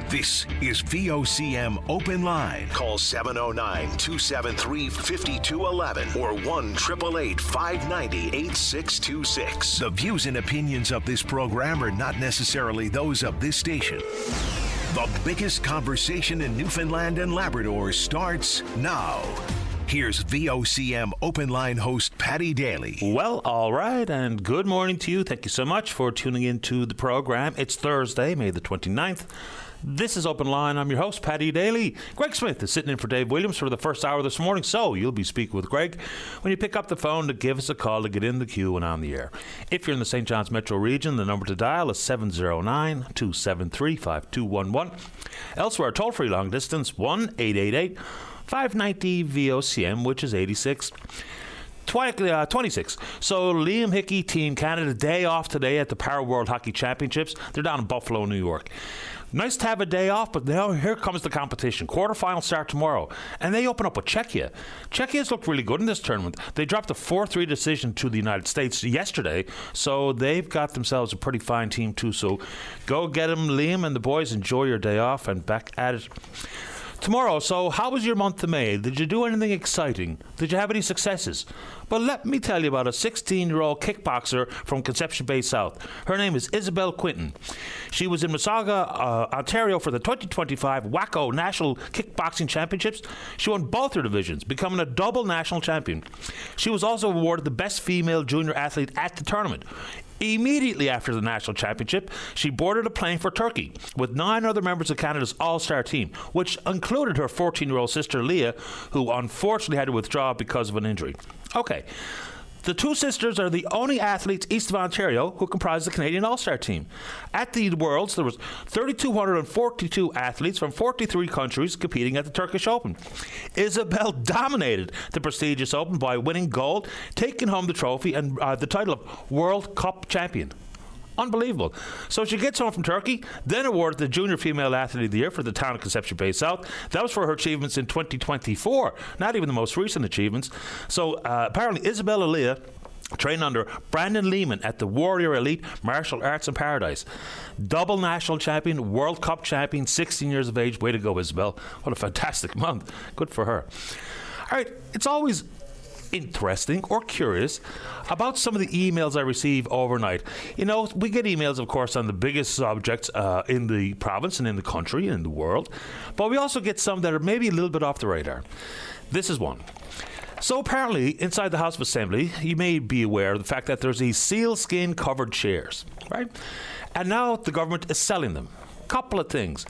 This is VOCM Open Line. Call 709-273-5211 or 1-888-590-8626. The views and opinions of this program are not necessarily those of this station. The biggest conversation in Newfoundland and Labrador starts now. Here's VOCM Open Line host Paddy Daly. Well, all right, and good morning to you. Thank you so much for tuning into the program. It's Thursday, May the 29th. This is Open Line. I'm your host, Paddy Daly. Greg Smith is sitting in for Dave Williams for the first hour this morning, so you'll be speaking with Greg when you pick up the phone to give us a call to get in the queue and on the air. If you're in the St. John's metro region, the number to dial is 709-273-5211. Elsewhere, toll-free long distance, 1-888-590-VOCM, which is 26. 26. So Liam Hickey, Team Canada, day off today at the Power World Hockey Championships. They're down in Buffalo, New York. Nice to have a day off, but now here comes the competition. Quarterfinals start tomorrow, and they open up with Czechia. Czechia's looked really good in this tournament. They dropped a 4-3 decision to the United States yesterday, so they've got themselves a pretty fine team too. So go get them, Liam and the boys. Enjoy your day off and back at it tomorrow. So how was your month of May? Did you do anything exciting? Did you have any successes? Well, let me tell you about a 16-year-old kickboxer from Conception Bay South. Her name is Isabel Quinton. She was in Mississauga, Ontario for the 2025 WACO National Kickboxing Championships. She won both her divisions, becoming a double national champion. She was also awarded the best female junior athlete at the tournament. Immediately after the national championship, she boarded a plane for Turkey with 9 other members of Canada's all-star team, which included her 14-year-old sister Leah, who unfortunately had to withdraw because of an injury. Okay. The two sisters are the only athletes east of Ontario who comprise the Canadian All-Star team. At the Worlds, there was 3,242 athletes from 43 countries competing at the Turkish Open. Isabel dominated the prestigious Open by winning gold, taking home the trophy and the title of World Cup champion. Unbelievable. So she gets home from Turkey, then awarded the Junior Female Athlete of the Year for the town of Conception Bay South. That was for her achievements in 2024, not even the most recent achievements. So apparently Isabella Leah trained under Brandon Lehman at the Warrior Elite Martial Arts in Paradise. Double national champion, World Cup champion, 16 years of age. Way to go, Isabel. What a fantastic month. Good for her. All right, it's always interesting or curious about some of the emails I receive overnight. You know, we get emails, of course, on the biggest subjects in the province and in the country and in the world, but we also get some that are maybe a little bit off the radar. This is one. So apparently, inside the House of Assembly, you may be aware of the fact that there's these sealskin covered chairs, right? And now the government is selling them. Couple of things.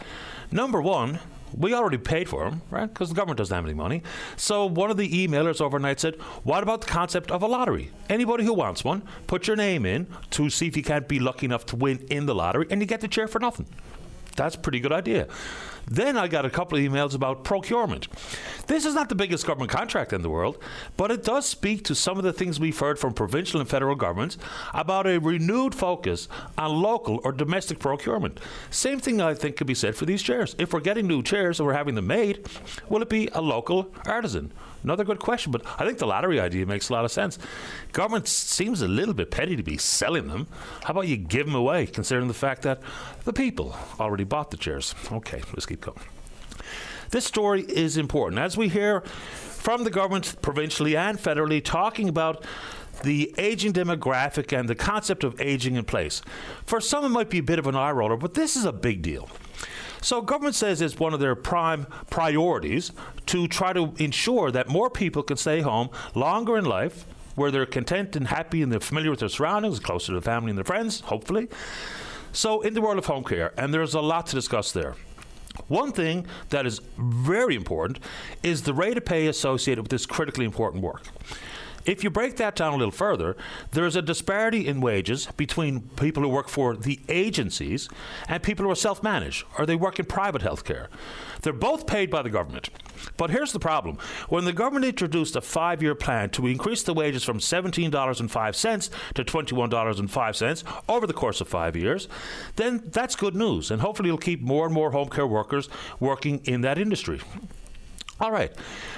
Number one, we already paid for them, right? Because the government doesn't have any money. So one of the emailers overnight said, what about the concept of a lottery? Anybody who wants one, put your name in to see if you can't be lucky enough to win in the lottery, and you get the chair for nothing. That's a pretty good idea. Then I got a couple of emails about procurement. This is not the biggest government contract in the world, but it does speak to some of the things we've heard from provincial and federal governments about a renewed focus on local or domestic procurement. Same thing I think could be said for these chairs. If we're getting new chairs and we're having them made, will it be a local artisan? Another good question, but I think the lottery idea makes a lot of sense. Government seems a little bit petty to be selling them. How about you give them away, considering the fact that the people already bought the chairs? Okay, let's keep going. This story is important. As we hear from the government provincially and federally talking about the aging demographic and the concept of aging in place. For some, it might be a bit of an eye roller, but this is a big deal. So government says it's one of their prime priorities to try to ensure that more people can stay home longer in life, where they're content and happy and they're familiar with their surroundings, closer to the family and their friends, hopefully. So in the world of home care, and there's a lot to discuss there. One thing that is very important is the rate of pay associated with this critically important work. If you break that down a little further, there's a disparity in wages between people who work for the agencies and people who are self-managed, or they work in private healthcare. They're both paid by the government. But here's the problem. When the government introduced a 5-year plan to increase the wages from $17.05 to $21.05 over the course of 5 years, then that's good news, and hopefully it'll keep more and more home care workers working in that industry. All right.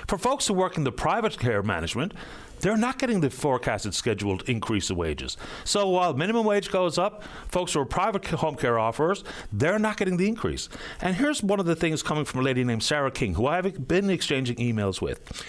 For folks who work in the private care management, they're not getting the forecasted scheduled increase in wages. So while minimum wage goes up, folks who are private home care offers, they're not getting the increase. And here's one of the things coming from a lady named Sarah King, who I've been exchanging emails with.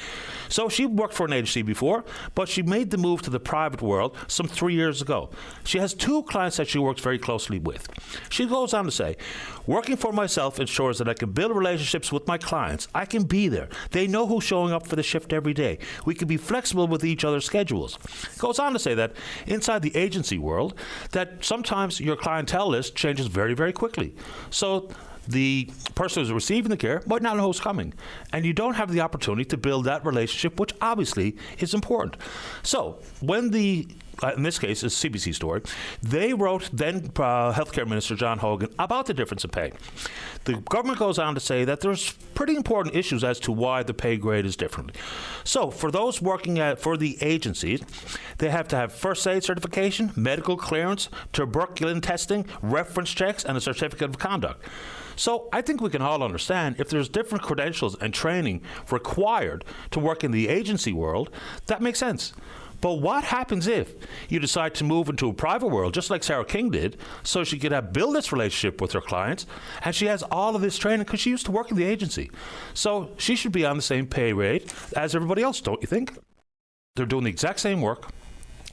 So she worked for an agency before, but she made the move to the private world some 3 years ago. She has 2 clients that she works very closely with. She goes on to say, working for myself ensures that I can build relationships with my clients. I can be there. They know who's showing up for the shift every day. We can be flexible with each other's schedules. Goes on to say that inside the agency world, that sometimes your clientele list changes very, very quickly. So the person who's receiving the care might not know who's coming, and you don't have the opportunity to build that relationship, which obviously is important. So when in this case, it's a CBC story, they wrote then Healthcare Minister John Hogan about the difference in pay. The government goes on to say that there's pretty important issues as to why the pay grade is different. So for those working for the agencies, they have to have first aid certification, medical clearance, tuberculin testing, reference checks, and a certificate of conduct. So I think we can all understand if there's different credentials and training required to work in the agency world, that makes sense. But what happens if you decide to move into a private world, just like Sarah King did, so she could build this relationship with her clients, and she has all of this training because she used to work in the agency. So she should be on the same pay rate as everybody else, don't you think? They're doing the exact same work,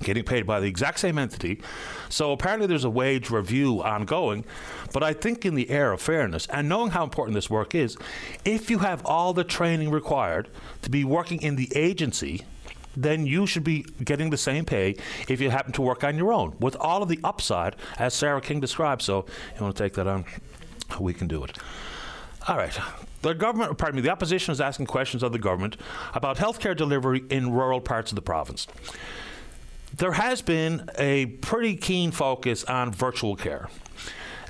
getting paid by the exact same entity. So apparently there's a wage review ongoing. But I think in the air of fairness and knowing how important this work is, if you have all the training required to be working in the agency, then you should be getting the same pay if you happen to work on your own, with all of the upside as Sarah King described. So you want to take that on? We can do it. All right. The opposition is asking questions of the government about healthcare delivery in rural parts of the province. There has been a pretty keen focus on virtual care.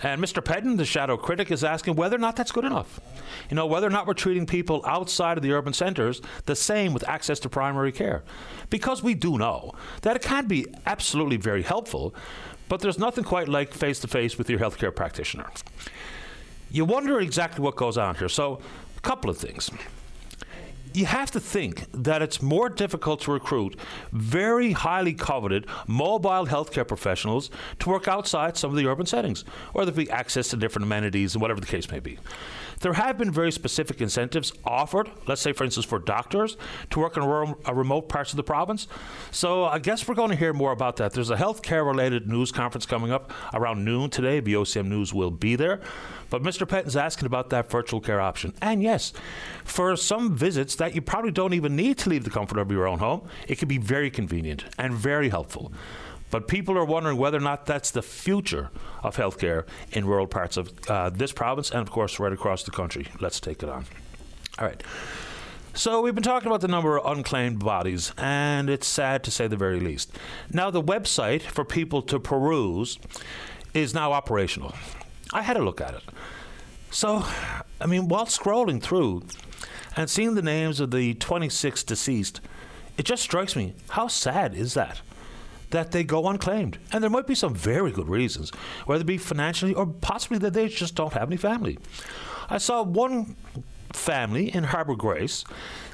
And Mr. Petton, the shadow critic, is asking whether or not that's good enough. Whether or not we're treating people outside of the urban centres the same with access to primary care. Because we do know that it can be absolutely very helpful, but there's nothing quite like face-to-face with your healthcare practitioner. You wonder exactly what goes on here. So, a couple of things. You have to think that it's more difficult to recruit very highly coveted mobile healthcare professionals to work outside some of the urban settings, or there be access to different amenities and whatever the case may be. There have been very specific incentives offered, let's say, for instance, for doctors to work in remote parts of the province. So I guess we're going to hear more about that. There's a healthcare-related news conference coming up around noon today. VOCM News will be there. But Mr. Petton's asking about that virtual care option. And yes, for some visits that you probably don't even need to leave the comfort of your own home, it can be very convenient and very helpful. But people are wondering whether or not that's the future of healthcare in rural parts of this province and, of course, right across the country. Let's take it on. All right. So we've been talking about the number of unclaimed bodies, and it's sad to say the very least. Now, the website for people to peruse is now operational. I had a look at it. So, while scrolling through and seeing the names of the 26 deceased, it just strikes me, how sad is that they go unclaimed? And there might be some very good reasons, whether it be financially or possibly that they just don't have any family. I saw one family in Harbour Grace.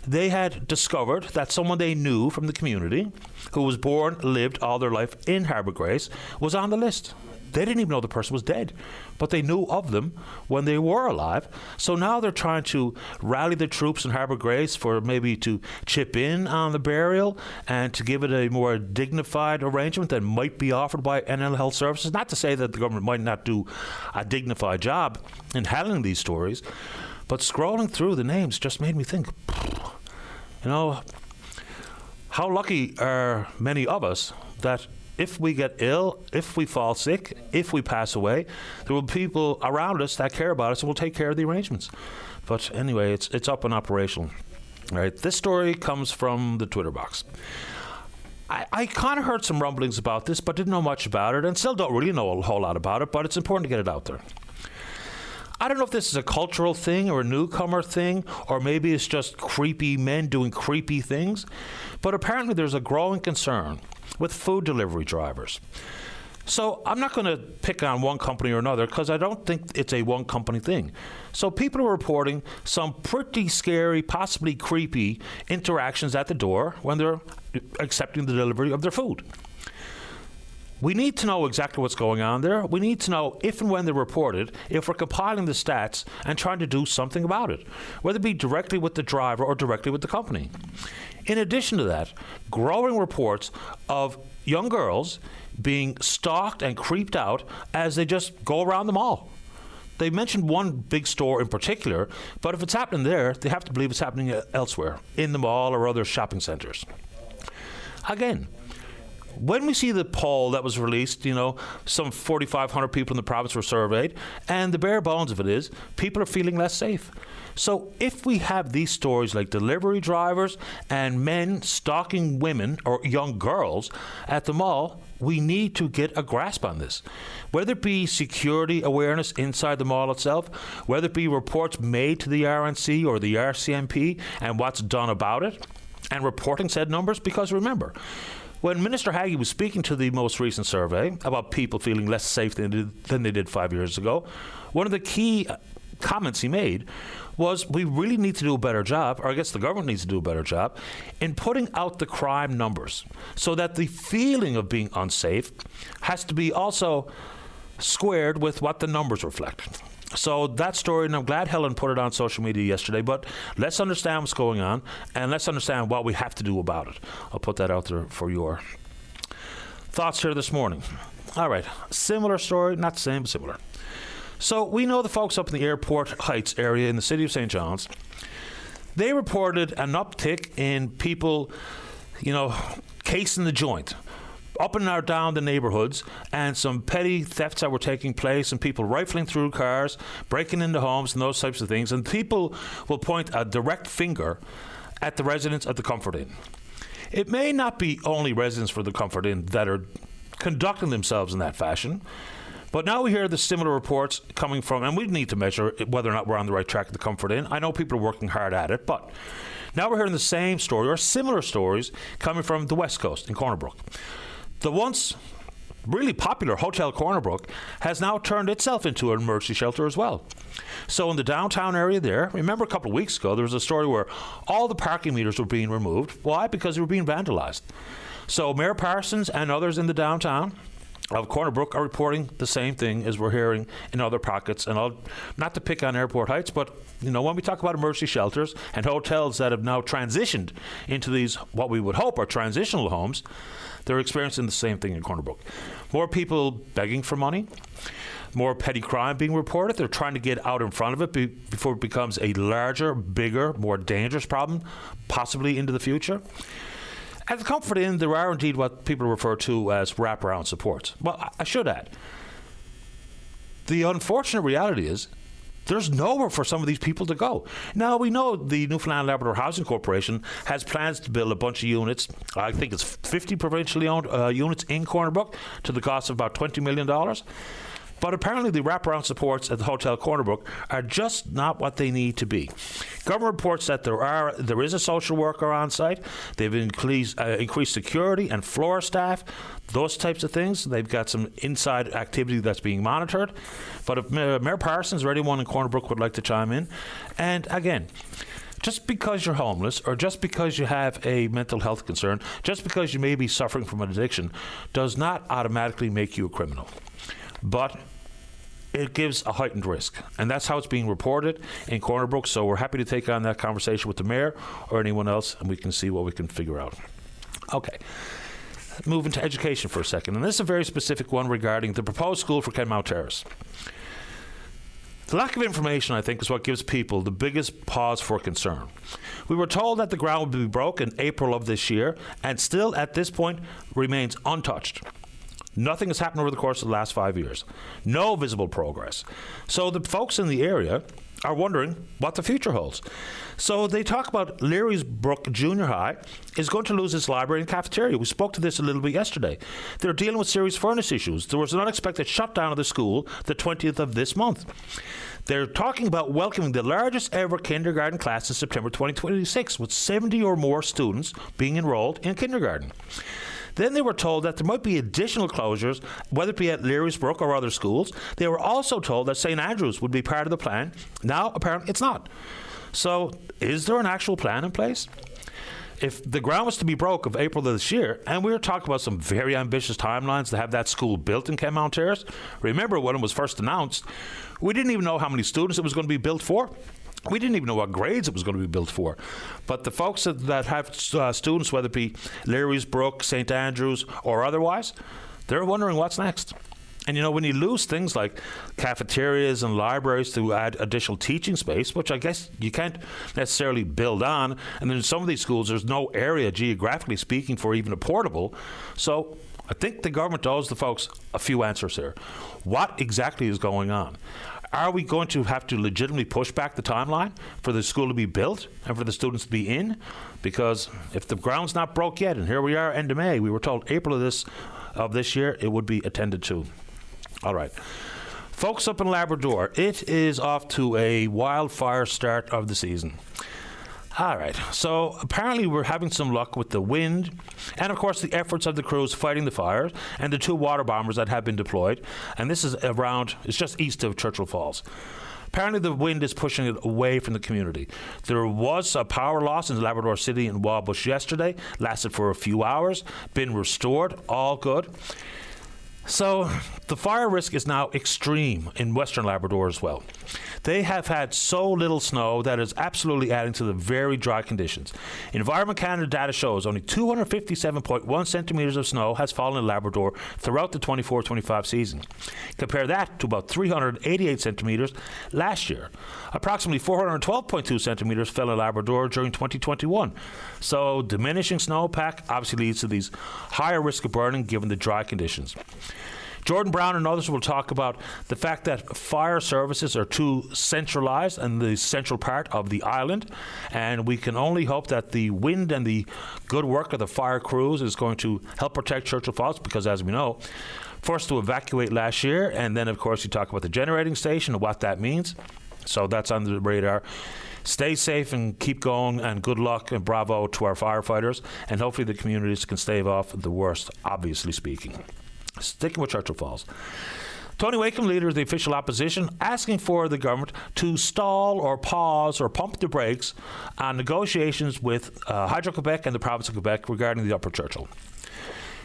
They had discovered that someone they knew from the community who was born, lived all their life in Harbour Grace was on the list. They didn't even know the person was dead, but they knew of them when they were alive. So now they're trying to rally the troops in Harbour Grace for maybe to chip in on the burial and to give it a more dignified arrangement that might be offered by NL Health Services. Not to say that the government might not do a dignified job in handling these stories, but scrolling through the names just made me think, how lucky are many of us that if we get ill, if we fall sick, if we pass away, there will be people around us that care about us and will take care of the arrangements. But anyway, it's up and operational. All right, this story comes from the Twitter box. I kind of heard some rumblings about this, but didn't know much about it and still don't really know a whole lot about it, but it's important to get it out there. I don't know if this is a cultural thing or a newcomer thing, or maybe it's just creepy men doing creepy things, but apparently there's a growing concern with food delivery drivers. So I'm not going to pick on one company or another because I don't think it's a one company thing. So people are reporting some pretty scary, possibly creepy interactions at the door when they're accepting the delivery of their food. We need to know exactly what's going on there. We need to know if and when they're reported, if we're compiling the stats and trying to do something about it, whether it be directly with the driver or directly with the company. In addition to that, growing reports of young girls being stalked and creeped out as they just go around the mall. They mentioned one big store in particular, but if it's happening there, they have to believe it's happening elsewhere, in the mall or other shopping centres. Again, when we see the poll that was released, some 4,500 people in the province were surveyed, and the bare bones of it is people are feeling less safe. So if we have these stories like delivery drivers and men stalking women or young girls at the mall, we need to get a grasp on this. Whether it be security awareness inside the mall itself, whether it be reports made to the RNC or the RCMP and what's done about it, and reporting said numbers, because remember, when Minister Haggie was speaking to the most recent survey about people feeling less safe than they did 5 years ago, one of the key comments he made was we really need to do a better job, or I guess the government needs to do a better job, in putting out the crime numbers so that the feeling of being unsafe has to be also squared with what the numbers reflect. So that story, and I'm glad Helen put it on social media yesterday, but let's understand what's going on and let's understand what we have to do about it. I'll put that out there for your thoughts here this morning. All right, similar story, not the same, but similar. So we know the folks up in the Airport Heights area in the city of St. John's, they reported an uptick in people, casing the joint up and down the neighbourhoods, and some petty thefts that were taking place, and people rifling through cars, breaking into homes and those types of things. And people will point a direct finger at the residents of the Comfort Inn. It may not be only residents for the Comfort Inn that are conducting themselves in that fashion, but now we hear the similar reports coming from, and we need to measure whether or not we're on the right track at the Comfort Inn. I know people are working hard at it, but now we're hearing the same story or similar stories coming from the West Coast in Corner Brook. The once really popular Hotel Corner Brook has now turned itself into an emergency shelter as well. So in the downtown area there, remember a couple of weeks ago, there was a story where all the parking meters were being removed. Why? Because they were being vandalized. So Mayor Parsons and others in the downtown of Corner Brook are reporting the same thing as we're hearing in other pockets. And not to pick on Airport Heights, but when we talk about emergency shelters and hotels that have now transitioned into these, what we would hope are transitional homes, they're experiencing the same thing in Corner Brook. More people begging for money, more petty crime being reported. They're trying to get out in front of it before it becomes a larger, bigger, more dangerous problem, possibly into the future. At the Comfort Inn, there are indeed what people refer to as wraparound supports. Well, I should add, the unfortunate reality is there's nowhere for some of these people to go. Now, we know the Newfoundland Labrador Housing Corporation has plans to build a bunch of units. I think it's 50 provincially owned units in Corner Brook to the cost of about $20 million. But apparently the wraparound supports at the Hotel Corner Brook are just not what they need to be. Government reports that there is a social worker on site. They've increased security and floor staff, those types of things. They've got some inside activity that's being monitored. But if Mayor Parsons or anyone in Corner Brook would like to chime in, and again, just because you're homeless or just because you have a mental health concern, just because you may be suffering from an addiction, does not automatically make you a criminal. But it gives a heightened risk, and that's how it's being reported in Corner Brook. So we're happy to take on that conversation with the mayor or anyone else, and we can see what we can figure out. Okay, moving to education for a second, and this is a very specific one regarding the proposed school for Kenmount Terrace. The lack of information, I think, is what gives people the biggest pause for concern. We were told that the ground would be broke in April of this year, and still at this point remains untouched. Nothing has happened over the course of the last 5 years. No visible progress. So the folks in the area are wondering what the future holds. So they talk about Leary's Brook Junior High is going to lose its library and cafeteria. We spoke to this a little bit yesterday. They're dealing with serious furnace issues. There was an unexpected shutdown of the school the 20th of this month. They're talking about welcoming the largest ever kindergarten class in September 2026, with 70 or more students being enrolled in kindergarten. Then they were told that there might be additional closures, whether it be at Leary's Brook or other schools. They were also told that St. Andrews would be part of the plan. Now, apparently, it's not. So, is there an actual plan in place? If the ground was to be broke of April of this year, and we were talking about some very ambitious timelines to have that school built in Kenmount Terrace, remember when it was first announced, we didn't even know how many students it was going to be built for. We didn't even know what grades it was going to be built for. But the folks that have students, whether it be Leary's Brook, St. Andrews, or otherwise, they're wondering what's next. And, when you lose things like cafeterias and libraries to add additional teaching space, which I guess you can't necessarily build on, and then in some of these schools, there's no area, geographically speaking, for even a portable. So I think the government owes the folks a few answers here. What exactly is going on? Are we going to have to legitimately push back the timeline for the school to be built and for the students to be in? Because if the ground's not broke yet, and here we are, end of May, we were told April of this year, it would be attended to. All right. Folks up in Labrador, it is off to a wildfire start of the season. All right. So apparently we're having some luck with the wind and, of course, the efforts of the crews fighting the fires and the 2 water bombers that have been deployed. And this is it's just east of Churchill Falls. Apparently the wind is pushing it away from the community. There was a power loss in Labrador City and Wabush yesterday, lasted for a few hours, been restored, all good. So the fire risk is now extreme in Western Labrador as well. They have had so little snow that is absolutely adding to the very dry conditions. Environment Canada data shows only 257.1 centimetres of snow has fallen in Labrador throughout the 24-25 season. Compare that to about 388 centimetres last year. Approximately 412.2 centimetres fell in Labrador during 2021. So diminishing snowpack obviously leads to these higher risk of burning given the dry conditions. Jordan Brown and others will talk about the fact that fire services are too centralised in the central part of the island, and we can only hope that the wind and the good work of the fire crews is going to help protect Churchill Falls, because as we know, forced to evacuate last year, and then of course you talk about the generating station and what that means. So that's on the radar. Stay safe and keep going, and good luck and bravo to our firefighters, and hopefully the communities can stave off the worst, obviously speaking. Sticking with Churchill Falls. Tony Wakeham, leader of the official opposition, asking for the government to stall or pause or pump the brakes on negotiations with Hydro-Quebec and the province of Quebec regarding the Upper Churchill.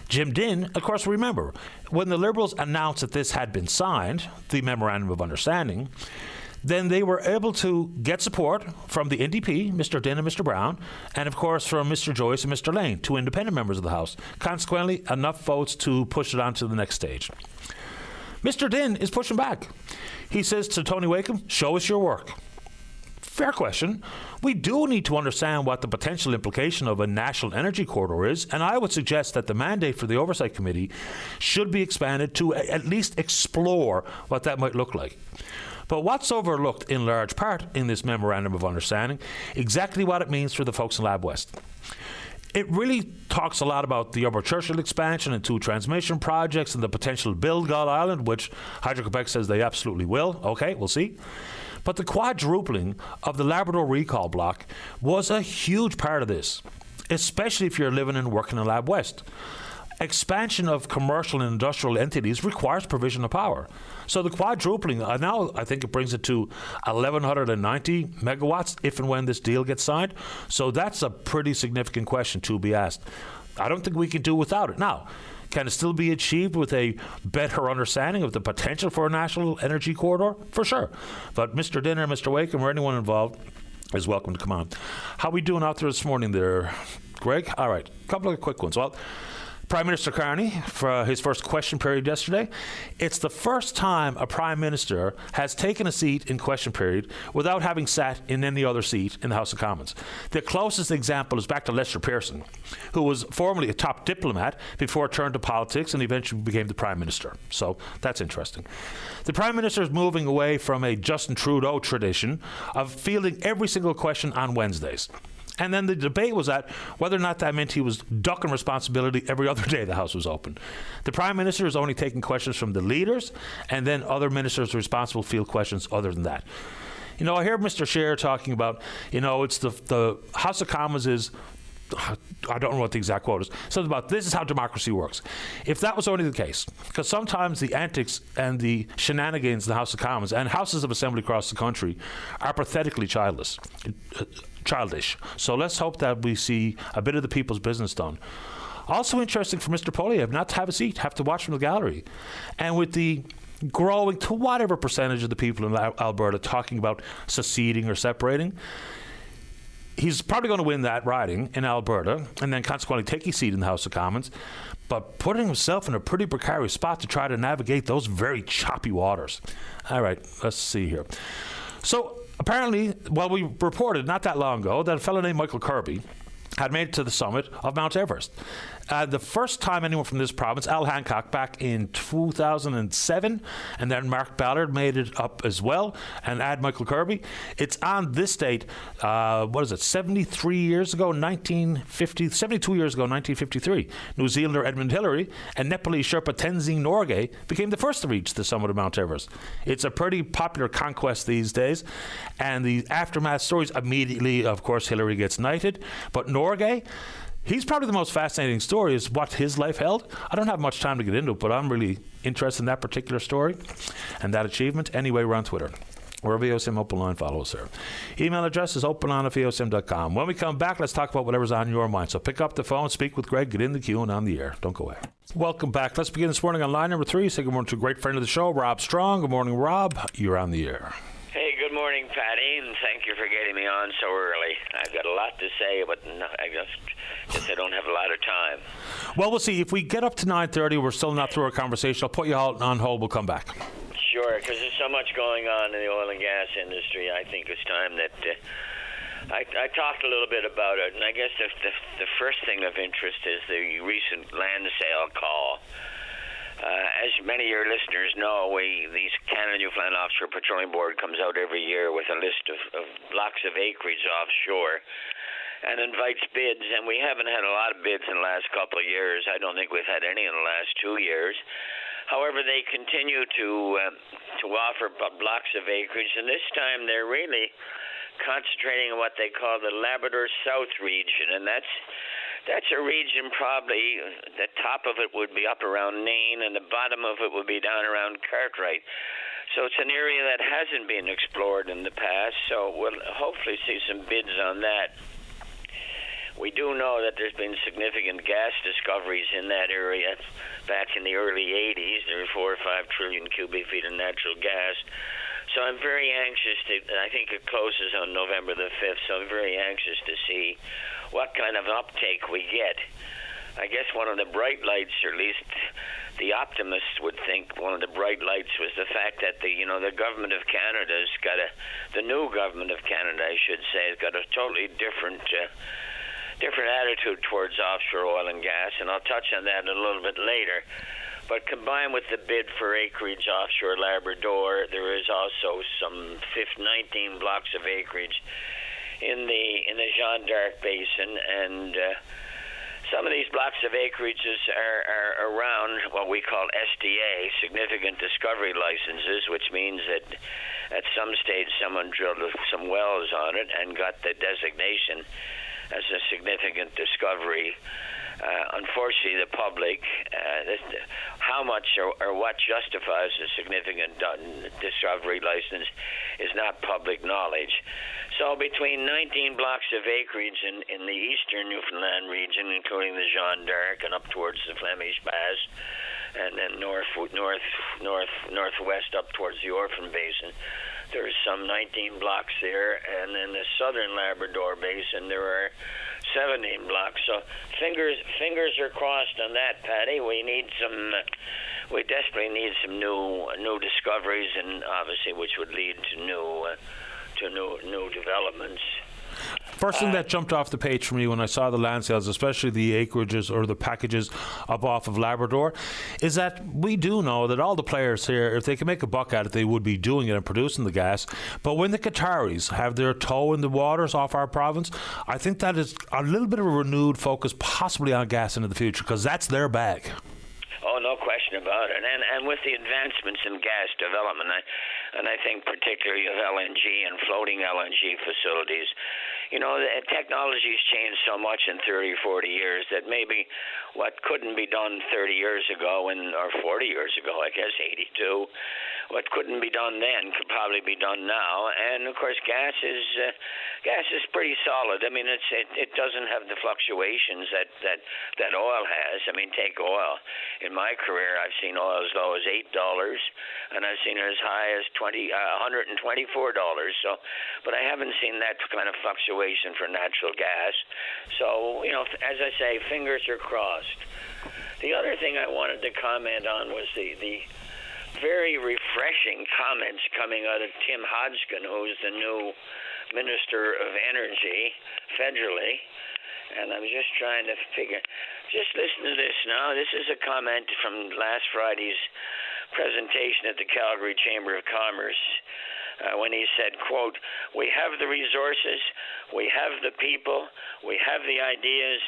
Jim Dinn, of course, remember, when the Liberals announced that this had been signed, the Memorandum of Understanding, then they were able to get support from the NDP, Mr. Dinn and Mr. Brown, and of course from Mr. Joyce and Mr. Lane, 2 independent members of the House. Consequently, enough votes to push it on to the next stage. Mr. Dinn is pushing back. He says to Tony Wakeham, show us your work. Fair question. We do need to understand what the potential implication of a national energy corridor is, and I would suggest that the mandate for the Oversight Committee should be expanded to at least explore what that might look like. But what's overlooked in large part in this Memorandum of Understanding, exactly what it means for the folks in Lab West. It really talks a lot about the Upper Churchill expansion and 2 transmission projects and the potential to build Gull Island, which Hydro-Quebec says they absolutely will. Okay, we'll see. But the quadrupling of the Labrador recall block was a huge part of this, especially if you're living and working in Lab West. Expansion of commercial and industrial entities requires provision of power. So the quadrupling, now I think it brings it to 1,190 megawatts if and when this deal gets signed. So that's a pretty significant question to be asked. I don't think we can do without it. Now, can it still be achieved with a better understanding of the potential for a national energy corridor? For sure. But Mr. Dinner, Mr. Wakeham, or anyone involved is welcome to come on. How are we doing out there this morning there, Greg? All right, a couple of quick ones. Well, Prime Minister Carney, for his first question period yesterday, it's the first time a Prime Minister has taken a seat in question period without having sat in any other seat in the House of Commons. The closest example is back to Lester Pearson, who was formerly a top diplomat before turned to politics and eventually became the Prime Minister. So that's interesting. The Prime Minister is moving away from a Justin Trudeau tradition of fielding every single question on Wednesdays. And then the debate was at whether or not that meant he was ducking responsibility every other day the House was open. The Prime Minister is only taking questions from the leaders, and then other ministers responsible field questions other than that. I hear Mr. Scheer talking about, it's the House of Commons is I don't know what the exact quote is. Something about this is how democracy works. If that was only the case, because sometimes the antics and the shenanigans in the House of Commons and houses of assembly across the country are pathetically childish. So let's hope that we see a bit of the people's business done. Also interesting for Mr. Poilievre not to have a seat, have to watch from the gallery. And with the growing to whatever percentage of the people in Alberta talking about seceding or separating, he's probably going to win that riding in Alberta and then consequently take his seat in the House of Commons, but putting himself in a pretty precarious spot to try to navigate those very choppy waters. All right, let's see here. So apparently, well, we reported not that long ago that a fellow named Michael Kirby had made it to the summit of Mount Everest. The first time anyone from this province, Al Hancock back in 2007, and then Mark Ballard made it up as well, and add Michael Kirby. It's on this date, 73 years ago, 1950, 72 years ago, 1953. New Zealander Edmund Hillary and Nepalese Sherpa Tenzing Norgay became the first to reach the summit of Mount Everest. It's a pretty popular conquest these days, and the aftermath stories immediately, of course, Hillary gets knighted, but Norgay, he's probably the most fascinating story is what his life held. I don't have much time to get into it, but I'm really interested in that particular story and that achievement. Anyway, we're on Twitter. We're VOSM Open Line. Follow us there. Email address is openline@VOSM.com. When we come back, let's talk about whatever's on your mind. So pick up the phone, speak with Greg, get in the queue and on the air. Don't go away. Welcome back. Let's begin this morning on line number 3. Say good morning to a great friend of the show, Rob Strong. Good morning, Rob. You're on the air. Hey, good morning, Patty, and thank you for getting me on so early. I've got a lot to say, but I just I don't have a lot of time. Well, we'll see. If we get up to 9:30, we're still not through our conversation. I'll put you on hold. We'll come back. Sure, because there's so much going on in the oil and gas industry. I think it's time that I talked a little bit about it, and I guess the first thing of interest is the recent land sale call. As many of your listeners know, the Canada Newfoundland Offshore Petroleum Board comes out every year with a list of blocks of acreage offshore and invites bids, and we haven't had a lot of bids in the last couple of years. I don't think we've had any in the last 2 years. However, they continue to offer blocks of acreage, and this time they're really concentrating on what they call the Labrador South region, and that's a region probably, the top of it would be up around Nain, and the bottom of it would be down around Cartwright. So it's an area that hasn't been explored in the past, so we'll hopefully see some bids on that. We do know that there's been significant gas discoveries in that area back in the early 80s. There were 4 or 5 trillion cubic feet of natural gas. So I'm very anxious I think it closes on November the 5th, so I'm very anxious to see what kind of uptake we get. I guess one of the bright lights, or at least the optimists would think one of the bright lights, was the fact that the government of Canada's got the new government of Canada, I should say, has got a totally different attitude towards offshore oil and gas, and I'll touch on that a little bit later. But combined with the bid for acreage offshore Labrador, there is also some 19 blocks of acreage in the Jeanne d'Arc Basin, and some of these blocks of acreages are around what we call SDA, significant discovery licenses, which means that at some stage someone drilled some wells on it and got the designation as a significant discovery. Unfortunately, the public, how much or what justifies a significant discovery license is not public knowledge. So between 19 blocks of acreage in the eastern Newfoundland region, including the Jeanne d'Arc and up towards the Flemish Pass, and then northwest up towards the Orphan Basin, there's some 19 blocks there, and in the southern Labrador Basin there are 17 blocks. So fingers are crossed on that, Patty. We desperately need some new discoveries, and obviously which would lead to new developments. First thing that jumped off the page for me when I saw the land sales, especially the acreages or the packages up off of Labrador, is that we do know that all the players here, if they can make a buck at it, they would be doing it and producing the gas. But when the Qataris have their toe in the waters off our province, I think that is a little bit of a renewed focus possibly on gas into the future, because that's their bag. Oh, no question about it. And with the advancements in gas development, and I think particularly of LNG and floating LNG facilities, technology's changed so much in 30, 40 years that maybe what couldn't be done 30 years ago, or 40 years ago, I guess, 82, what couldn't be done then could probably be done now. And of course, gas is pretty solid. I mean, it doesn't have the fluctuations that oil has. I mean, take oil. In my career, I've seen oil as low as $8, and I've seen it as high as $124. So, but I haven't seen that kind of fluctuation for natural gas. So, as I say, fingers are crossed. The other thing I wanted to comment on was the very refreshing comments coming out of Tim Hodgkin, who's the new Minister of Energy federally. And I'm just trying to just listen to this now. This is a comment from last Friday's presentation at the Calgary Chamber of Commerce. When he said, quote, "We have the resources, we have the people, we have the ideas,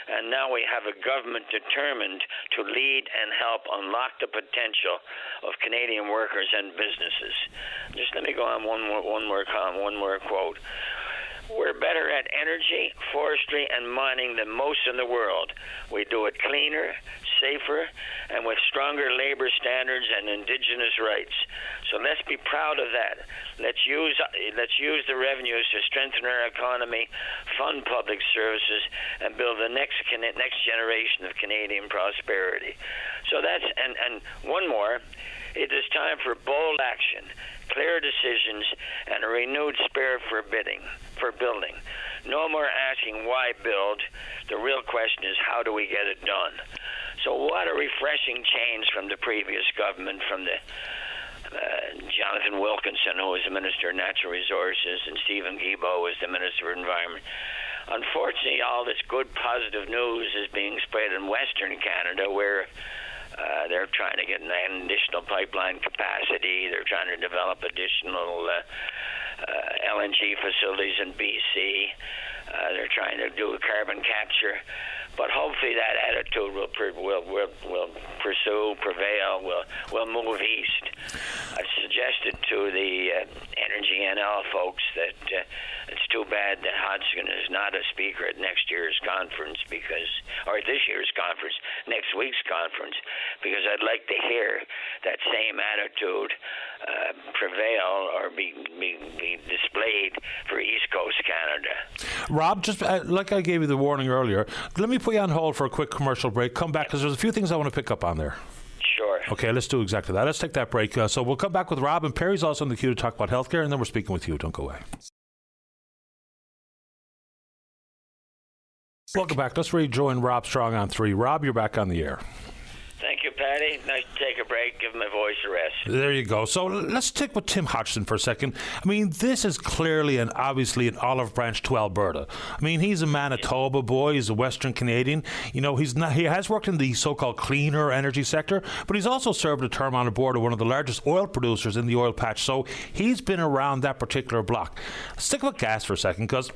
and now we have a government determined to lead and help unlock the potential of Canadian workers and businesses." Just let me go on one more quote. "We're better at energy, forestry, and mining than most in the world. We do it cleaner, safer, and with stronger labor standards and indigenous rights. So let's be proud of that. Let's use the revenues to strengthen our economy, fund public services, and build the next generation of Canadian prosperity." So that's and one more. It is time for bold action, clear decisions, and a renewed spirit for building. No more asking why build. The real question is, how do we get it done? So what a refreshing change from the previous government, from the Jonathan Wilkinson, who was the Minister of Natural Resources, and Stephen Guilbeault was the Minister of Environment. Unfortunately, all this good, positive news is being spread in Western Canada, where they're trying to get an additional pipeline capacity. They're trying to develop additional LNG facilities in BC. They're trying to do carbon capture. But hopefully that attitude will prevail, will move east. I suggested to the Energy NL folks that it's too bad that Hodgkin is not a speaker at next year's conference, or this year's conference, next week's conference, because I'd like to hear that same attitude prevail or be displayed for East Coast Canada. Rob, just like I gave you the warning earlier, let me put you on hold for a quick commercial break. Come back, because there's a few things I want to pick up on there. Sure. Okay, let's do exactly that. Let's take that break. So we'll come back with Rob, and Perry's also in the queue to talk about healthcare, and then we're speaking with you. Don't go away. Welcome back. Let's rejoin Rob Strong on 3. Rob, you're back on the air. Thank you, Patty. Nice to take a break, give my voice a rest. There you go. So let's stick with Tim Hodgkin for a second. I mean, this is clearly and obviously an olive branch to Alberta. I mean, he's a Manitoba boy. He's a Western Canadian. He has worked in the so-called cleaner energy sector, but he's also served a term on the board of one of the largest oil producers in the oil patch. So he's been around that particular block. Stick with gas for a second, because,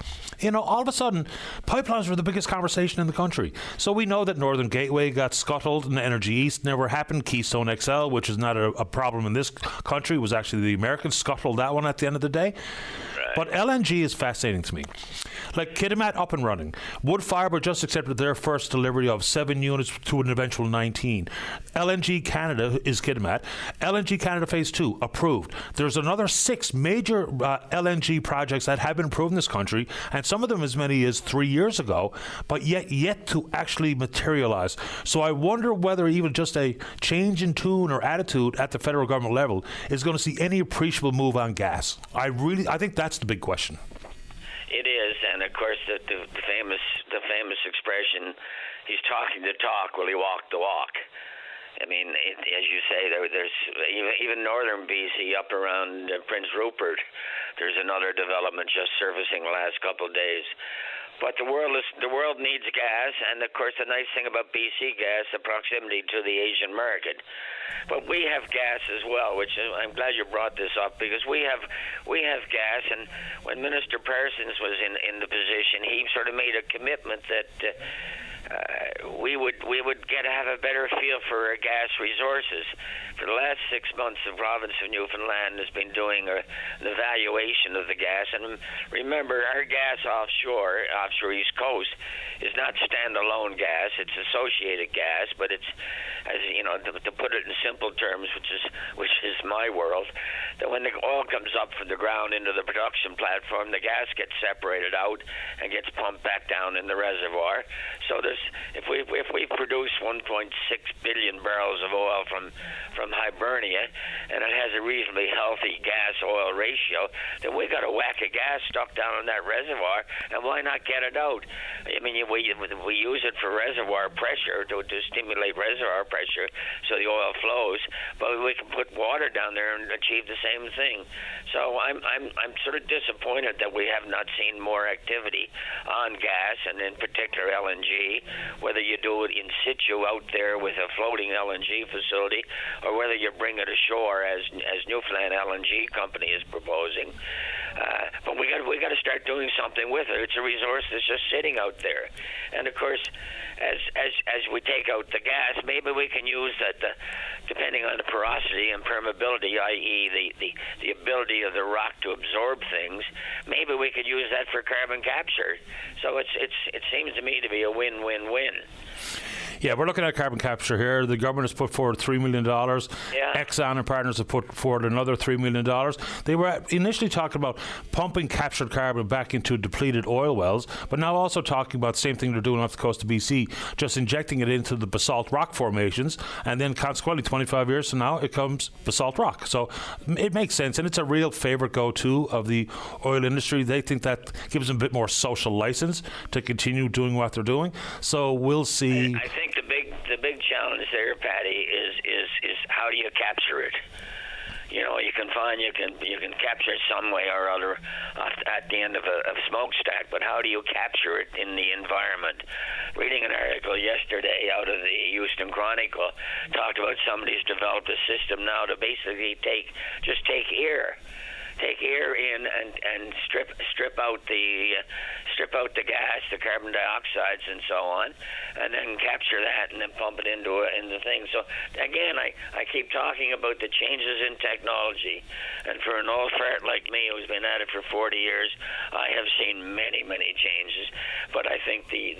all of a sudden, pipelines were the biggest conversation in the country. So we know that Northern Gateway got scuttled and Energy East never happened. Keystone XL, which is not a problem in this country, was actually the Americans scuttled that one at the end of the day. Right. But LNG is fascinating to me. Like Kitimat up and running. Woodfibre just accepted their first delivery of 7 units to an eventual 19. LNG Canada is Kitimat. LNG Canada Phase 2 approved. There's another 6 major LNG projects that have been approved in this country, and some of them as many as 3 years ago, but yet to actually materialize. So I wonder whether even just a change in tune or attitude at the federal government level is going to see any appreciable move on gas. I think that's the big question. It is, and of course the famous expression, he's talking the talk while he walked the walk. I mean, as you say, there's even northern BC up around Prince Rupert. There's another development just surfacing the last couple of days. But the world needs gas, and of course the nice thing about BC gas, the proximity to the Asian market. But we have gas as well, which I'm glad you brought this up, because we have gas. And when Minister Parsons was in the position, he sort of made a commitment that we would get to have a better feel for our gas resources. For the last 6 months, the province of Newfoundland has been doing an evaluation of the gas. And remember, our gas offshore East Coast, is not standalone gas. It's associated gas, but it's, as you know, to put it in simple terms, which is my world, that when the oil comes up from the ground into the production platform, the gas gets separated out and gets pumped back down in the reservoir. So if we produce 1.6 billion barrels of oil from Hibernia, and it has a reasonably healthy gas-oil ratio, then we got a whack of gas stuck down in that reservoir, and why not get it out? I mean, we use it for reservoir pressure to stimulate reservoir pressure so the oil flows, but we can put water down there and achieve the same thing. So I'm sort of disappointed that we have not seen more activity on gas, and in particular LNG, whether you do it in situ out there with a floating LNG facility, or whether you bring it ashore as Newfoundland LNG Company is proposing. But we got to start doing something with it. It's a resource that's just sitting out there, and of course, as we take out the gas, maybe we can use that, depending on the porosity and permeability, i.e., the ability of the rock to absorb things. Maybe we could use that for carbon capture. So it seems to me to be a win-win-win. Yeah, we're looking at carbon capture here. The government has put forward $3 million. Yeah. Exxon and partners have put forward another $3 million. They were initially talking about pumping captured carbon back into depleted oil wells, but now also talking about the same thing they're doing off the coast of BC, just injecting it into the basalt rock formations, and then consequently 25 years from now it comes basalt rock. So it makes sense, and it's a real favourite go-to of the oil industry. They think that gives them a bit more social license to continue doing what they're doing. So we'll see. I think the big challenge there, Patty, is how do you capture it? You know, you can capture it some way or other at the end of a smokestack, but how do you capture it in the environment? Reading an article yesterday out of the Houston Chronicle talked about somebody's developed a system now to basically take air in and strip out the gas, the carbon dioxides, and so on, and then capture that and then pump it into things. So again, I keep talking about the changes in technology, and for an old fart like me who's been at it for 40 years, I have seen many changes. But I think the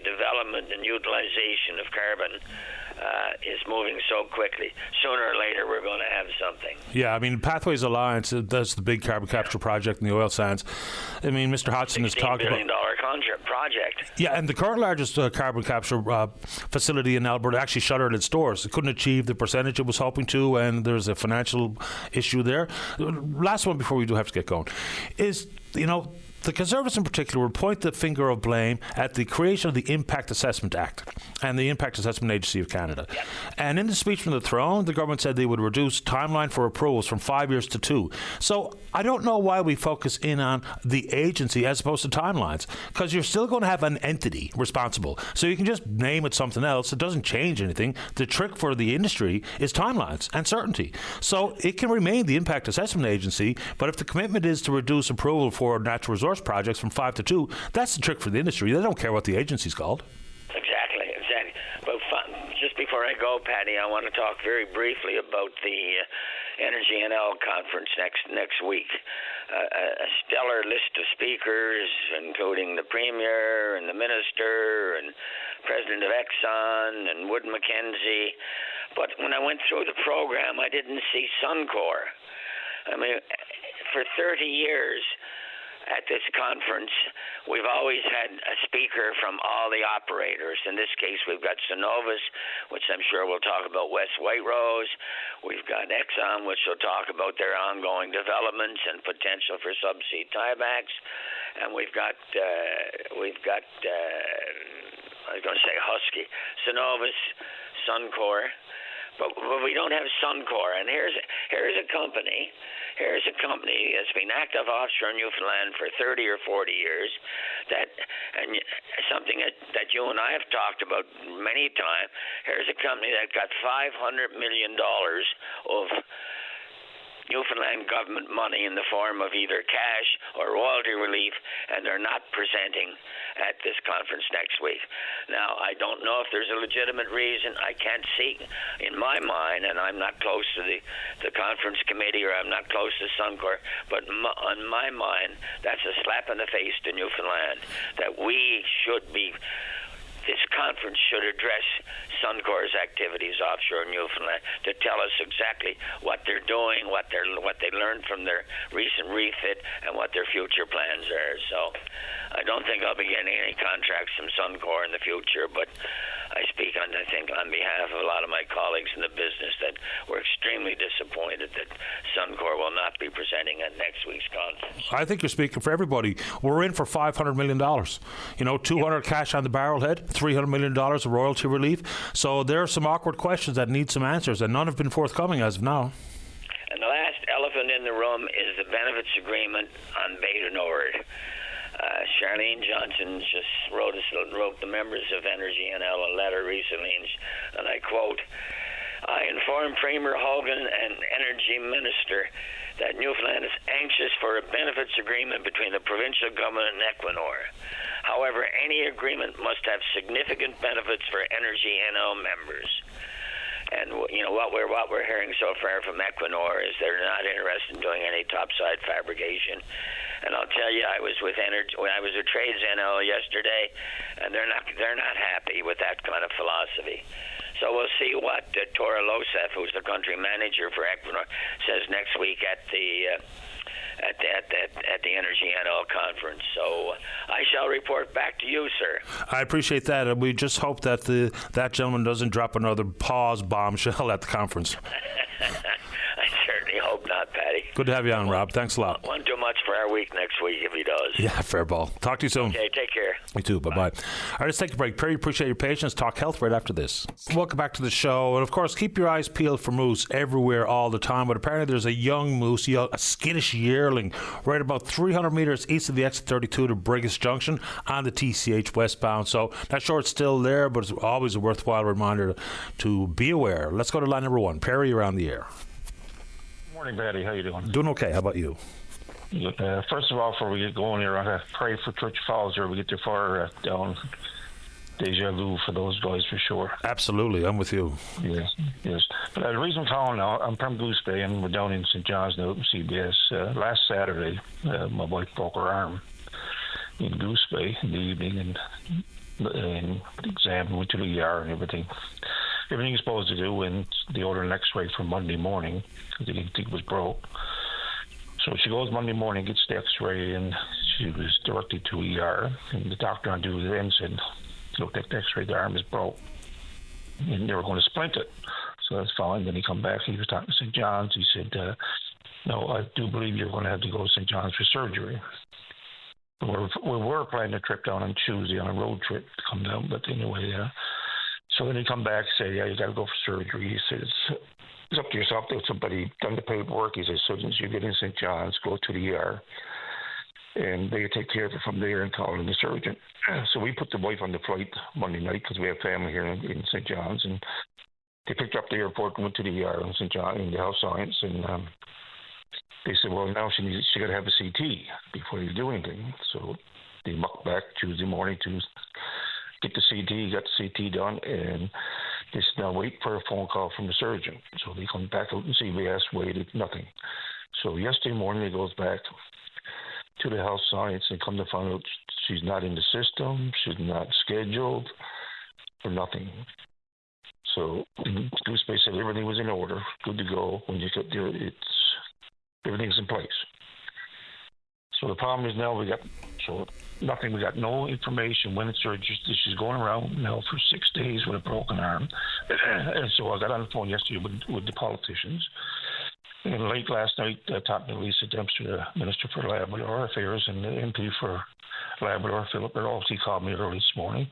development and utilization of carbon is moving so quickly. Sooner or later, we're going to have something. Yeah, I mean, Pathways Alliance, that's the big carbon capture project in the oil sands. I mean, Mr. Hodgson has talked about... $16 billion project. Yeah, and the current largest carbon capture facility in Alberta actually shuttered its doors. It couldn't achieve the percentage it was hoping to, and there's a financial issue there. Last one before we do have to get going is, you know, the Conservatives in particular will point the finger of blame at the creation of the Impact Assessment Act and the Impact Assessment Agency of Canada. Yep. And in the speech from the throne, the government said they would reduce timeline for approvals from 5 years to 2. So I don't know why we focus in on the agency as opposed to timelines, because you're still going to have an entity responsible. So you can just name it something else. It doesn't change anything. The trick for the industry is timelines and certainty. So it can remain the Impact Assessment Agency, but if the commitment is to reduce approval for natural resource projects from 5 to 2, that's the trick for the industry. They don't care what the agency's called. Exactly. But just before I go, Patty, I want to talk very briefly about the Energy NL conference next week. A stellar list of speakers, including the Premier and the Minister and President of Exxon and Wood Mackenzie. But when I went through the program, I didn't see Suncor. I mean, for 30 years, at this conference, we've always had a speaker from all the operators. In this case, we've got Cenovus, which I'm sure we'll talk about West White Rose. We've got Exxon, which will talk about their ongoing developments and potential for subsea tiebacks. And we've got I was going to say Husky, Cenovus, Suncor. But we don't have Suncor, and here's a company that's been active offshore Newfoundland for 30 or 40 years. And something that you and I have talked about many times. Here's a company that got $500 million of Newfoundland government money in the form of either cash or royalty relief, and they're not presenting at this conference next week. Now, I don't know if there's a legitimate reason. I can't see in my mind, and I'm not close to the conference committee, or I'm not close to Suncor, but on my mind, that's a slap in the face to Newfoundland, that we should be. This conference should address Suncor's activities offshore Newfoundland to tell us exactly what they're doing, what they learned from their recent refit, and what their future plans are. So I don't think I'll be getting any contracts from Suncor in the future, but I speak on behalf of a lot of my colleagues in the business that we're extremely disappointed that Suncor will not be presenting at next week's conference. I think you're speaking for everybody. We're in for $500 million. You know, 200 cash on the barrelhead, $300 million of royalty relief. So there are some awkward questions that need some answers, and none have been forthcoming as of now. And the last elephant in the room is the benefits agreement on Beta Nord. Charlene Johnson just wrote the members of Energy NL a letter recently, and I quote, "I informed Premier Hogan and Energy Minister that Newfoundland is anxious for a benefits agreement between the provincial government and Equinor. However, any agreement must have significant benefits for Energy NL members." And you know what we're hearing so far from Equinor is they're not interested in doing any topside fabrication. And I'll tell you, I was with Trades NL yesterday, and they're not happy with that kind of philosophy. So we'll see what Tora Losef, who's the country manager for Equinor, says next week at the Energy NL conference. So I shall report back to you, sir. I appreciate that, and we just hope that that gentleman doesn't drop another pause bombshell at the conference. I certainly hope not, Patty. Good to have you on, Rob. Thanks a lot. One too much for our week next week if he does. Yeah, fair ball. Talk to you soon. Okay, take care. You too. Bye-bye. All right, let's take a break. Perry, appreciate your patience. Talk health right after this. Welcome back to the show. And, of course, keep your eyes peeled for moose everywhere all the time. But apparently there's a young moose, a skittish yearling, right about 300 metres east of the exit 32 to Brigus Junction on the TCH westbound. So not sure it's still there, but it's always a worthwhile reminder to be aware. Let's go to line number one. Perry, you're on the air. Morning, Patty. How you doing? Doing okay. How about you? First of all, before we get going here, I gotta pray for Church Falls here. We get too far down. Deja vu for those guys for sure. Absolutely, I'm with you. Yes. But the reason I'm calling now, I'm from Goose Bay, and we're down in St. John's now at CBS. Last Saturday, my wife broke her arm in Goose Bay in the evening, and examined, went to the ER and everything. Everything you're supposed to do, and they ordered an X-ray for Monday morning because they didn't think it was broke. So she goes Monday morning, gets the X-ray, and she was directed to ER. And the doctor on duty then said, "Look at the X-ray, the arm is broke," and they were going to splint it. So that's fine. Then he come back. He was talking to St. John's. He said, "No, I do believe you're going to have to go to St. John's for surgery." We were planning a trip down on Tuesday on a road trip to come down, but anyway, so then he come back and say, "Yeah, you got to go for surgery." He says, "It's up to yourself." There's somebody done the paperwork. He says, "So as you get in St. John's, go to the ER, and they take care of it from there and call in the surgeon." So we put the wife on the flight Monday night because we have family here in St. John's, and they picked her up at the airport and went to the ER in St. John in the Health Science, and they said, "Well, now she got to have a CT before you do anything." So they mucked back Tuesday morning to get the CT, got the CT done, and they said, "Now wait for a phone call from the surgeon." So they come back out and CVS, waited, nothing. So yesterday morning, he goes back to the Health Science and come to find out she's not in the system, she's not scheduled, or nothing. So Goose Bay said everything was in order, good to go. When you get there, everything's in place. So the problem is now nothing. We got no information when it's surgery. She's going around now for 6 days with a broken arm. And so I got on the phone yesterday with the politicians. And late last night, I talked to Lisa Dempster, the Minister for Labrador Affairs, and the MP for Labrador, Philip Earls. He called me early this morning.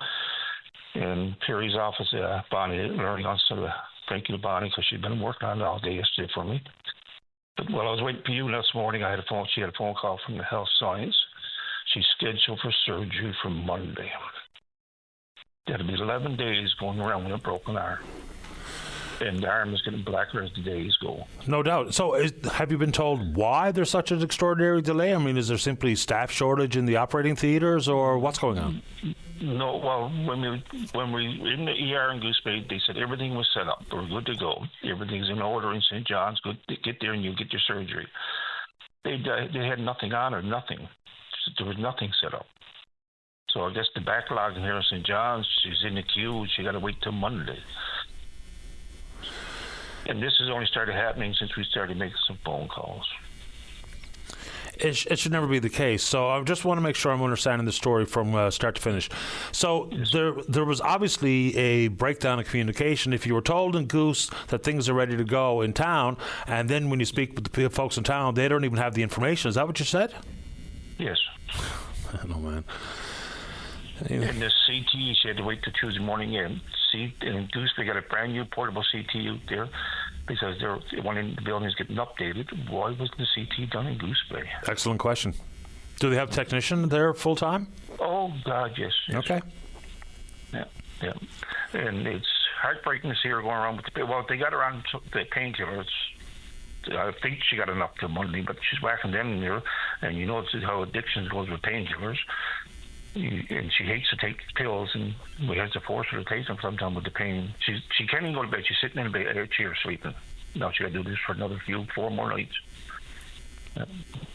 And Perry's office, Bonnie, learning on some of the thank you to Bonnie because she'd been working on it all day yesterday for me. But while I was waiting for you this morning, she had a phone call from the Health Science. She's scheduled for surgery for Monday. That'll be 11 days going around with a broken arm. And the arm is getting blacker as the days go. No doubt. So have you been told why there's such an extraordinary delay? I mean, is there simply staff shortage in the operating theatres, or what's going on? No, well, when we in the ER in Goose Bay, they said everything was set up. We're good to go. Everything's in order in St. John's. Good to get there and you get your surgery. They had nothing on or nothing. There was nothing set up. So I guess the backlog here in St. John's, she's in the queue. She got to wait till Monday. And this has only started happening since we started making some phone calls. It should never be the case. So I just want to make sure I'm understanding the story from start to finish. So yes. there was obviously a breakdown of communication. If you were told in Goose that things are ready to go in town, and then when you speak with the folks in town, they don't even have the information. Is that what you said? Yes. No, man. And the CT, she had to wait till Tuesday morning. In Goose, we got a brand new portable CT out there because one in the building is getting updated. Why wasn't the CT done in Goose Bay? Excellent question. Do they have a technician there full time? Oh God, yes. Okay. Yeah. And it's heartbreaking to see her going around with they got her on the painkillers. I think she got enough till Monday, but she's whacking them in there, and you know how addiction goes with painkillers. And she hates to take pills, and we have to force her to take them sometimes with the pain. She can't even go to bed. She's sitting in a bed, a chair sleeping. Now she got to do this for another 4 more nights.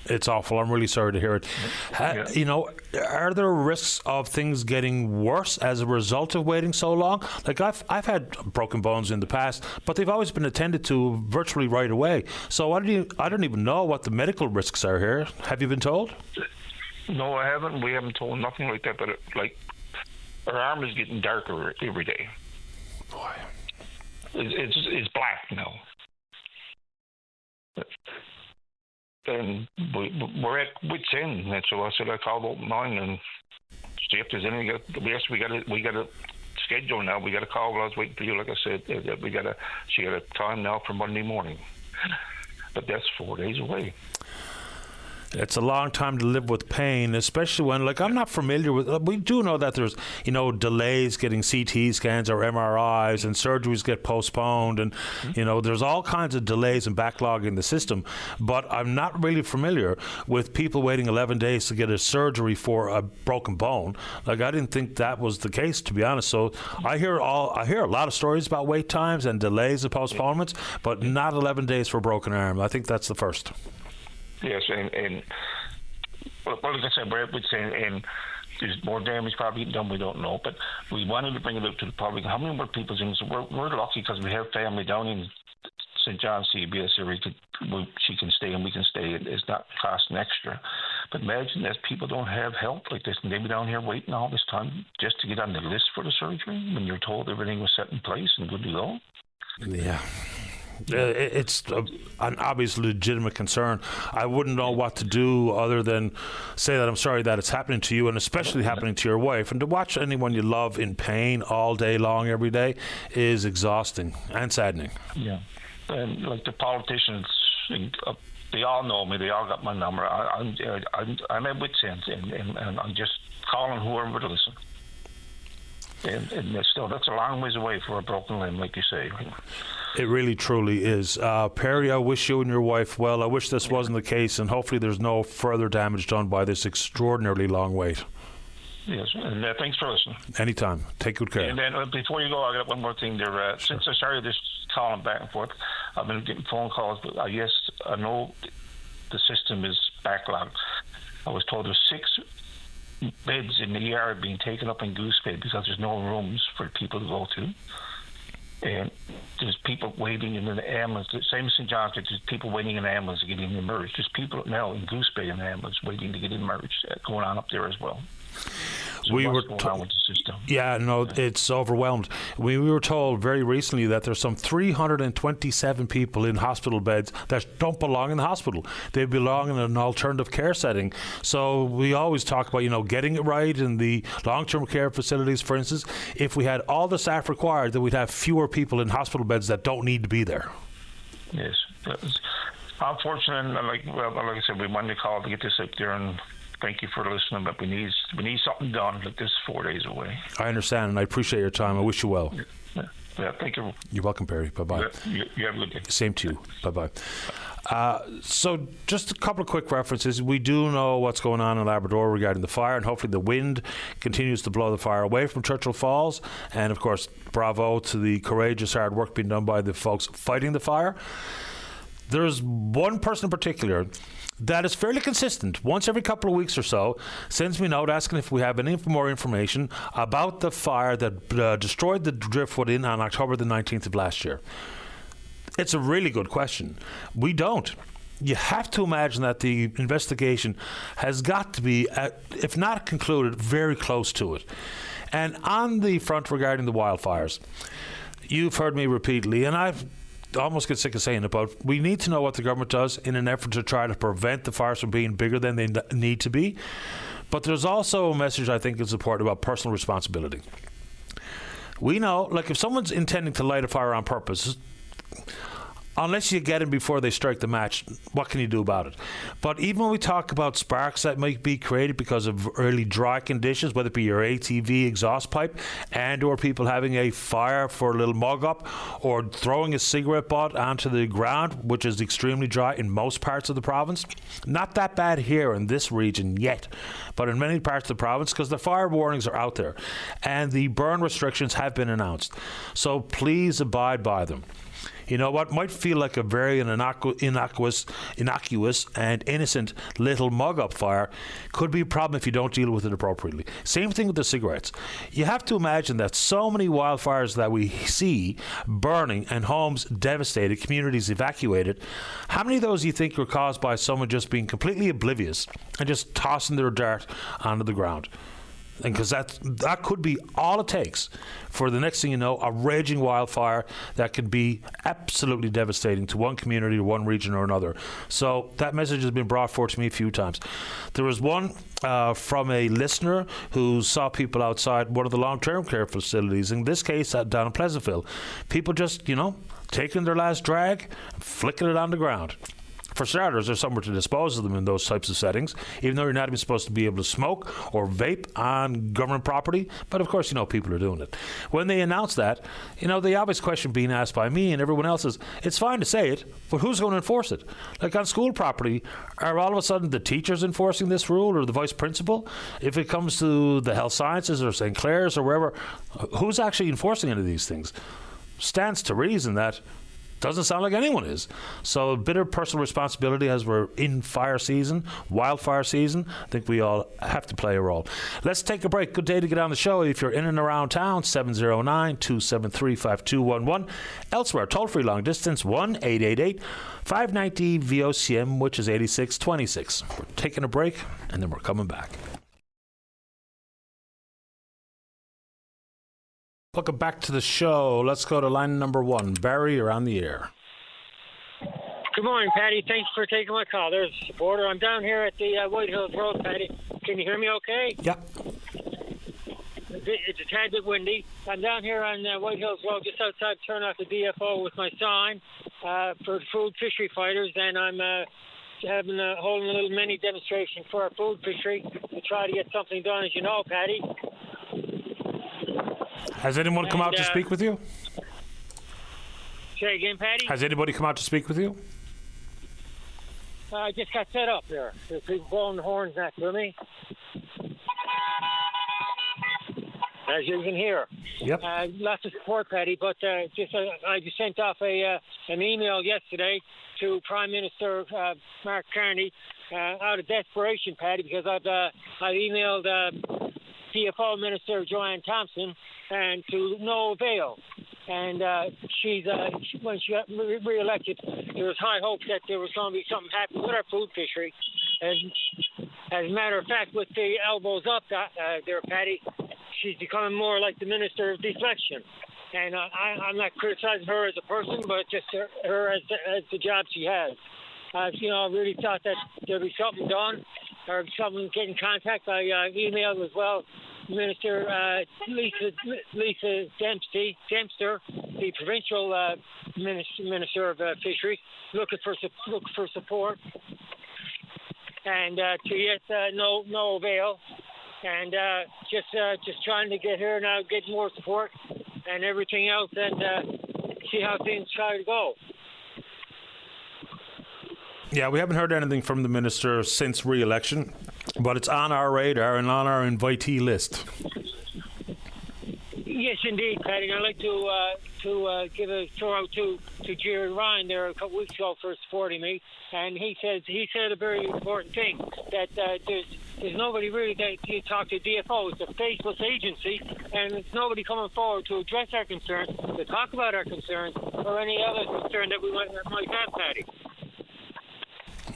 It's awful. I'm really sorry to hear it. Yeah. You know, are there risks of things getting worse as a result of waiting so long? Like I've had broken bones in the past, but they've always been attended to virtually right away. So I don't even know what the medical risks are here. Have you been told? No, I haven't. We haven't told nothing like that. But her arm is getting darker every day. Boy, it's black now. And we're at wit's end. And so I said I called Open Line and see if there's anything. Yes, we got a schedule now. We got a call. While I was waiting for you, like I said, she got a time now for Monday morning. But that's 4 days away. It's a long time to live with pain, especially when, I'm not familiar with. We do know that there's, delays getting CT scans or MRIs, and surgeries get postponed, and there's all kinds of delays and backlog in the system. But I'm not really familiar with people waiting 11 days to get a surgery for a broken bone. I didn't think that was the case, to be honest. So I hear a lot of stories about wait times and delays and postponements, but not 11 days for a broken arm. I think that's the first. Yes, and like I said, Brett would say, and there's more damage probably done, we don't know, but we wanted to bring it up to the public. How many more people's in? So we're lucky because we have family down in St. John's CBS area. She can stay and we can stay. It's not costing extra. But imagine that people don't have help like this, and they be down here waiting all this time just to get on the list for the surgery when you're told everything was set in place and good to go. Yeah. It's an obvious legitimate concern. I wouldn't know what to do other than say that I'm sorry that it's happening to you, and especially happening to your wife. And to watch anyone you love in pain all day long every day is exhausting and saddening. Yeah, and like the politicians, they all know me. They all got my number. I'm at wit's end, and I'm just calling whoever would listen. And still, that's a long ways away for a broken limb, like you say. It really, truly is. Perry, I wish you and your wife well. I wish this wasn't the case, and hopefully there's no further damage done by this extraordinarily long wait. Yes, and thanks for listening. Anytime. Take good care. And then before you go, I got one more thing there. Since I started this calling back and forth, I've been getting phone calls, but I know the system is backlogged. I was told there's 6 beds in the ER being taken up in Goose Bay because there's no rooms for people to go to. And there's people waiting in an ambulance. Same as St. John's, there's people waiting in an ambulance to get emerged. There's people now in Goose Bay in an ambulance waiting to get emerged, going on up there as well. So we were going on with the system? Yeah, no, it's overwhelmed. We were told very recently that there's some 327 people in hospital beds that don't belong in the hospital. They belong in an alternative care setting. So we always talk about, getting it right in the long-term care facilities, for instance. If we had all the staff required, then we'd have fewer people in hospital beds that don't need to be there. Yes. Unfortunately, like I said, we wanted to call to get this up there, and thank you for listening, but we need something done. Like this is 4 days away. I understand, and I appreciate your time. I wish you well. Yeah. Yeah, thank you. You're welcome, Perry. Bye-bye. You have a good day. Same to you. Bye-bye. So just a couple of quick references. We do know what's going on in Labrador regarding the fire, and hopefully the wind continues to blow the fire away from Churchill Falls. And, of course, bravo to the courageous hard work being done by the folks fighting the fire. There's one person in particular that is fairly consistent, once every couple of weeks or so, sends me a note asking if we have any more information about the fire that destroyed the Driftwood Inn on October the 19th of last year. It's a really good question. We don't. You have to imagine that the investigation has got to be, if not concluded, very close to it. And on the front regarding the wildfires, you've heard me repeatedly, and I've almost get sick of saying it, but we need to know what the government does in an effort to try to prevent the fires from being bigger than they need to be. But there's also a message I think is important about personal responsibility. We know, like if someone's intending to light a fire on purpose, unless you get them before they strike the match, what can you do about it? But even when we talk about sparks that might be created because of early dry conditions, whether it be your ATV exhaust pipe and or people having a fire for a little mug up or throwing a cigarette butt onto the ground, which is extremely dry in most parts of the province. Not that bad here in this region yet, but in many parts of the province, because the fire warnings are out there and the burn restrictions have been announced. So please abide by them. You know what might feel like a very innocuous and innocent little mug-up fire could be a problem if you don't deal with it appropriately. Same thing with the cigarettes. You have to imagine that so many wildfires that we see burning and homes devastated, communities evacuated, how many of those do you think were caused by someone just being completely oblivious and just tossing their dirt onto the ground? And because that could be all it takes for the next thing you know, a raging wildfire that could be absolutely devastating to one community or one region or another. So that message has been brought forward to me a few times. There was one from a listener who saw people outside one of the long-term care facilities, in this case down in Pleasantville. People just, taking their last drag, flicking it on the ground. For starters, there's somewhere to dispose of them in those types of settings, even though you're not even supposed to be able to smoke or vape on government property. But of course, people are doing it. When they announced that, the obvious question being asked by me and everyone else is, it's fine to say it, but who's going to enforce it? Like on school property, are all of a sudden the teachers enforcing this rule or the vice principal? If it comes to the health sciences or St. Clair's or wherever, who's actually enforcing any of these things? Stands to reason that doesn't sound like anyone is. So a bit of personal responsibility as we're in fire season, wildfire season. I think we all have to play a role. Let's take a break. Good day to get on the show. If you're in and around town, 709-273-5211. Elsewhere, toll-free long distance, 1-888-590-VOCM, which is 8626. We're taking a break, and then we're coming back. Welcome back to the show. Let's go to line number 1. Barry, you're on the air. Good morning, Patty. Thanks for taking my call. There's a supporter. I'm down here at the White Hills Road, Patty. Can you hear me okay? Yeah. It's a tad bit windy. I'm down here on White Hills Road, just outside turn off the DFO with my sign for food fishery fighters, and I'm holding a little mini demonstration for our food fishery to try to get something done, as you know, Patty. Has anyone come out to speak with you? Say again, Patty? Has anybody come out to speak with you? I just got set up there. There's people blowing the horns after me. As you can hear. Yep. Lots of support, Patty, but I just sent off an email yesterday to Prime Minister Mark Carney out of desperation, Patty, because I've emailed CFO Minister Joanne Thompson, and to no avail. And when she got re-elected, there was high hopes that there was going to be something happening with our food fishery. And as a matter of fact, with the elbows up there, Patty, she's becoming more like the Minister of Deflection. And I'm not criticizing her as a person, but just her as the job she has. I really thought that there'd be something done, or someone get in contact. I emailed as well Minister Lisa Dempster, the provincial minister of fisheries, looking for support, and to yet no avail, and just trying to get her now, get more support. and everything else, and see how things try to go. Yeah, we haven't heard anything from the minister since re-election, but it's on our radar and on our invitee list. Yes, indeed, Paddy. I'd like to give a throw out to Jerry Ryan there a couple weeks ago for supporting me, and he said a very important thing, that there's nobody really that you talk to DFO. It's a faceless agency, and it's nobody coming forward to address our concerns, to talk about our concerns, or any other concern that we might have, Paddy.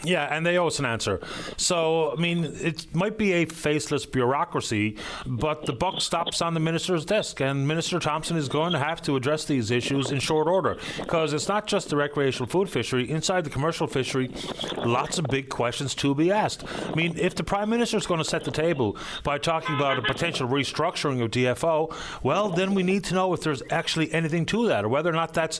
Yeah, and they owe us an answer. So, I mean, it might be a faceless bureaucracy, but the buck stops on the minister's desk, and Minister Thompson is going to have to address these issues in short order, because it's not just the recreational food fishery. Inside the commercial fishery, lots of big questions to be asked. I mean, if the Prime Minister is going to set the table by talking about a potential restructuring of DFO, well, then we need to know if there's actually anything to that, or whether or not that's,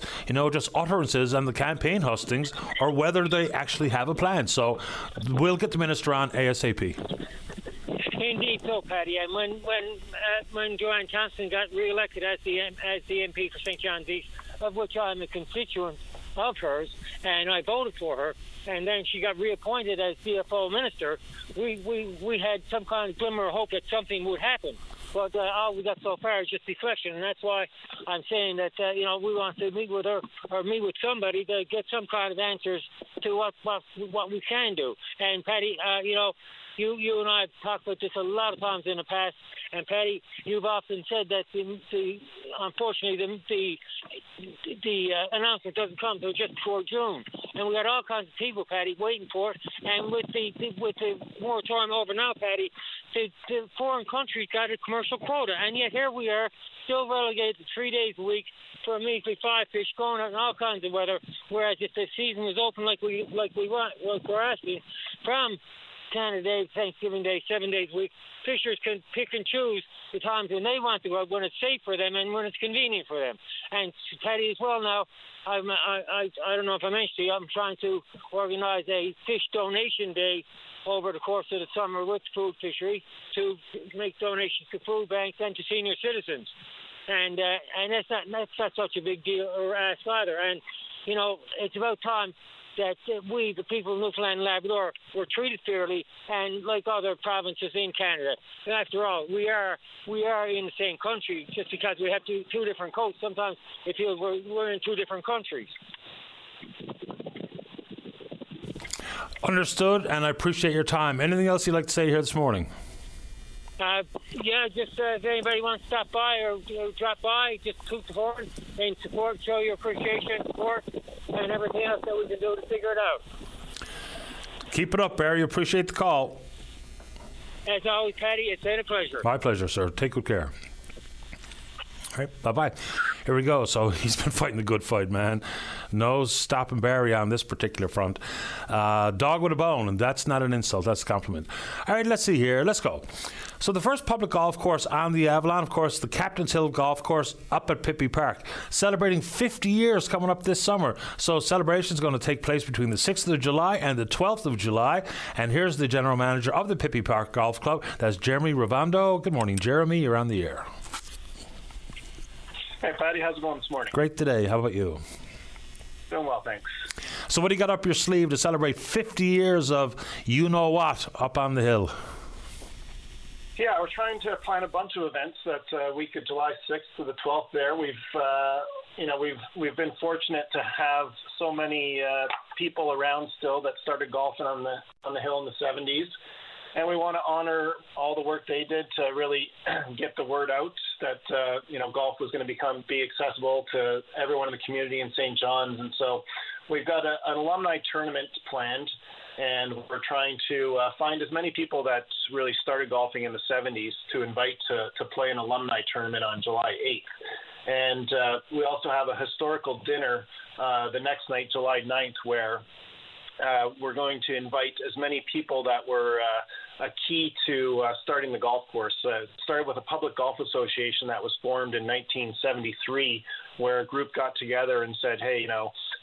just utterances and the campaign hustings, or whether they actually have a plan. So we'll get the minister on ASAP. Indeed, so Paddy. And when Joanne Thompson got re-elected as the MP for St. John's East, of which I'm a constituent of hers, and I voted for her, and then she got reappointed as DFO minister, we had some kind of glimmer of hope that something would happen. But all we got so far is just deflection, and that's why I'm saying that we want to meet with her or meet with somebody to get some kind of answers to what we can do. And Paddy, you and I have talked about this a lot of times in the past, and Paddy, you've often said that unfortunately the announcement doesn't come until just before June, and we got all kinds of people, Paddy, waiting for it. And with the moratorium over now, Paddy, the foreign countries got a commercial quota, and yet here we are, still relegated to 3 days a week for a measly 5 fish, going out in all kinds of weather. Whereas if the season was open like we're asking from Canada Day, Thanksgiving Day, 7 days a week, fishers can pick and choose the times when they want to go, when it's safe for them and when it's convenient for them. And Paddy, as well now, I don't know if I mentioned to you, I'm trying to organise a fish donation day over the course of the summer with food fishery to make donations to food banks and to senior citizens. And that's not such a big deal or ask either. And, it's about time that we, the people of Newfoundland and Labrador, were treated fairly and like other provinces in Canada. And after all, we are in the same country. Just because we have two different coasts, sometimes it feels we're in two different countries. Understood, and I appreciate your time. Anything else you'd like to say here this morning? Just if anybody wants to stop by or drop by, just toot the horn and support, show your appreciation, support, and everything else that we can do to figure it out. Keep it up, Barry. Appreciate the call. As always, Paddy, it's been a pleasure. My pleasure, sir. Take good care. All right, bye-bye. Here we go. So he's been fighting the good fight, man. No stopping Barry on this particular front. Dog with a bone, and that's not an insult. That's a compliment. All right, let's see here. Let's go. So the first public golf course on the Avalon, of course, the Captain's Hill Golf Course up at Pippy Park, celebrating 50 years coming up this summer. So celebration is going to take place between the 6th of July and the 12th of July. And here's the general manager of the Pippy Park Golf Club. That's Jeremy Ravando. Good morning, Jeremy. You're on the air. Hey, Paddy. How's it going this morning? Great today. How about you? Doing well, thanks. So what do you got up your sleeve to celebrate 50 years of you-know-what up on the hill? Yeah, we're trying to plan a bunch of events that week of July 6th to the 12th there. We've been fortunate to have so many people around still that started golfing on the hill in the 70s. And we want to honor all the work they did to really get the word out that, golf was going to be accessible to everyone in the community in St. John's. And so we've got an alumni tournament planned, and we're trying to find as many people that really started golfing in the 70s to invite to play an alumni tournament on July 8th. And we also have a historical dinner the next night, July 9th, where we're going to invite as many people that were a key to starting the golf course. It started with a public golf association that was formed in 1973, where a group got together and said, hey,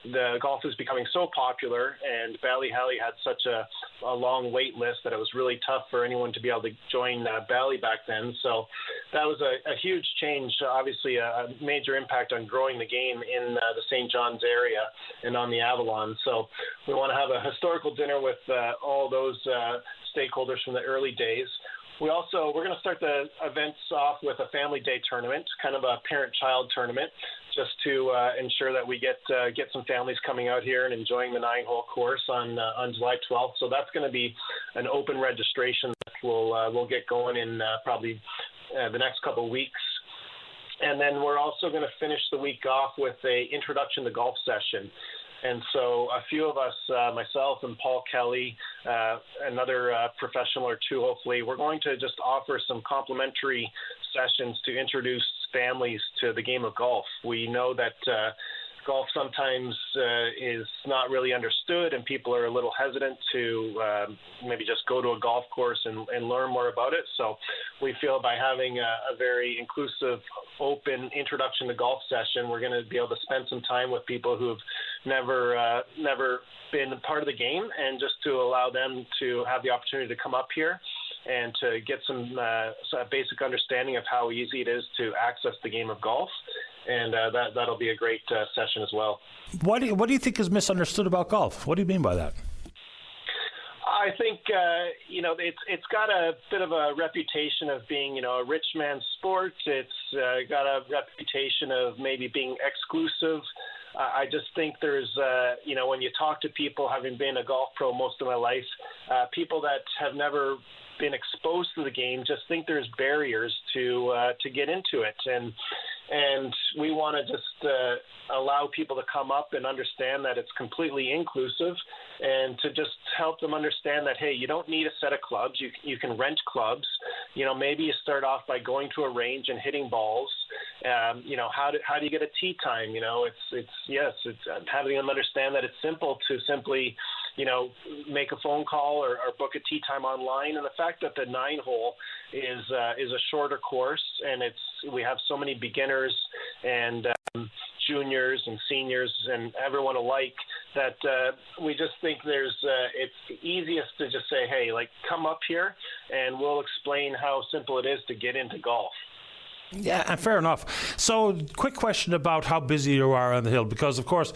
the golf is becoming so popular, and Ballyhally had such a long wait list that it was really tough for anyone to be able to join Bally back then. So that was a huge change, obviously a major impact on growing the game in the St. John's area and on the Avalon. So we want to have a historical dinner with all those stakeholders from the early days. We're going to start the events off with a family day tournament, kind of a parent-child tournament, just to ensure that we get some families coming out here and enjoying the 9-hole course on July 12th. So that's going to be an open registration that we'll get going in probably the next couple of weeks. And then we're also going to finish the week off with a introduction to golf session. And so a few of us, myself and Paul Kelly, another professional or two, hopefully, we're going to just offer some complimentary sessions to introduce families to the game of golf. We know that golf sometimes is not really understood, and people are a little hesitant to maybe just go to a golf course and learn more about it. So we feel by having a very inclusive, open introduction to golf session, we're going to be able to spend some time with people who've never been part of the game, and just to allow them to have the opportunity to come up here and to get some basic understanding of how easy it is to access the game of golf. And that'll be a great session as well. What do you think is misunderstood about golf? What do you mean by that? I think it's got a bit of a reputation of being a rich man's sport. It's got a reputation of maybe being exclusive. I just think there's when you talk to people, having been a golf pro most of my life, people that have never been exposed to the game just think there's barriers to get into it, and we want to just allow people to come up and understand that it's completely inclusive, and to just help them understand that, hey, you don't need a set of clubs. You can rent clubs. Maybe you start off by going to a range and hitting balls. How do you get a tee time? It's having them understand that it's simple to simply make a phone call or book a tee time online. And the fact that the 9-hole is a shorter course, and we have so many beginners and juniors and seniors and everyone alike, that we just think it's easiest to just say, hey, come up here and we'll explain how simple it is to get into golf. Yeah, and fair enough. So, quick question about how busy you are on the hill, because, of course,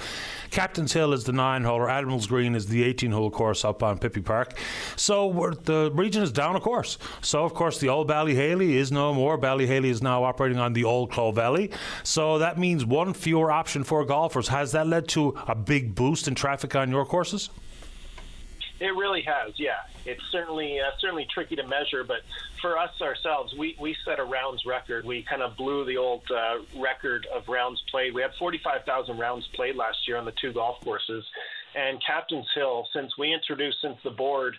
Captain's Hill is the 9-hole, or Admiral's Green is the 18-hole course up on Pippi Park. So, the region is down a course. So, of course, the old Ballyhaley is no more. Ballyhaley is now operating on the old Clough Valley. So, that means one fewer option for golfers. Has that led to a big boost in traffic on your courses? It really has, yeah. It's certainly tricky to measure, but for us ourselves, we set a rounds record. We kind of blew the old record of rounds played. We had 45,000 rounds played last year on the 2 golf courses. And Captain's Hill, since the board,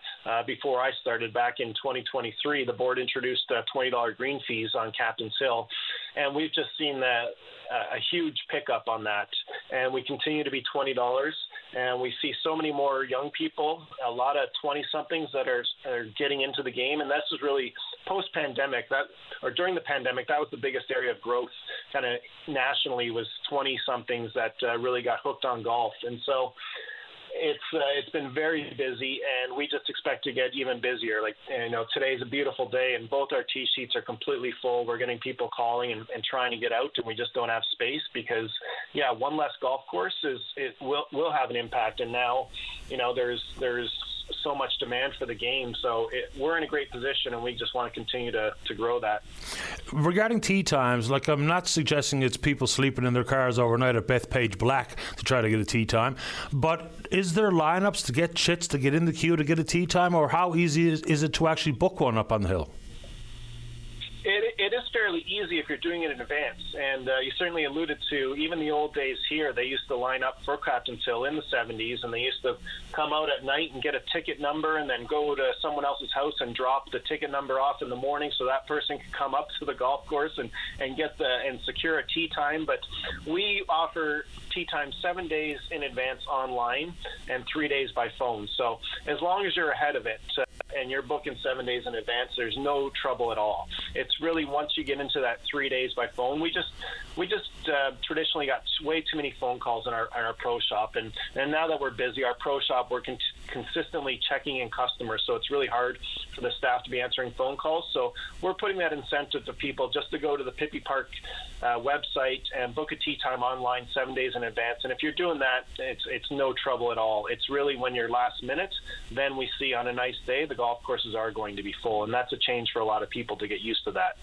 before I started back in 2023, the board introduced $20 green fees on Captain's Hill. And we've just seen a huge pickup on that. And we continue to be $20. And we see so many more young people, a lot of 20-somethings that are getting into the game. And this is really post-pandemic, during the pandemic, that was the biggest area of growth kind of nationally, was 20-somethings that really got hooked on golf. And so it's been very busy, and we just expect to get even busier. Today's a beautiful day, and both our tee sheets are completely full. We're getting people calling and trying to get out, and we just don't have space because, one less golf course will have an impact. And now, there's so much demand for the game, so we're in a great position, and we just want to continue to grow that. Regarding tee times, I'm not suggesting it's people sleeping in their cars overnight at Bethpage Black to try to get a tee time, but is there lineups to get chits to get in the queue to get a tee time, or how easy is it to actually book one up on the hill? It is fairly easy if you're doing it in advance, and you certainly alluded to even the old days here. They used to line up for Captain's Hill in the 70s, and they used to come out at night and get a ticket number and then go to someone else's house and drop the ticket number off in the morning so that person could come up to the golf course and secure a tee time. But we offer tee time 7 days in advance online and 3 days by phone. So as long as you're ahead of it and you're booking 7 days in advance, there's no trouble at all. It's really once you get into that 3 days by phone, we just traditionally got way too many phone calls in our pro shop, and now that we're busy, our pro shop, we're consistently checking in customers, so it's really hard for the staff to be answering phone calls. So we're putting that incentive to people just to go to the Pippi Park website and book a tee time online 7 days in advance. And if you're doing that, it's no trouble at all. It's really when you're last minute, then we see on a nice day the golf courses are going to be full, and that's a change for a lot of people to get used to that.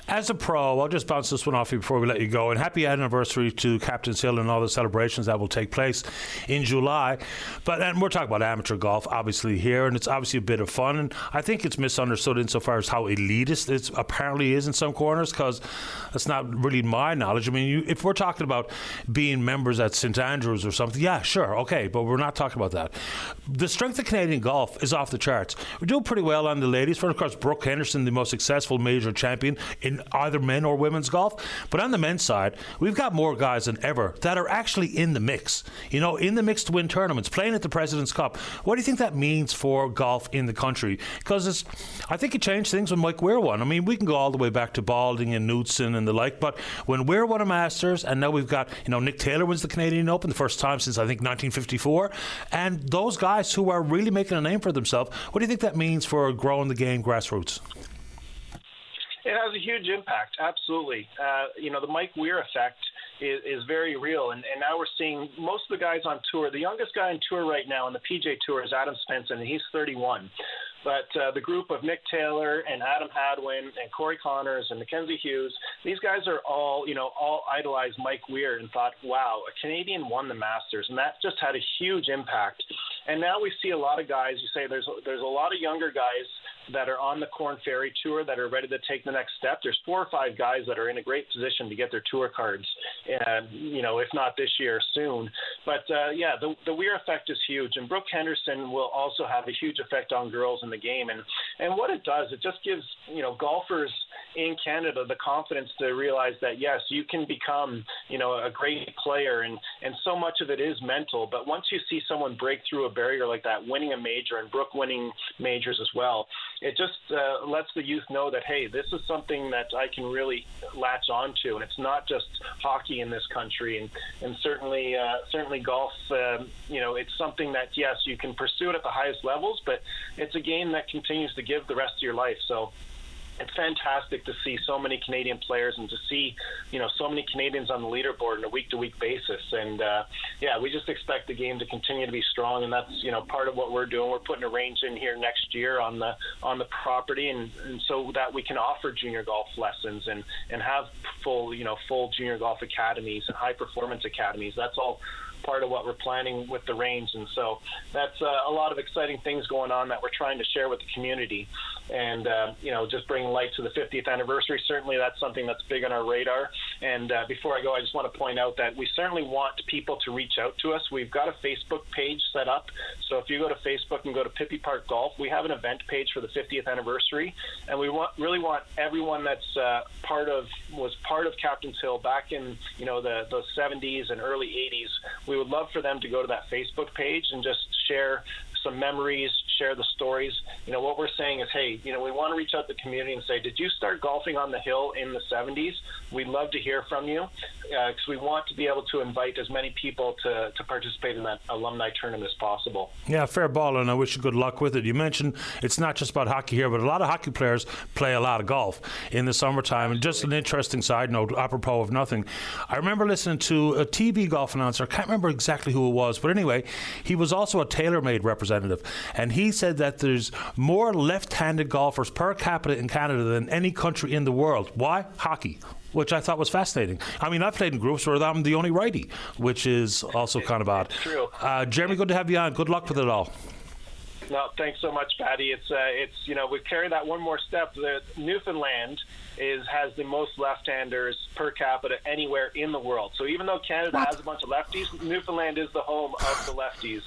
As a pro, I'll just bounce this one off you before we let you go. And happy anniversary to Captain's Hill and all the celebrations that will take place in July. And we're talking about amateur golf, obviously, here, and it's obviously a bit of fun. And I think it's misunderstood insofar as how elitist it apparently is in some corners, because that's not really my knowledge. I mean, if we're talking about being members at St Andrews or something, yeah, sure, okay, but we're not talking about that. The strength of Canadian golf is off the charts. We're doing pretty well on the ladies. For, of course, Brooke Henderson, the most successful major champion in either men or women's golf. But on the men's side, we've got more guys than ever that are actually in the mix, in the mix to win tournaments, playing at the President's Cup. What do you think that means for golf in the country? Because I think it changed things when Mike Weir won. I mean, we can go all the way back to Balding and Knudsen and the like, but when Weir won a Masters, and now we've got, Nick Taylor wins the Canadian Open, the first time since, I think, 1954, and those guys who are really making a name for themselves, what do you think that means for growing the game grassroots? It has a huge impact, absolutely. The Mike Weir effect is very real, and now we're seeing most of the guys on tour. The youngest guy on tour right now on the PJ Tour is Adam Svensson, and he's 31. But the group of Nick Taylor and Adam Hadwin and Corey Connors and Mackenzie Hughes, these guys are all idolized Mike Weir and thought, wow, a Canadian won the Masters, and that just had a huge impact. And now we see a lot of guys, you say there's a lot of younger guys that are on the Corn Ferry Tour that are ready to take the next step. There's 4 or 5 guys that are in a great position to get their tour cards, if not this year, soon. But, the Weir effect is huge, and Brooke Henderson will also have a huge effect on girls in the game. And what it does, it just gives, golfers in Canada the confidence to realize that, yes, you can become, a great player, and so much of it is mental. But once you see someone break through a barrier like that, winning a major, and Brooke winning majors as well, it just lets the youth know that, hey, this is something that I can really latch onto, and it's not just hockey in this country, and certainly golf. It's something that, yes, you can pursue it at the highest levels, but it's a game that continues to give the rest of your life. So it's fantastic to see so many Canadian players and to see, so many Canadians on the leaderboard on a week-to-week basis. And, we just expect the game to continue to be strong, and that's, part of what we're doing. We're putting a range in here next year on the property, and so that we can offer junior golf lessons and have full junior golf academies and high-performance academies. That's all part of what we're planning with the range, and so that's a lot of exciting things going on that we're trying to share with the community, and just bringing light to the 50th anniversary. Certainly that's something that's big on our radar. And before I go, I just want to point out that we certainly want people to reach out to us. We've got a Facebook page set up, so if you go to Facebook and go to Pippi Park Golf, we have an event page for the 50th anniversary, and we really want everyone that's was part of Captain's Hill back in the 70s and early 80s. We would love for them to go to that Facebook page and just share some memories, share the stories. What we're saying is, hey, we want to reach out to the community and say, did you start golfing on the hill in the 70s? We'd love to hear from you, because we want to be able to invite as many people to participate in that alumni tournament as possible. Yeah, fair ball, and I wish you good luck with it. You mentioned it's not just about hockey here, but a lot of hockey players play a lot of golf in the summertime. And just an interesting side note, apropos of nothing, I remember listening to a TV golf announcer. I can't remember exactly who it was, but anyway, he was also a TaylorMade representative, and he said that there's more left-handed golfers per capita in Canada than any country in the world. Why? Hockey, which I thought was fascinating. I mean, I've played in groups where I'm the only righty, which is also kind of odd. It's true. Jeremy, good to have you on. Good luck with it all. No, thanks so much, Patty. It's we carry that one more step. The Newfoundland has the most left-handers per capita anywhere in the world. So even though Canada has a bunch of lefties, Newfoundland is the home of the lefties.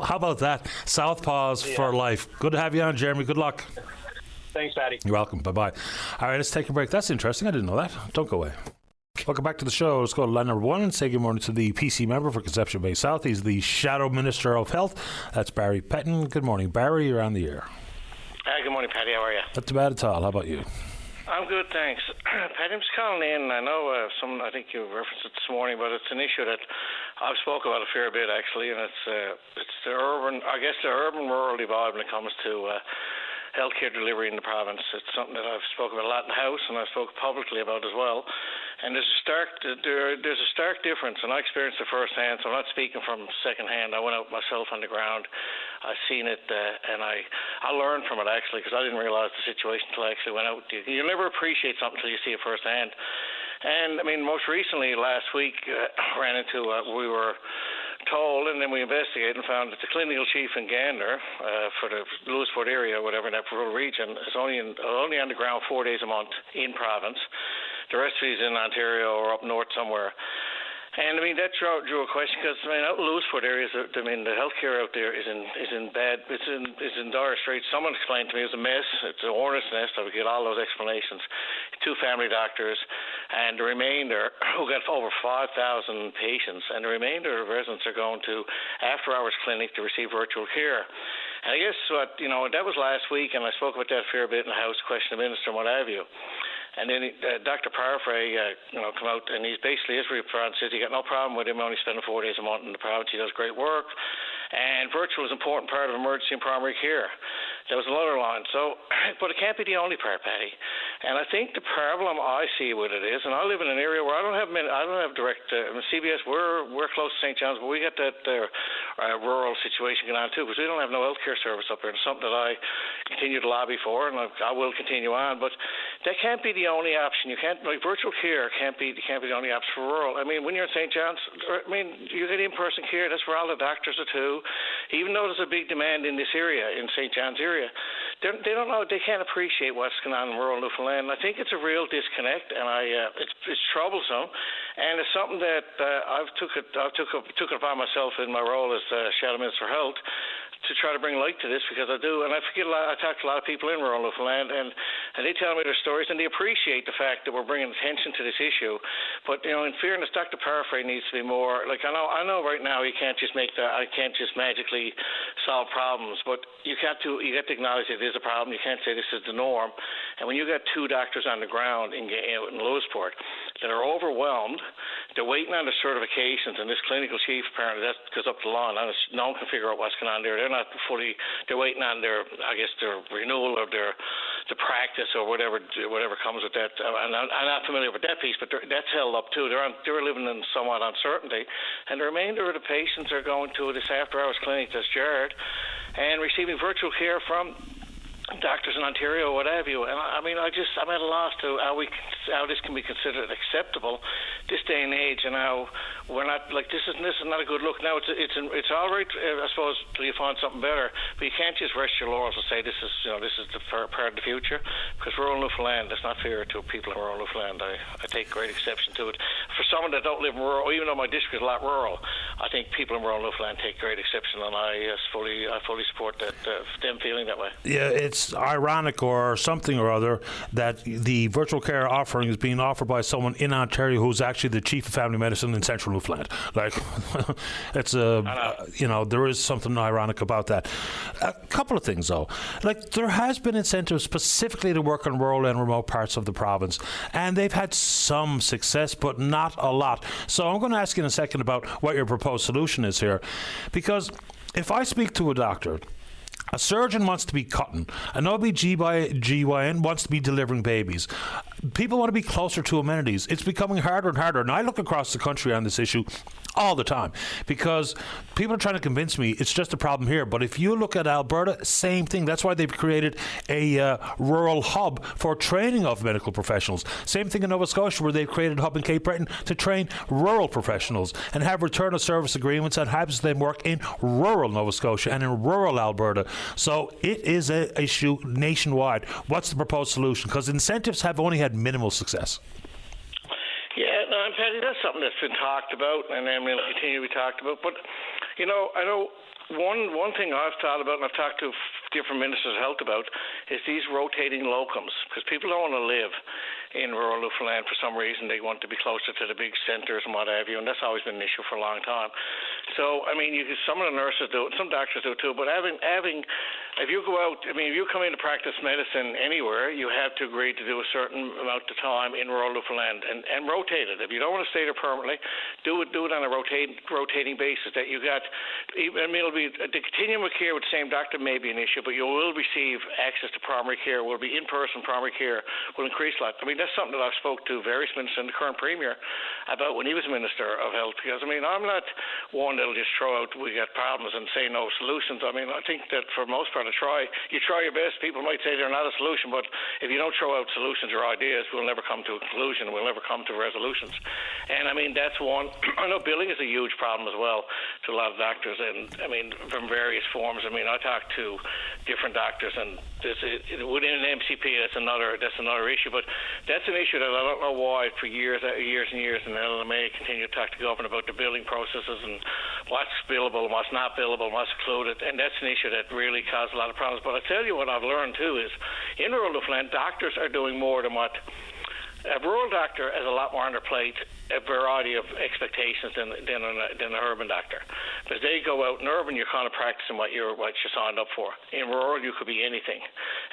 How about that? Southpaws for life. Good to have you on, Jeremy. Good luck. Thanks, Patty. You're welcome. Bye-bye. All right, let's take a break. That's interesting. I didn't know that. Don't go away. Welcome back to the show. Let's go to line number 1 and say good morning to the PC member for Conception Bay South. He's the Shadow Minister of Health. That's Barry Petton. Good morning, Barry. You're on the air. Good morning, Patty. How are you? Not too bad at all. How about you? I'm good, thanks. Pat, I'm just calling in. I know I think you referenced it this morning, but it's an issue that I've spoken about a fair bit actually, and it's the urban-rural divide when it comes to healthcare delivery in the province. It's something that I've spoken about a lot in the House, and I've spoken publicly about as well. And there's a stark difference, and I experienced it firsthand, so I'm not speaking from secondhand. I went out myself on the ground. I've seen it, and I learned from it, actually, because I didn't realize the situation until I actually went out. You never appreciate something until you see it firsthand. And, I mean, most recently, last week, ran into, we were told, and then we investigated and found that the clinical chief in Gander for the Lewisford area, or whatever, in that rural region, is only on the ground 4 days a month in province. The rest of it is in Ontario or up north somewhere. And I mean that drew a question because I mean out in Lewisford areas, I mean the healthcare out there is in dire straits. Someone explained to me it was a mess. It's a hornet's nest. I would get all those explanations. 2 family doctors, and the remainder who got over 5,000 patients, and the remainder of residents are going to after-hours clinic to receive virtual care. And I guess that was last week, and I spoke about that a fair bit in the House, questioned the minister and what have you. And then Dr. Parfrey, come out, and he's basically Israel province says he got no problem with him only spending 4 days a month in the province. He does great work, and virtual is an important part of emergency and primary care. There was another line. So, but it can't be the only part, Patty. And I think the problem I see with it is, and I live in an area where I don't have direct. CBS, we're close to St. John's, but we got that rural situation going on too, because we don't have no healthcare service up here. And it's something that I continue to lobby for, and I will continue on. But that can't be the only option. You can't virtual care can't be the only option for rural. I mean, when you're in St. John's, I mean, you get in-person care. That's where all the doctors are too. Even though there's a big demand in this area, in St. John's area. They don't know. They can't appreciate what's going on in rural Newfoundland. I think it's a real disconnect, and it's troublesome, and it's something that I took it upon myself in my role as Shadow Minister for Health to try to bring light to this, because I do, and I talk to a lot of people in rural Newfoundland, and they tell me their stories, and they appreciate the fact that we're bringing attention to this issue. But in fairness, Dr. Parfrey needs to be more like I know right now I can't just magically solve problems, but you have to acknowledge it is a problem. You can't say this is the norm. And when you got 2 doctors on the ground in Lewisport that are overwhelmed, they're waiting on the certifications, and this clinical chief apparently that goes up the law, and no one can figure out what's going on there. They're waiting on their renewal of the practice or whatever comes with that. I'm not familiar with that piece, but that's held up too. They're living in somewhat uncertainty, and the remainder of the patients are going to this after-hours clinic that's jarred and receiving virtual care from doctors in Ontario, what have you. And I mean, I'm at a loss to how this can be considered acceptable this day and age, and how we're not like this is not a good look. Now it's all right, I suppose, till you find something better, but you can't just rest your laurels and say this is the part of the future, because rural Newfoundland, that's not fair to people in rural Newfoundland. I take great exception to it. For someone that don't live in rural, even though my district is a lot rural, I think people in rural Newfoundland take great exception, and I fully support that them feeling that way. Yeah, it's ironic or something or other that the virtual care offering is being offered by someone in Ontario who's actually the chief of family medicine in central Newfoundland. Like, it's there is something ironic about that. A couple of things though, like there has been incentives specifically to work in rural and remote parts of the province, and they've had some success, but not a lot. So I'm going to ask you in a second about what your proposed solution is here, because if I speak to a doctor, a surgeon wants to be cutting. An OB-GYN wants to be delivering babies. People want to be closer to amenities. It's becoming harder and harder. And I look across the country on this issue all the time, because people are trying to convince me it's just a problem here. But if you look at Alberta, same thing. That's why they've created a rural hub for training of medical professionals. Same thing in Nova Scotia, where they've created a hub in Cape Breton to train rural professionals and have return of service agreements that helps them work in rural Nova Scotia and in rural Alberta. So it is an issue nationwide. What's the proposed solution? Because incentives have only had minimal success. Yeah, no, and Patty, that's something that's been talked about, and then will continue to be talked about. But, I know one thing I've thought about, and I've talked to different ministers of health about, is these rotating locums, because people don't want to live in rural Newfoundland for some reason. They want to be closer to the big centres and what have you, and that's always been an issue for a long time. So, I mean, some of the nurses do it, some doctors do it too, but having if you go out, if you come in to practice medicine anywhere, you have to agree to do a certain amount of time in rural Newfoundland and rotate it. If you don't want to stay there permanently, do it on a rotating basis. That you got, it'll be the continuum of care with the same doctor may be an issue, but you will receive access to primary care. Will be in-person primary care will increase a lot. That's something that I've spoke to various ministers and the current Premier about when he was Minister of Health, because I'm not one that'll just throw out we got problems and say no solutions. I think that for most part, you try your best. People might say they're not a solution, but if you don't throw out solutions or ideas, we'll never come to a conclusion. We'll never come to resolutions. And that's one. I know billing is a huge problem as well to a lot of doctors, and from various forms. I talk to different doctors, and within an MCP, that's another issue. But that's an issue that I don't know why for years and years, and the LMA continue to talk to government about the billing processes and what's billable, what's not billable, what's included, and that's an issue that really causes a lot of problems. But I tell you what I've learned too is in rural Newfoundland, doctors are doing more than what a rural doctor has a lot more on their plate, a variety of expectations than an urban doctor. Because they go out in urban, you're kind of practicing what you signed up for. In rural, you could be anything.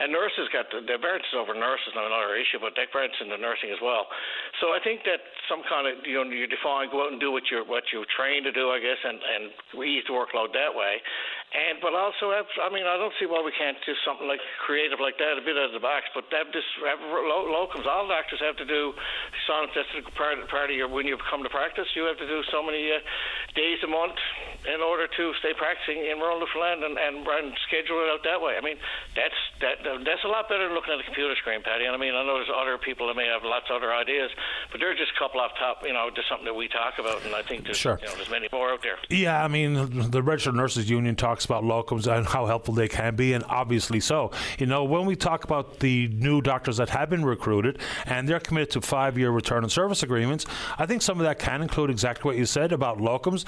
And nurses got the variance over nurses, not another issue, but that variance in the nursing as well. So I think that some kind of you define, go out and do what you're trained to do, I guess, and we ease the workload that way. But also, I don't see why we can't do something like creative like that, a bit out of the box. But have locums. All doctors have to do sign up. That's part of your when you come to practice. You have to do so many days a month in order to stay practicing in rural Newfoundland and schedule it out that way. That's a lot better than looking at a computer screen, Paddy. And I know there's other people that may have lots of other ideas, but they're just a couple off top. Just something that we talk about, and I think there's there's many more out there. Yeah, the Registered Nurses Union talks about locums and how helpful they can be, and obviously so. When we talk about the new doctors that have been recruited and they're committed to 5-year return on service agreements, I think some of that can include exactly what you said about locums.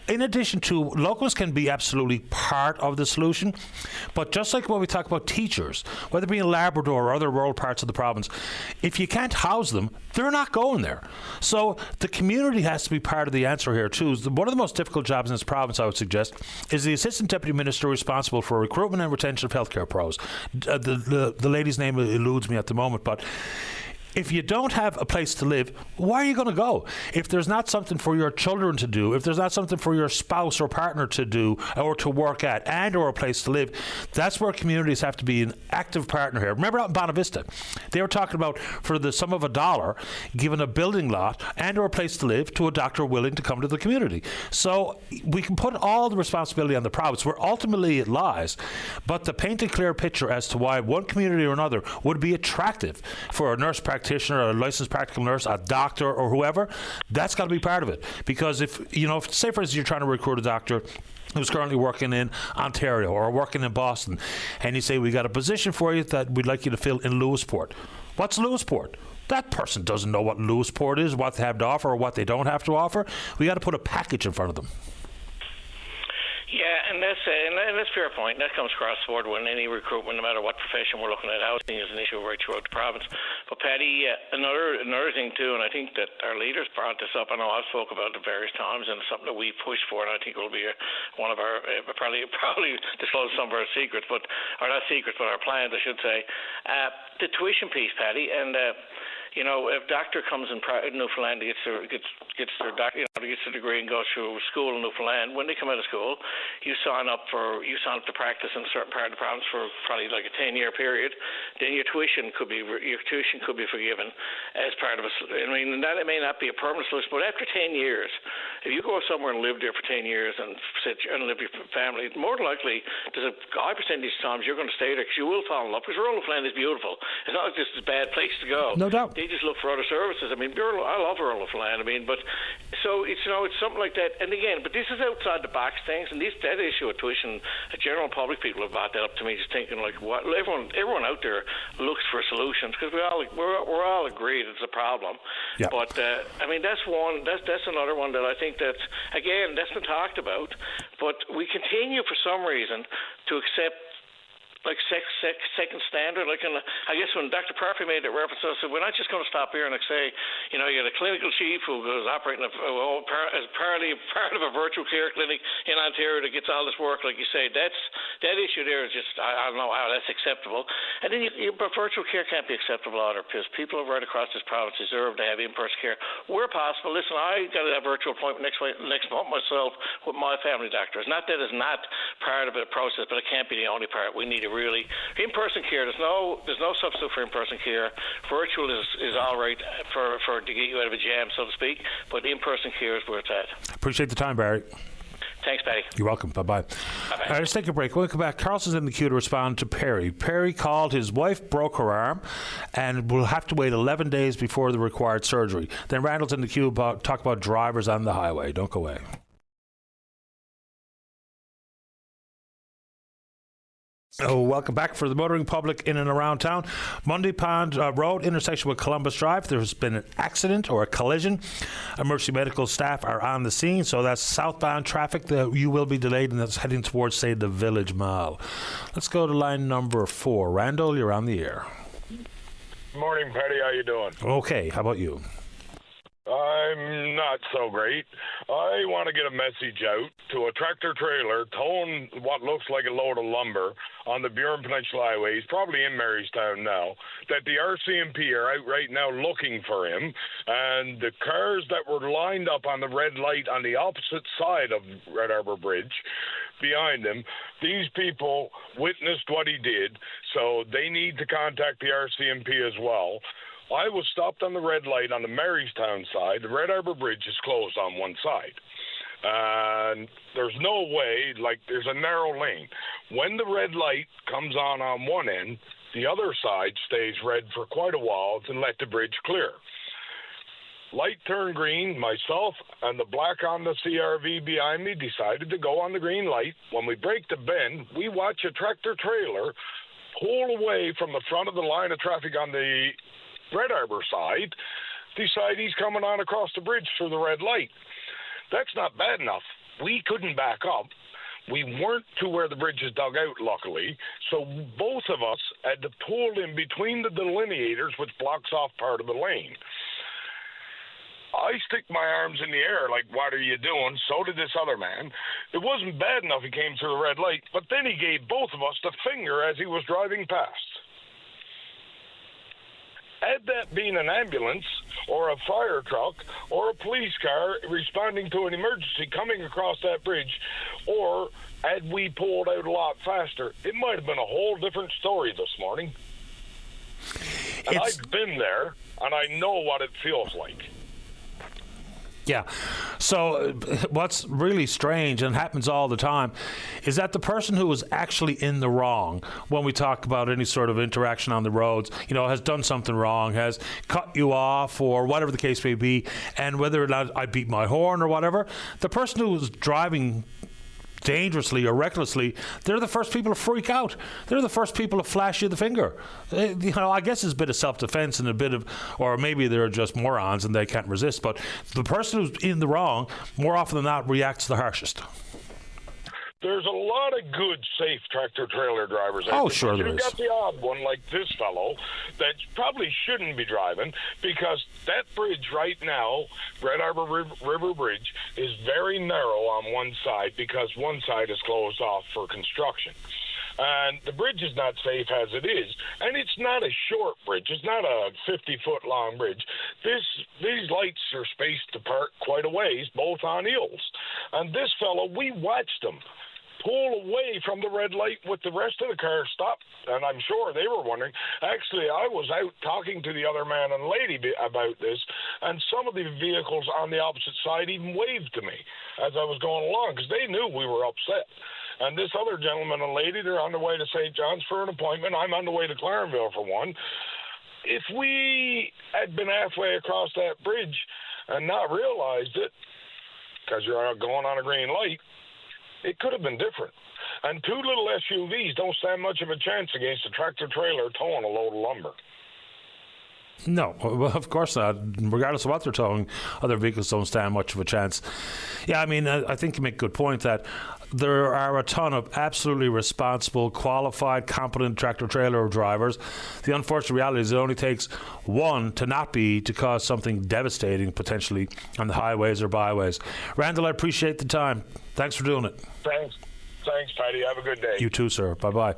In addition to, locums can be absolutely part of the solution, but just like when we talk about teachers, whether it be in Labrador or other rural parts of the province, if you can't house them, they're not going there. So the community has to be part of the answer here too. One of the most difficult jobs in this province, I would suggest, is the Assistant Deputy Minister responsible for recruitment and retention of healthcare pros. The lady's name eludes me at the moment, but if you don't have a place to live, where are you going to go? If there's not something for your children to do, if there's not something for your spouse or partner to do or to work at and or a place to live, that's where communities have to be an active partner here. Remember out in Bonavista, they were talking about for the sum of $1, giving a building lot and or a place to live to a doctor willing to come to the community. So we can put all the responsibility on the province where ultimately it lies, but to paint a clear picture as to why one community or another would be attractive for a nurse practitioner, a licensed practical nurse, a doctor, or whoever, that's got to be part of it. Because if say for instance you're trying to recruit a doctor who's currently working in Ontario or working in Boston, and you say, we got a position for you that we'd like you to fill in Lewisport. What's Lewisport? That person doesn't know what Lewisport is, what they have to offer, or what they don't have to offer. We got to put a package in front of them. Yeah, and that's a fair point. That comes across the board when any recruitment, no matter what profession we're looking at. Housing is an issue right throughout the province. But Paddy, another thing too, and I think that our leaders brought this up. I know I've spoke about it various times, and it's something that we push for, and I think it will be one of our probably disclose some of our secrets, but our plans, I should say. The tuition piece, Paddy, and. If a doctor comes in Newfoundland, gets their degree and goes through school in Newfoundland, when they come out of school, you sign up to practice in a certain part of the province for probably like a 10-year period. Then your tuition could be forgiven as part of and that may not be a permanent solution, but after 10 years, if you go somewhere and live there for 10 years and live with your family, more than likely there's a high percentage of times you're going to stay there because you will fall in love. Because rural Newfoundland is beautiful. It's not like this is a bad place to go. No doubt. They just look for other services. I love rural Newfoundland. But so it's something like that. And again, but this is outside the box things, and that issue of tuition, general public people have brought that up to me, just thinking like, what? Everyone out there looks for solutions because we're all agreed it's a problem. Yeah. But that's one. That's another one that I think that's been talked about, but we continue for some reason to accept like second standard. Like, I guess when Dr. Perfy made that reference, I said, we're not just going to stop here and say, you know, you had a clinical chief who was operating as part of a virtual care clinic in Ontario that gets all this work. Like you say, that issue there is just, I don't know how that's acceptable. And then but virtual care can't be acceptable either, because people right across this province deserve to have in-person care where possible. Listen, I got a virtual appointment next month myself with my family doctor. It's not that it's not part of the process, but it can't be the only part. We need to really in-person care. There's no substitute for in-person care. Virtual is all right for to get you out of a jam, so to speak, but in-person care is where it's at. Appreciate the time, Barry. Thanks, Patty. You're welcome. Bye-bye. Bye-bye. All right, let's take a break. When we come back, Carlson's in the queue to respond to Perry. Perry called his wife broke her arm and will have to wait 11 days before the required surgery. Then Randall's in the queue talk about drivers on the highway. Don't go away. Oh, welcome back for the motoring public in and around town. Mundy Pond Road, intersection with Columbus Drive. There's been an accident or a collision. Emergency medical staff are on the scene, so that's southbound traffic that you will be delayed, and that's heading towards, say, the Village Mall. Let's go to line number 4. Randall, you're on the air. Morning, Patty. How you doing? Okay, how about you? I'm not so great. I want to get a message out to a tractor trailer towing what looks like a load of lumber on the Burin Peninsula Highway. He's probably in Marystown now. That the RCMP are out right now looking for him, and the cars that were lined up on the red light on the opposite side of Red Harbour Bridge behind him, these people witnessed what he did, so they need to contact the RCMP as well. I was stopped on the red light on the Marystown side. The Red Harbour Bridge is closed on one side. And there's no way, like there's a narrow lane. When the red light comes on one end, the other side stays red for quite a while to let the bridge clear. Light turned green, myself and the black on the CRV behind me decided to go on the green light. When we break the bend, we watch a tractor trailer pull away from the front of the line of traffic on the Red Harbour side, decide he's coming on across the bridge through the red light. That's not bad enough. We couldn't back up. We weren't to where the bridge is dug out, luckily, so both of us had to pull in between the delineators, which blocks off part of the lane. I stick my arms in the air like, what are you doing? So did this other man. It wasn't bad enough he came through the red light, but then he gave both of us the finger as he was driving past. Had that been an ambulance or a fire truck or a police car responding to an emergency coming across that bridge, or had we pulled out a lot faster, it might have been a whole different story this morning. And I've been there, and I know what it feels like. Yeah. So what's really strange and happens all the time is that the person who was actually in the wrong when we talk about any sort of interaction on the roads, has done something wrong, has cut you off or whatever the case may be, and whether or not I beat my horn or whatever, the person who was driving dangerously or recklessly, they're the first people to freak out. They're the first people to flash you the finger. I guess it's a bit of self-defense and a bit of, or maybe they're just morons and they can't resist, but the person who's in the wrong, more often than not, reacts the harshest. There's a lot of good, safe tractor-trailer drivers out there. Oh, sure there is. You've got the odd one like this fellow that probably shouldn't be driving, because that bridge right now, Red Harbour River Bridge, is very narrow on one side because one side is closed off for construction. And the bridge is not safe as it is. And it's not a short bridge. It's not a 50-foot long bridge. These lights are spaced apart quite a ways, both on hills. And this fellow, we watched him pull away from the red light with the rest of the car stopped. And I'm sure they were wondering. Actually, I was out talking to the other man and lady about this, and some of the vehicles on the opposite side even waved to me as I was going along because they knew we were upset. And this other gentleman and lady, they're on their way to St. John's for an appointment. I'm on the way to Clarenville for one. If we had been halfway across that bridge and not realized it, because you're going on a green light, it could have been different. And two little SUVs don't stand much of a chance against a tractor-trailer towing a load of lumber. No, well, of course not. Regardless of what they're towing, other vehicles don't stand much of a chance. Yeah, I mean, I think you make a good point that there are a ton of absolutely responsible, qualified, competent tractor-trailer drivers. The unfortunate reality is it only takes one to not be to cause something devastating potentially on the highways or byways. Randall, I appreciate the time. Thanks for doing it. Thanks, Paddy. Have a good day. You too, sir. Bye-bye.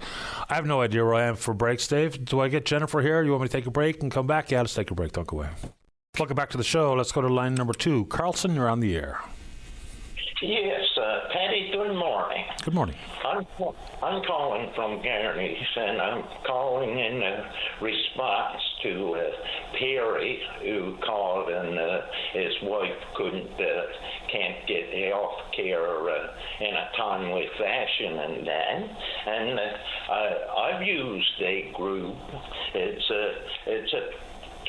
I have no idea where I am for breaks, Dave. Do I get Jennifer here? You want me to take a break and come back? Yeah, let's take a break. Don't go away. Welcome back to the show. Let's go to line number 2. Carlson, you're on the air. Yes, Patty, good morning. Good morning. I'm calling from Garney's, and I'm calling in response to Perry, who called and his wife can't get health care in a timely fashion and that. And I've used a group. It's a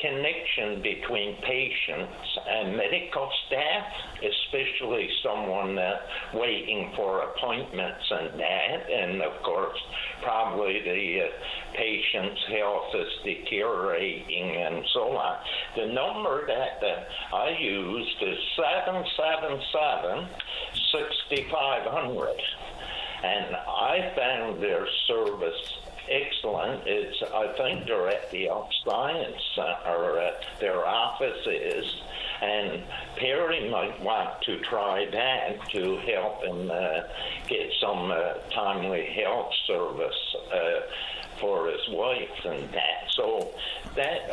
connection between patients and medical staff, especially someone waiting for appointments and that, and of course probably the patient's health is deteriorating and so on. The number that I used is 777-6500, and I found their service excellent. I think they're at the Health Science Center, their office is, and Perry might want to try that to help him get some timely health service for his wife and that. So that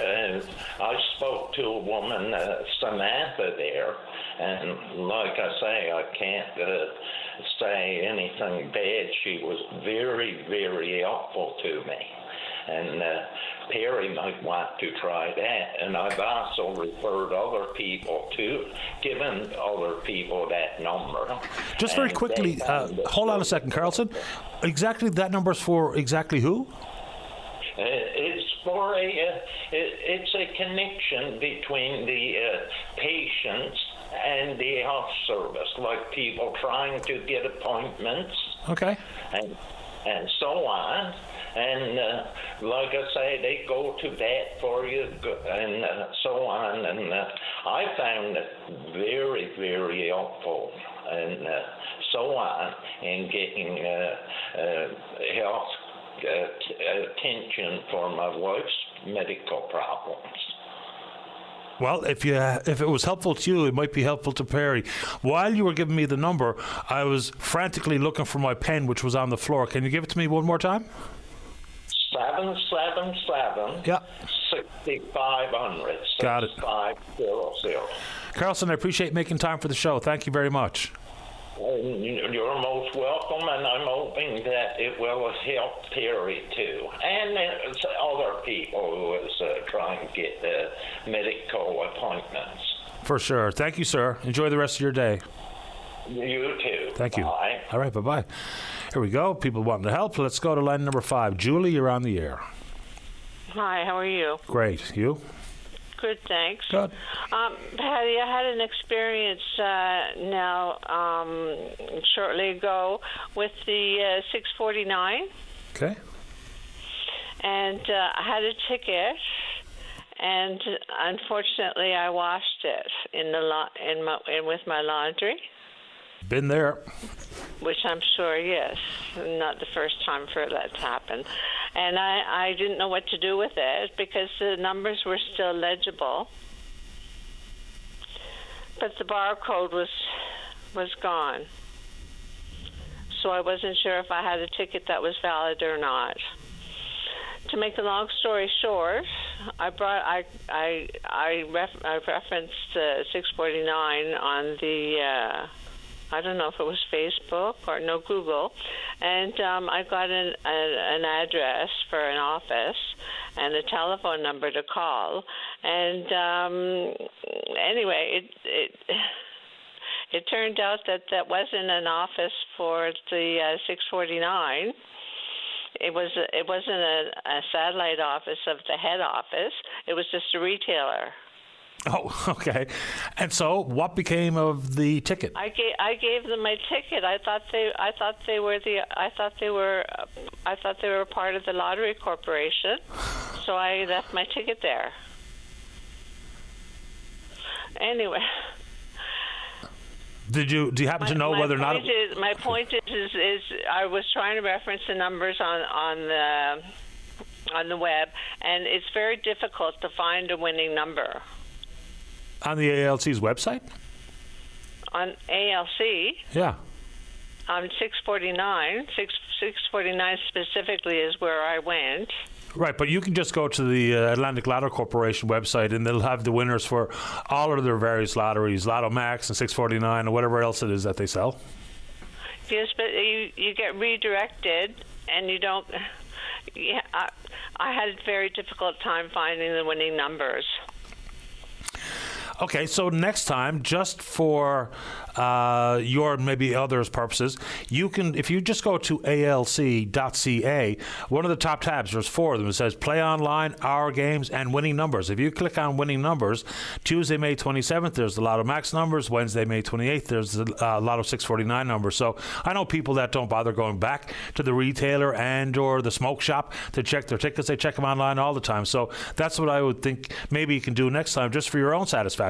I spoke to a woman, Samantha, there, and like I say, I can't say anything bad. She was very, very helpful to me. And Perry might want to try that. And I've also referred other people to, given other people that number. Just very quickly, hold on a second, Carlson. Exactly, that number's for exactly who? It's for it's a connection between the patients and the health service, like people trying to get appointments. Okay. And so on. And like I say, they go to bat for you and so on. And I found it very, very helpful and so on in getting health attention for my wife's medical problems. Well, if it was helpful to you, it might be helpful to Perry. While you were giving me the number, I was frantically looking for my pen, which was on the floor. Can you give it to me one more time? 777. Yeah. 6500. Got it. 6500. Carlson, I appreciate making time for the show. Thank you very much. You're most welcome, and I'm hoping that it will help Perry too, and other people who is trying to get medical appointments. For sure. Thank you, sir. Enjoy the rest of your day. You too. Thank you. Bye. All right, bye-bye. Here we go. People wanting to help. Let's go to line number 5. Julie, you're on the air. Hi, how are you? Great. You? Good, thanks. Good. Patty, I had an experience shortly ago with the 649. Okay. And I had a ticket, and unfortunately, I washed it with my laundry. Been there. Which I'm sure, yes, not the first time for that's happened. And I didn't know what to do with it because the numbers were still legible, but the barcode was gone. So I wasn't sure if I had a ticket that was valid or not. To make the long story short, I referenced 649 on the I don't know if it was Facebook or Google, and I got an address for an office and a telephone number to call. And anyway, it turned out that wasn't an office for the 649. It wasn't a satellite office of the head office. It was just a retailer. Oh, okay. And so, what became of the ticket? I gave them my ticket. I thought they were part of the lottery corporation, so I left my ticket there. Anyway. Do you happen to know whether or not? My point is I was trying to reference the numbers on the web, and it's very difficult to find a winning number. On the ALC's website? On ALC? Yeah. On 649. 649 specifically is where I went. Right, but you can just go to the Atlantic Lotto Corporation website and they'll have the winners for all of their various lotteries, Lotto Max and 649 or whatever else it is that they sell. Yes, but you get redirected and you don't... Yeah, I had a very difficult time finding the winning numbers. Okay, so next time, just for your maybe others' purposes, you can, if you just go to alc.ca, one of the top tabs, there's 4 of them. It says Play Online, Our Games, and Winning Numbers. If you click on Winning Numbers, Tuesday, May 27th, there's the Lotto Max numbers. Wednesday, May 28th, there's the Lotto 649 numbers. So I know people that don't bother going back to the retailer and or the smoke shop to check their tickets. They check them online all the time. So that's what I would think maybe you can do next time, just for your own satisfaction,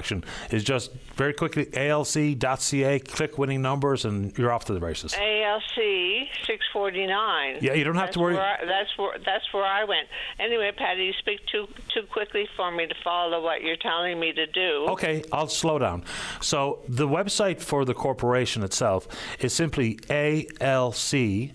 is just very quickly alc.ca, click Winning Numbers, and you're off to the races. ALC 649. Yeah, you don't have to worry. That's where I went. Anyway, Patty, you speak too quickly for me to follow what you're telling me to do. Okay, I'll slow down. So the website for the corporation itself is simply alc.ca.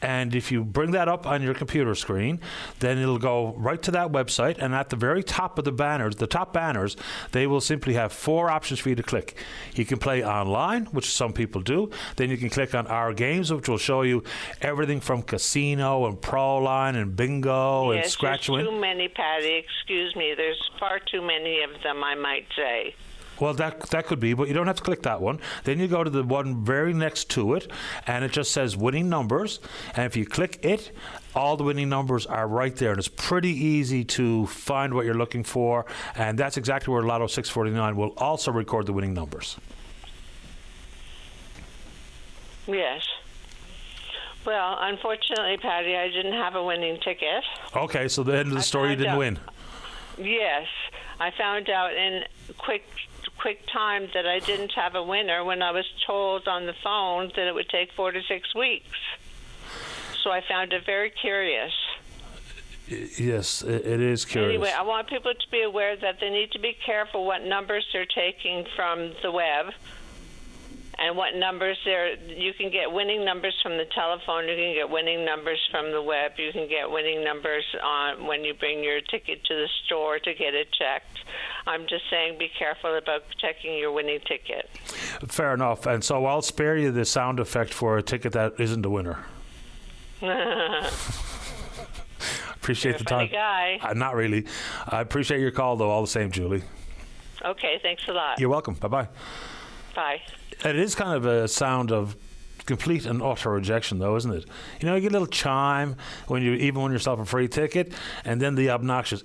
And if you bring that up on your computer screen, then it'll go right to that website. And at the very top of the banners, the top banners, they will simply have 4 options for you to click. You can play online, which some people do. Then you can click on Our Games, which will show you everything from casino and Proline and bingo and scratch win. There's too many, Patty. Excuse me. There's far too many of them, I might say. Well, that could be, but you don't have to click that one. Then you go to the one very next to it, and it just says Winning Numbers. And if you click it, all the winning numbers are right there. And it's pretty easy to find what you're looking for. And that's exactly where Lotto 649 will also record the winning numbers. Yes. Well, unfortunately, Patty, I didn't have a winning ticket. Okay, so the end of the story, you didn't win. Yes. I found out in quick time that I didn't have a winner when I was told on the phone that it would take 4 to 6 weeks. So I found it very curious. Yes, it is curious. Anyway, I want people to be aware that they need to be careful what numbers they're taking from the web and what numbers you can get winning numbers from the telephone, you can get winning numbers from the web, you can get winning numbers on when you bring your ticket to the store to get it checked. I'm just saying be careful about checking your winning ticket. Fair enough. And so I'll spare you the sound effect for a ticket that isn't a winner. Appreciate the time. You're a funny guy. Not really. I appreciate your call, though, all the same, Julie. Okay, thanks a lot. You're welcome. Bye-bye. Bye. It is kind of a sound of complete and utter rejection, though, isn't it? You know, you get a little chime when you even win yourself a free ticket, and then the obnoxious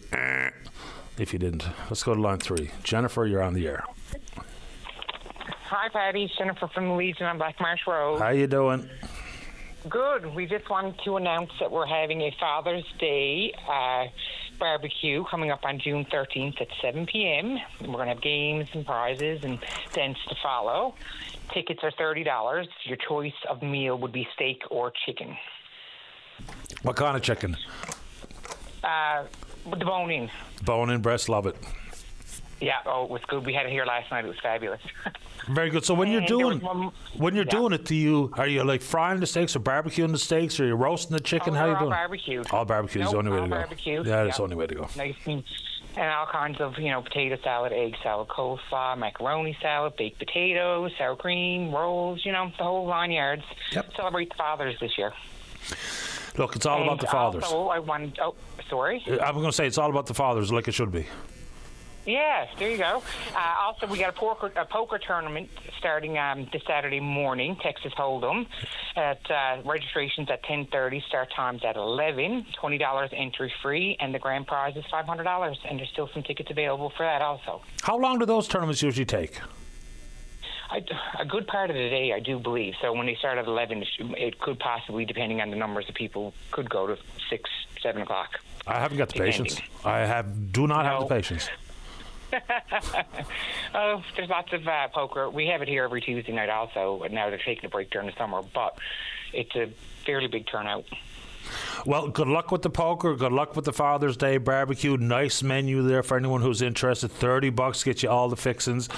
if you didn't. Let's go to line 3. Jennifer, you're on the air. Hi, Patty. Jennifer from the Legion on Black Marsh Road. How you doing? Good. We just wanted to announce that we're having a Father's Day barbecue coming up on June 13th at 7 p.m. We're going to have games and prizes and events to follow. Tickets are $30. Your choice of meal would be steak or chicken. What kind of chicken? The bone-in. Bone-in breast, love it. Yeah, it was good. We had it here last night. It was fabulous. Very good. So when you're doing it, are you like frying the steaks or barbecuing the steaks, or are you roasting the chicken? How are you doing? Barbecued. All barbecue is the only way to go. Barbecued. Yeah, it's the only way to go. Nice and all kinds of, potato salad, egg salad, coleslaw, macaroni salad, baked potatoes, sour cream, rolls, the whole 9 yards. Yep. Celebrate the fathers this year. Look, it's all about the fathers. Also, sorry? I'm going to say it's all about the fathers, like it should be. Yes, there you go. Also, we got a poker tournament starting this Saturday morning, Texas Hold'em. Registration's at 10:30, start time's at 11. $20 entry free, and the grand prize is $500. And there's still some tickets available for that also. How long do those tournaments usually take? A good part of the day, I do believe. So when they start at 11, it could possibly, depending on the numbers of people, could go to 6, 7 o'clock. I haven't got the patience. I do not have the patience. Oh, there's lots of poker. We have it here every Tuesday night also. Now they're taking a break during the summer, but it's a fairly big turnout. Well, good luck with the poker. Good luck with the Father's Day barbecue. Nice menu there for anyone who's interested. $30 gets you all the fixings.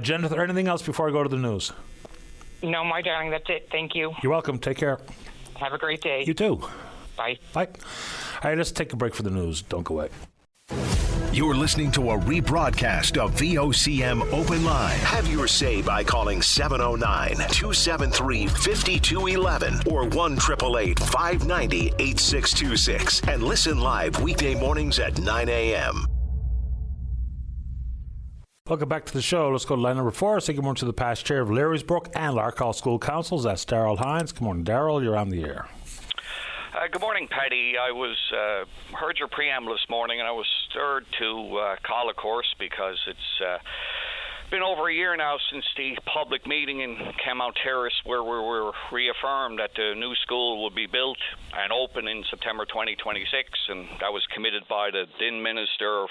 Jennifer, anything else before I go to the news? No, my darling, that's it. Thank you. You're welcome. Take care. Have a great day. You too. Bye. Bye. All right, let's take a break for the news. Don't go away. You're listening to a rebroadcast of VOCM Open Line. Have your say by calling 709-273-5211 or 1-888-590-8626 and listen live weekday mornings at 9 a.m. Welcome back to the show. Let's go to line number 4. Say good morning to the past chair of Larrysbrook and Larkhall School Councils. That's Darrell Hines. Good morning, Darrell. You're on the air. Good morning, Paddy. I was heard your preamble this morning, and I was stirred to call, of course, because it's been over a year now since the public meeting in Kenmount Terrace where we were reaffirmed that the new school would be built and open in September 2026, and that was committed by the then Minister of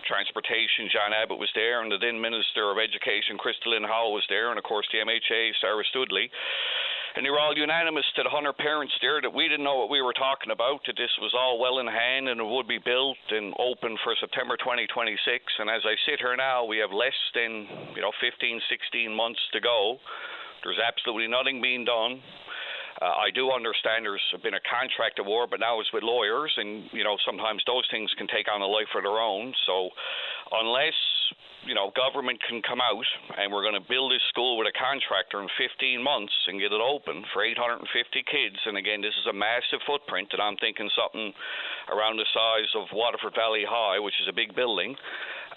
Transportation, John Abbott, was there, and the then Minister of Education, Crystalline Howe, was there, and of course the MHA, Sarah Studley. And they were all unanimous to the 100 parents there that we didn't know what we were talking about, that this was all well in hand and it would be built and open for September 2026. And as I sit here now, we have less than 15, 16 months to go. There's absolutely nothing being done. I do understand there's been a contract award, but now it's with lawyers, and sometimes those things can take on a life of their own. So unless government can come out and we're going to build this school with a contractor in 15 months and get it open for 850 kids. And again, this is a massive footprint, and I'm thinking something around the size of Waterford Valley High, which is a big building.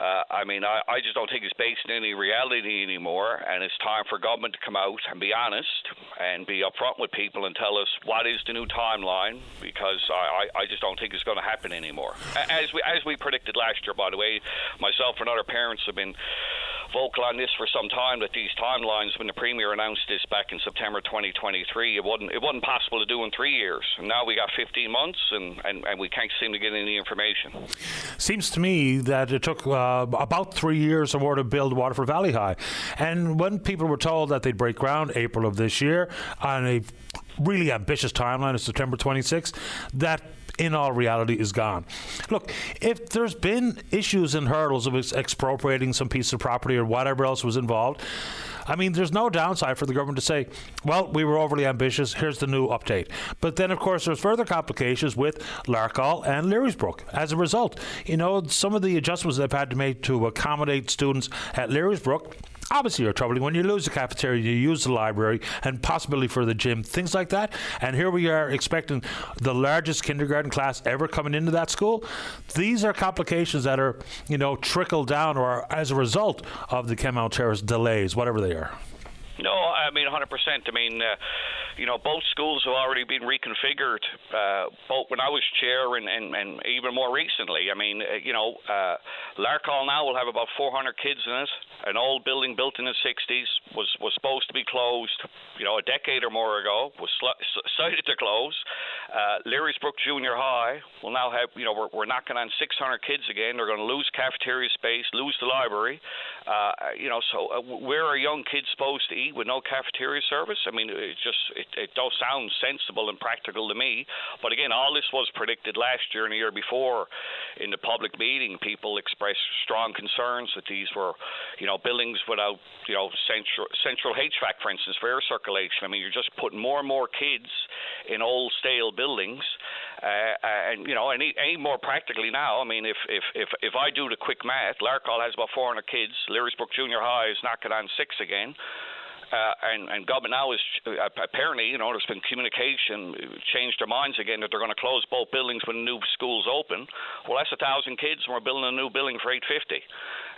I just don't think it's based in any reality anymore, and it's time for government to come out and be honest and be upfront with people and tell us what is the new timeline, because I just don't think it's going to happen anymore. As we predicted last year, by the way, myself and other parents have been vocal on this for some time, that these timelines, when the Premier announced this back in September 2023, it wasn't possible to do in 3 years. And now we got 15 months, and we can't seem to get any information. Seems to me that it took about 3 years or more to build Waterford Valley High. And when people were told that they'd break ground April of this year on a really ambitious timeline of September 26th, that in all reality is gone. Look, if there's been issues and hurdles of expropriating some piece of property or whatever else was involved, there's no downside for the government to say, well, we were overly ambitious, here's the new update. But then, of course, there's further complications with Larkhall and Larrysbrook. As a result, some of the adjustments they've had to make to accommodate students at Larrysbrook obviously are troubling. When you lose the cafeteria, you use the library and possibility for the gym, things like that. And here we are expecting the largest kindergarten class ever coming into that school. These are complications that are, trickle down or as a result of the Kenmount Terrace delays, whatever they are. No, 100%. Both schools have already been reconfigured, both when I was chair and even more recently. Larkhall now will have about 400 kids in it. An old building built in the 60s was supposed to be closed, a decade or more ago, was cited to close. Larrysbrook Junior High will now have, we're knocking on 600 kids again. They're going to lose cafeteria space, lose the library. Where are young kids supposed to eat with no cafeteria service? It does sound sensible and practical to me. But again, all this was predicted last year and the year before. In the public meeting, people expressed strong concerns that these were, buildings without, central HVAC, for instance, for air circulation. You're just putting more and more kids in old, stale buildings. And any more practically now, if I do the quick math, Larkhall has about 400 kids. Larrysbrook Junior High is knocking on 6 again. And government now is apparently, there's been communication, changed their minds again that they're going to close both buildings when the new schools open. Well, that's 1,000 kids, and we're building a new building for 850.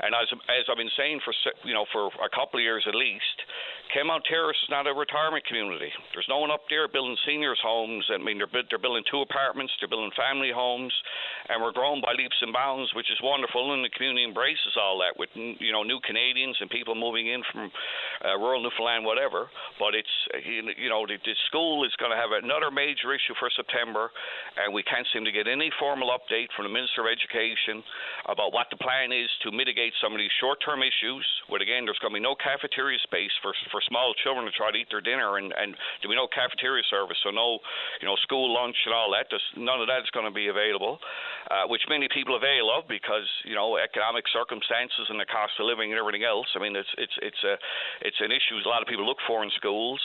And as I've been saying for a couple of years at least, Kenmount Terrace is not a retirement community. There's no one up there building seniors' homes. I mean, they're building 2 apartments, they're building family homes, and we're growing by leaps and bounds, which is wonderful, and the community embraces all that with, new Canadians and people moving in from rural Newfoundland, whatever. But it's, the school is going to have another major issue for September, and we can't seem to get any formal update from the Minister of Education about what the plan is to mitigate some of these short-term issues. But again, there's going to be no cafeteria space for small children to try to eat their dinner, and there'll be no cafeteria service, so no, school lunch and all that. None of that is going to be available, which many people avail of because economic circumstances and the cost of living and everything else. I mean, it's an issue a lot of people look for in schools.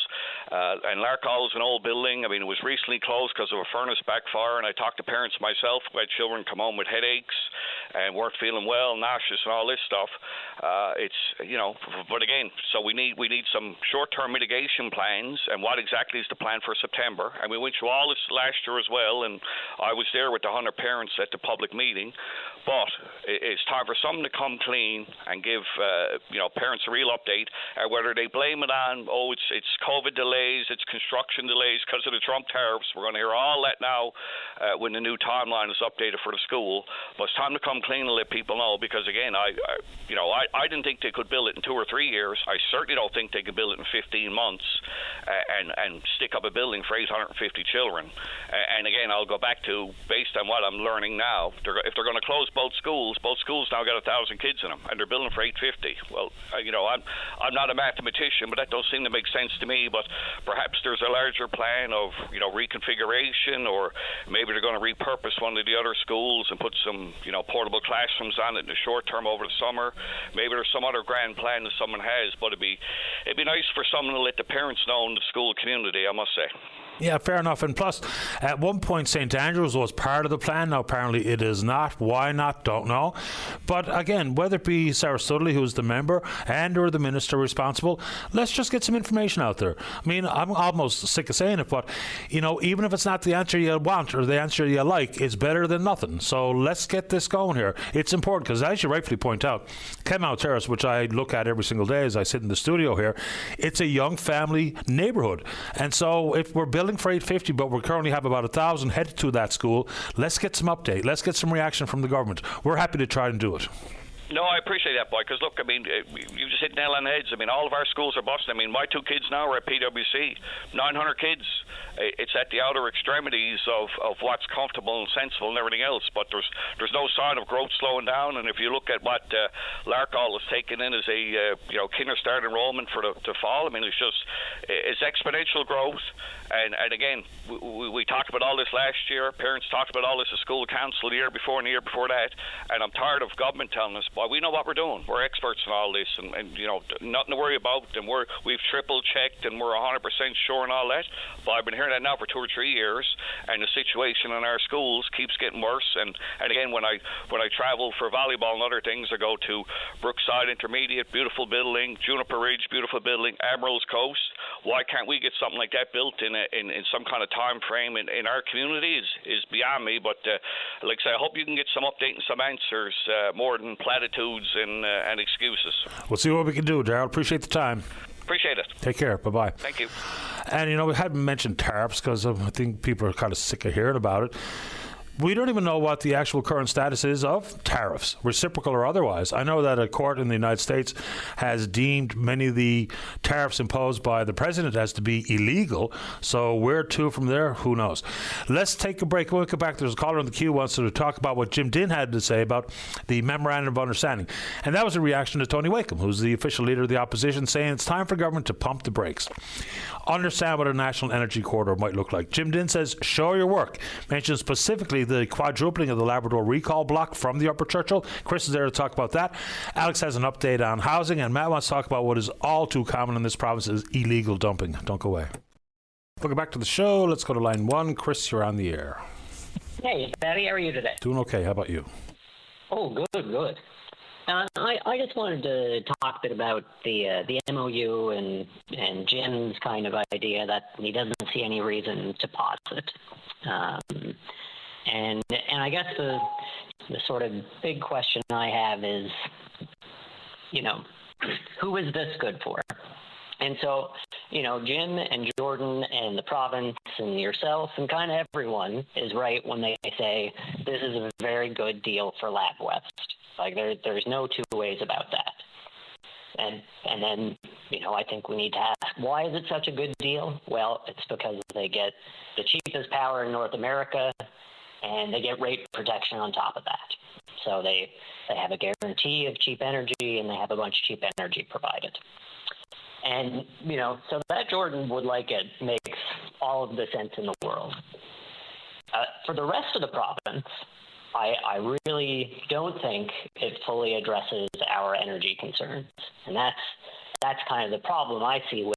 And Larkhall is an old building. I mean, it was recently closed because of a furnace backfire, and I talked to parents myself who had children come home with headaches and weren't feeling well, nauseous, and all this stuff. But again, so we need some short-term mitigation plans, and what exactly is the plan for September? And we went through all this last year as well, and I was there with the 100 parents at the public meeting. But it's time for someone to come clean and give parents a real update, whether they blame it on it's COVID delays, it's construction delays because of the Trump tariffs. We're going to hear all that now when the new timeline is updated for the school. But it's time to come clean and let people know, because again, I didn't think they could build it in 2 or 3 years. I certainly don't think they could build it in 15 months and stick up a building for 850 children. And again, I'll go back to, based on what I'm learning now, if they're going to close both schools now got 1,000 kids in them, and they're building for 850. Well, I'm not a mathematician, but that don't seem to make sense to me. But perhaps there's a larger plan of reconfiguration, or maybe they're going to repurpose one of the other schools and put some portable classrooms on it in the short term over the summer. Maybe there's some other grand plan that someone has, but it'd be nice for someone to let the parents know in the school community, I must say. Yeah, fair enough. And plus, at one point, St. Andrews was part of the plan. Now, apparently it is not. Why not? Don't know. But again, whether it be Sarah Studley, who's the member, and or the minister responsible, let's just get some information out there. I mean, I'm almost sick of saying it, but, even if it's not the answer you want or the answer you like, it's better than nothing. So let's get this going here. It's important because, as you rightfully point out, Kenmount Terrace, which I look at every single day as I sit in the studio here, it's a young family neighbourhood. And so if we're building for 850, but we currently have about 1,000 headed to that school, let's get some update. Let's get some reaction from the government. We're happy to try and do it. No, I appreciate that, boy, because, look, I mean, you just hit nail on the heads. I mean, all of our schools are busting. I mean, my 2 kids now are at PwC, 900 kids. It's at the outer extremities of what's comfortable and sensible and everything else, but there's no sign of growth slowing down. And if you look at what Larkhall has taken in as a kinderstart enrollment for the fall, I mean, it's exponential growth. And again, we talked about all this last year. Parents talked about all this at school council the year before and the year before that. And I'm tired of government telling us, boy, we know what we're doing. We're experts in all this, and nothing to worry about. And we've triple checked, and we're 100% sure and all that. But I've been hearing that now for 2 or 3 years, and the situation in our schools keeps getting worse. And again, when I travel for volleyball and other things, I go to Brookside Intermediate, beautiful building, Juniper Ridge, beautiful building, Admiral's Coast. Why can't we get something like that built in some kind of time frame in our community is beyond me. But like I say, I hope you can get some update and some answers more than platitudes and excuses. We'll see what we can do, Darryl. Appreciate the time. Appreciate it. Take care. Bye-bye. Thank you. And, we haven't mentioned tariffs because I think people are kind of sick of hearing about it. We don't even know what the actual current status is of tariffs, reciprocal or otherwise. I know that a court in the United States has deemed many of the tariffs imposed by the president as to be illegal. So where to from there? Who knows? Let's take a break. When we come back, there's a caller on the queue who wants to talk about what Jim Dinn had to say about the Memorandum of Understanding. And that was a reaction to Tony Wakeham, who's the official leader of the opposition, saying it's time for government to pump the brakes. Understand what a national energy corridor might look like. Jim Dinn says, show your work. Mentions specifically the quadrupling of the Labrador recall block from the Upper Churchill. Chris is there to talk about that. Alex has an update on housing, and Matt wants to talk about what is all too common in this province is illegal dumping. Don't go away. Welcome back to the show. Let's go to line 1. Chris, you're on the air. Hey, Patty, how are you today? Doing okay. How about you? Oh, good. I just wanted to talk a bit about the MOU and Jim's kind of idea that he doesn't see any reason to pause it. And I guess the sort of big question I have is, who is this good for? And so, Jim and Jordan and the province and yourself and kind of everyone is right when they say this is a very good deal for LabWest. Like there's no two ways about that. And then, I think we need to ask, why is it such a good deal? Well, it's because they get the cheapest power in North America, and they get rate protection on top of that. So they have a guarantee of cheap energy, and they have a bunch of cheap energy provided. And, so that Jordan would like it makes all of the sense in the world. For the rest of the province, I really don't think it fully addresses our energy concerns. And that's kind of the problem I see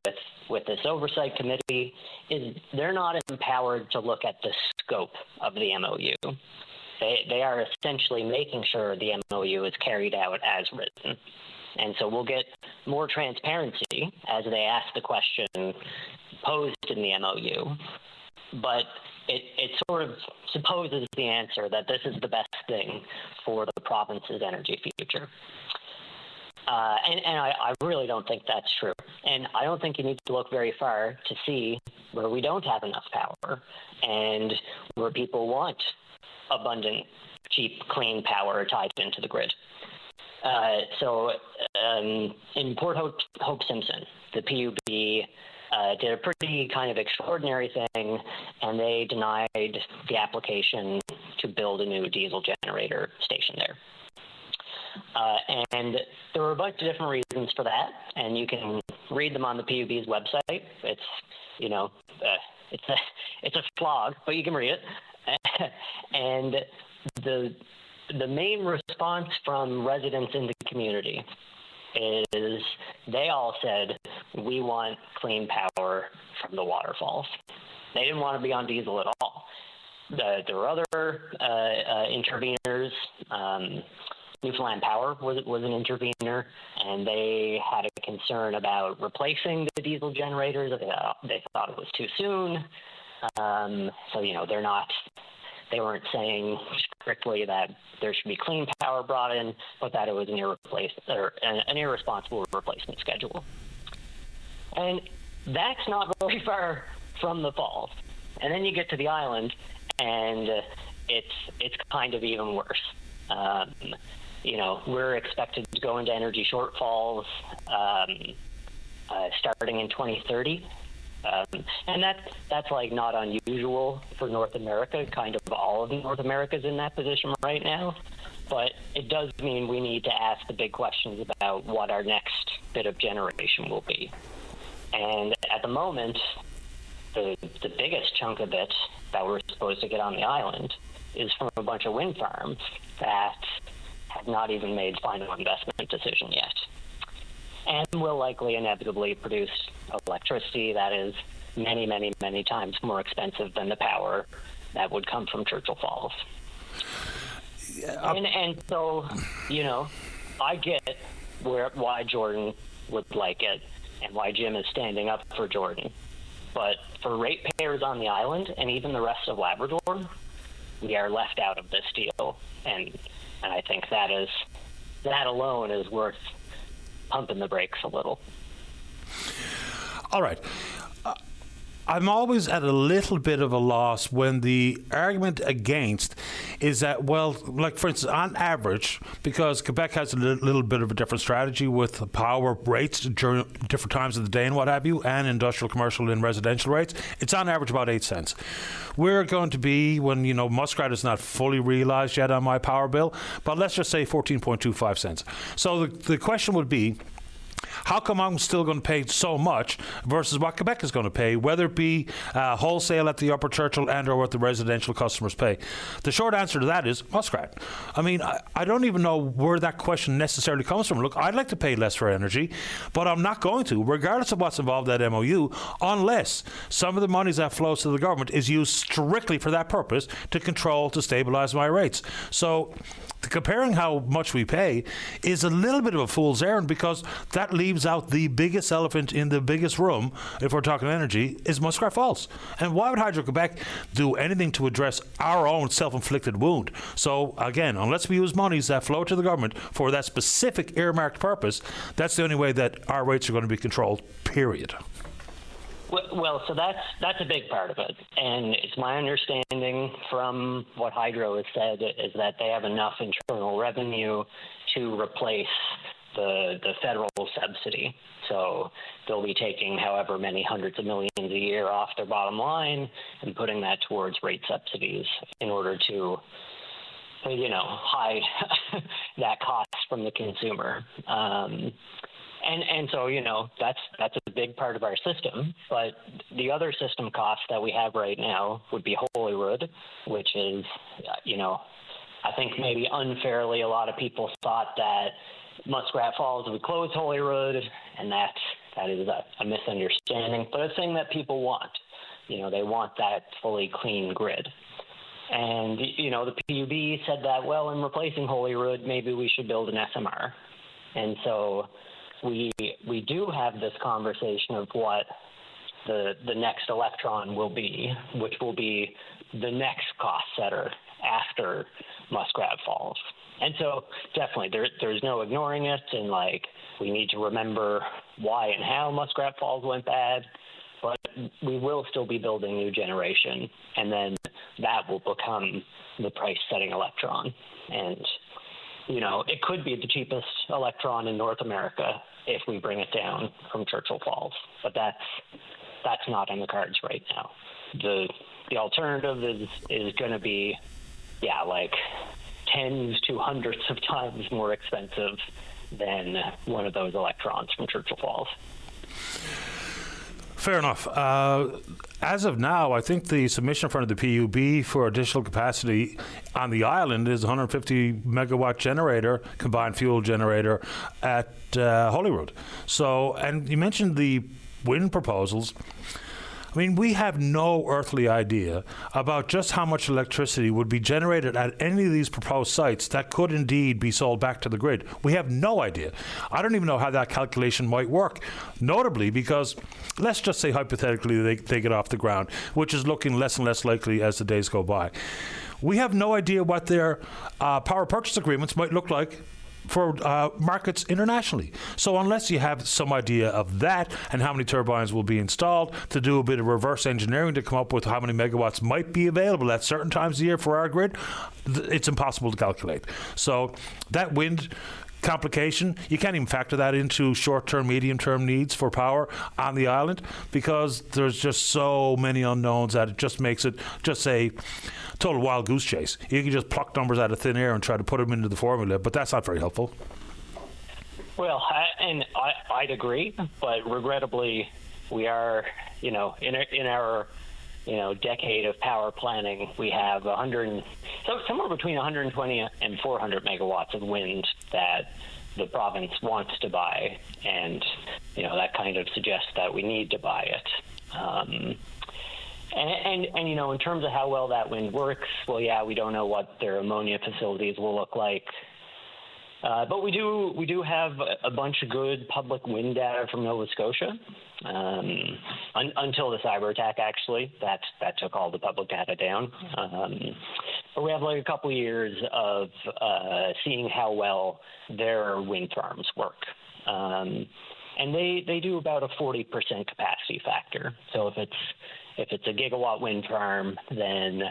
with this oversight committee, is they're not empowered to look at the scope of the MOU. They are essentially making sure the MOU is carried out as written. And so we'll get more transparency as they ask the question posed in the MOU. But it sort of supposes the answer that this is the best thing for the province's energy future. And I really don't think that's true. And I don't think you need to look very far to see where we don't have enough power and where people want abundant, cheap, clean power tied into the grid. So in Port Hope Simpson, the PUB did a pretty kind of extraordinary thing, and they denied the application to build a new diesel generator station there. And there were a bunch of different reasons for that, and you can read them on the PUB's website. It's, it's a slog, but you can read it. And the main response from residents in the community is they all said, we want clean power from the waterfalls. They didn't want to be on diesel at all. There were other interveners. Newfoundland Power was an intervener, and they had a concern about replacing the diesel generators. They thought it was too soon. So, they weren't saying strictly that there should be clean power brought in, but that it was an irresponsible replacement schedule. And that's not very far from the falls. And then you get to the island, and it's kind of even worse. We're expected to go into energy shortfalls starting in 2030. And that's like not unusual for North America. Kind of all of North America's in that position right now. But it does mean we need to ask the big questions about what our next bit of generation will be. And at the moment, the biggest chunk of it that we're supposed to get on the island is from a bunch of wind farms that have not even made final investment decision yet, and will likely inevitably produce electricity that is many, many, many times more expensive than the power that would come from Churchill Falls. And so, I get why Jordan would like it and why Jim is standing up for Jordan. But for ratepayers on the island and even the rest of Labrador, we are left out of this deal. And I think that alone is worth pumping the brakes a little. All right. I'm always at a little bit of a loss when the argument against is that, well, like for instance, on average, because Quebec has a little bit of a different strategy with power rates during different times of the day and what have you, and industrial, commercial, and residential rates, it's on average about 8 cents. We're going to be, when, Muskrat is not fully realized yet on my power bill, but let's just say 14.25 cents. So the question would be, how come I'm still going to pay so much versus what Quebec is going to pay, whether it be wholesale at the Upper Churchill and or what the residential customers pay? The short answer to that is Muskrat. I mean, I don't even know where that question necessarily comes from. Look, I'd like to pay less for energy, but I'm not going to, regardless of what's involved in that MOU, unless some of the monies that flows to the government is used strictly for that purpose, to control, to stabilize my rates. So comparing how much we pay is a little bit of a fool's errand, because that leaves out the biggest elephant in the biggest room, if we're talking energy, is Muskrat Falls. And why would Hydro-Quebec do anything to address our own self-inflicted wound? So, again, unless we use monies that flow to the government for that specific earmarked purpose, that's the only way that our rates are going to be controlled, period. Well, so that's a big part of it, and it's my understanding from what Hydro has said is that they have enough internal revenue to replace the federal subsidy. So they'll be taking however many hundreds of millions a year off their bottom line and putting that towards rate subsidies in order to, hide that cost from the consumer. And so, that's a big part of our system. But the other system cost that we have right now would be Holyrood, which is, I think maybe unfairly a lot of people thought that Muskrat Falls would close Holyrood, and that is a misunderstanding, but a thing that people want. They want that fully clean grid. And, the PUB said that, well, in replacing Holyrood, maybe we should build an SMR. And so we do have this conversation of what the next electron will be, which will be the next cost setter after Muskrat Falls. And so definitely there's no ignoring it, and we need to remember why and how Muskrat Falls went bad, but we will still be building new generation, and then that will become the price setting electron. And it could be the cheapest electron in North America if we bring it down from Churchill Falls, but that's not on the cards right now. The alternative is going to be, tens to hundreds of times more expensive than one of those electrons from Churchill Falls. Fair enough. As of now, I think the submission in front of the PUB for additional capacity on the island is a 150 megawatt generator, combined fuel generator at Holyrood. So, and you mentioned the wind proposals. I mean, we have no earthly idea about just how much electricity would be generated at any of these proposed sites that could indeed be sold back to the grid. We have no idea. I don't even know how that calculation might work, notably because, let's just say hypothetically they get off the ground, which is looking less and less likely as the days go by. We have no idea what their power purchase agreements might look like for markets internationally. So unless you have some idea of that and how many turbines will be installed, to do a bit of reverse engineering to come up with how many megawatts might be available at certain times of the year for our grid, it's impossible to calculate. So that wind complication, you can't even factor that into short-term, medium-term needs for power on the island, because there's just so many unknowns that it just makes it just a total wild goose chase. You can just pluck numbers out of thin air and try to put them into the formula, but that's not very helpful. Well, I'd agree, but regrettably, we are, in our decade of power planning, we have somewhere between 120 and 400 megawatts of wind that the province wants to buy, and that kind of suggests that we need to buy it. And in terms of how well that wind works, well, yeah, we don't know what their ammonia facilities will look like. But we do have a bunch of good public wind data from Nova Scotia until the cyber attack. Actually, that took all the public data down. But we have a couple of years of seeing how well their wind farms work, and they do about a 40% capacity factor. So if it's a gigawatt wind farm, then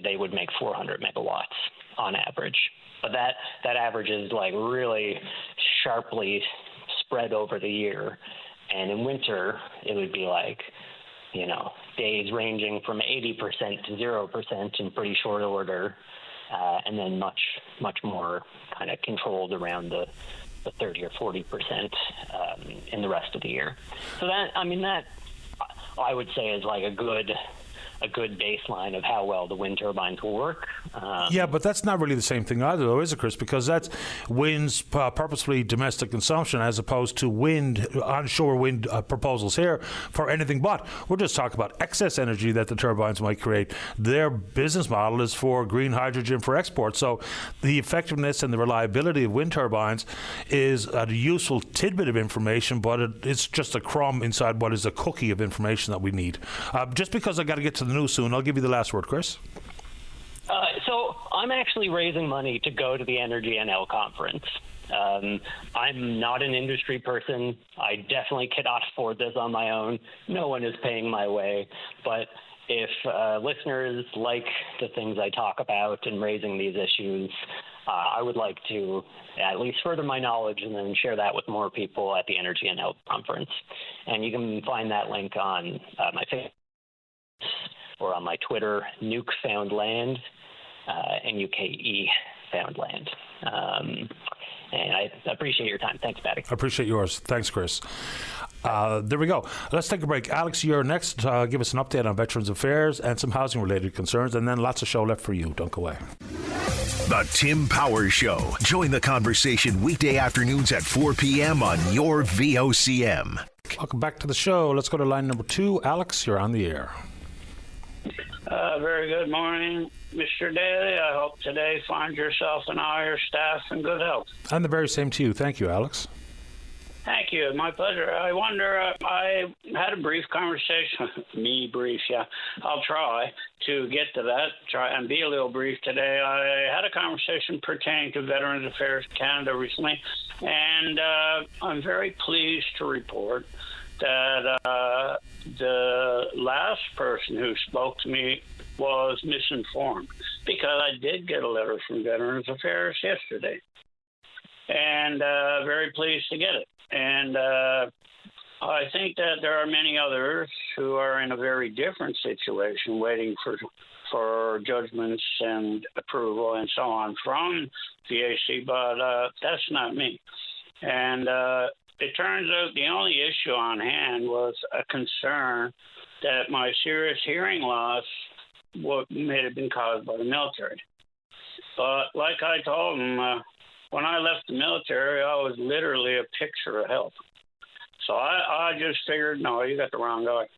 they would make 400 megawatts on average. But that average is really sharply spread over the year. And in winter, it would be days ranging from 80% to 0% in pretty short order, and then much, much more kind of controlled around the 30 or 40% in the rest of the year. So that I would say is a a good baseline of how well the wind turbines will work. Yeah, but that's not really the same thing either, though, is it, Chris? Because that's wind's purposefully domestic consumption as opposed to onshore wind proposals here for anything but. We're just talking about excess energy that the turbines might create. Their business model is for green hydrogen for export. So the effectiveness and the reliability of wind turbines is a useful tidbit of information, but it's just a crumb inside what is a cookie of information that we need. Just because I got to get to the news soon, I'll give you the last word, Chris. So I'm actually raising money to go to the Energy NL conference. I'm not an industry person. I definitely cannot afford this on my own. No one is paying my way. But if listeners like the things I talk about in raising these issues, I would like to at least further my knowledge and then share that with more people at the Energy NL conference. And you can find that link on my Facebook or on my Twitter, Nuke Found Land, NUKE Found Land. And I appreciate your time. Thanks, Patty. I appreciate yours. Thanks, Chris. There we go. Let's take a break. Alex, you're next. Give us an update on Veterans Affairs and some housing-related concerns, and then lots of show left for you. Don't go away. The Tim Powers Show. Join the conversation weekday afternoons at 4 p.m. on your VOCM. Welcome back to the show. Let's go to line number 2. Alex, you're on the air. Very good morning, Mr. Daly. I hope today finds yourself and all your staff in good health. And the very same to you. Thank you, Alex. Thank you. My pleasure. I wonder, I had a brief conversation. I'll try to get to that, try and be a little brief today. I had a conversation pertaining to Veterans Affairs Canada recently, and I'm very pleased to report that the last person who spoke to me was misinformed, because I did get a letter from Veterans Affairs yesterday, and very pleased to get it. And I think that there are many others who are in a very different situation, waiting for judgments and approval and so on from VAC, but that's not me. And it turns out the only issue on hand was a concern that my serious hearing loss may have been caused by the military. But like I told him, when I left the military, I was literally a picture of health. So I just figured, no, you got the wrong guy.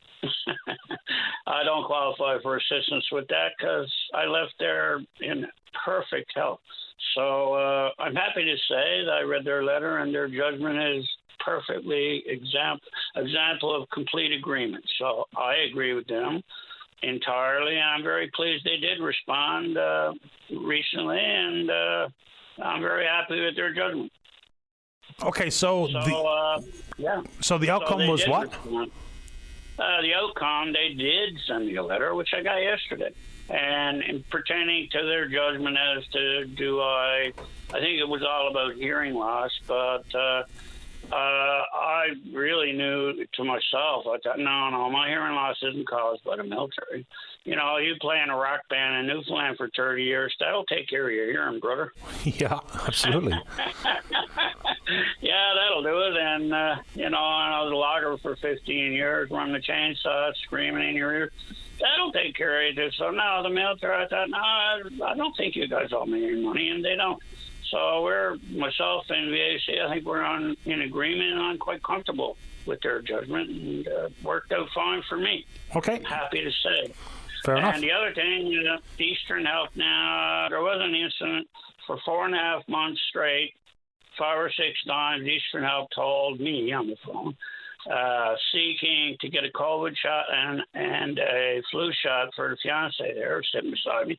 I don't qualify for assistance with that because I left there in perfect health. So I'm happy to say that I read their letter, and their judgment is perfectly example of complete agreement. So I agree with them entirely, and I'm very pleased they did respond recently, and I'm very happy with their judgment. Okay, so the outcome was what? The outcome, they did send me a letter, which I got yesterday, and pertaining to their judgment as to I think it was all about hearing loss, but I really knew to myself, I thought, no, my hearing loss isn't caused by the military. You know, you play in a rock band in Newfoundland for 30 years, that'll take care of your hearing, brother. Yeah, absolutely. Yeah, that'll do it. And, and I was a logger for 15 years, running the chainsaw, screaming in your ear. That'll take care of you. So, no, the military, I thought, no, I don't think you guys owe me any money, and they don't. So myself and VAC, I think we're in agreement, and I'm quite comfortable with their judgment, and worked out fine for me. Okay. Happy to say. Fair enough. And the other thing, Eastern Health now, there was an incident for 4.5 months straight, 5 or 6 times, Eastern Health told me on the phone, seeking to get a COVID shot and a flu shot for the fiance there sitting beside me.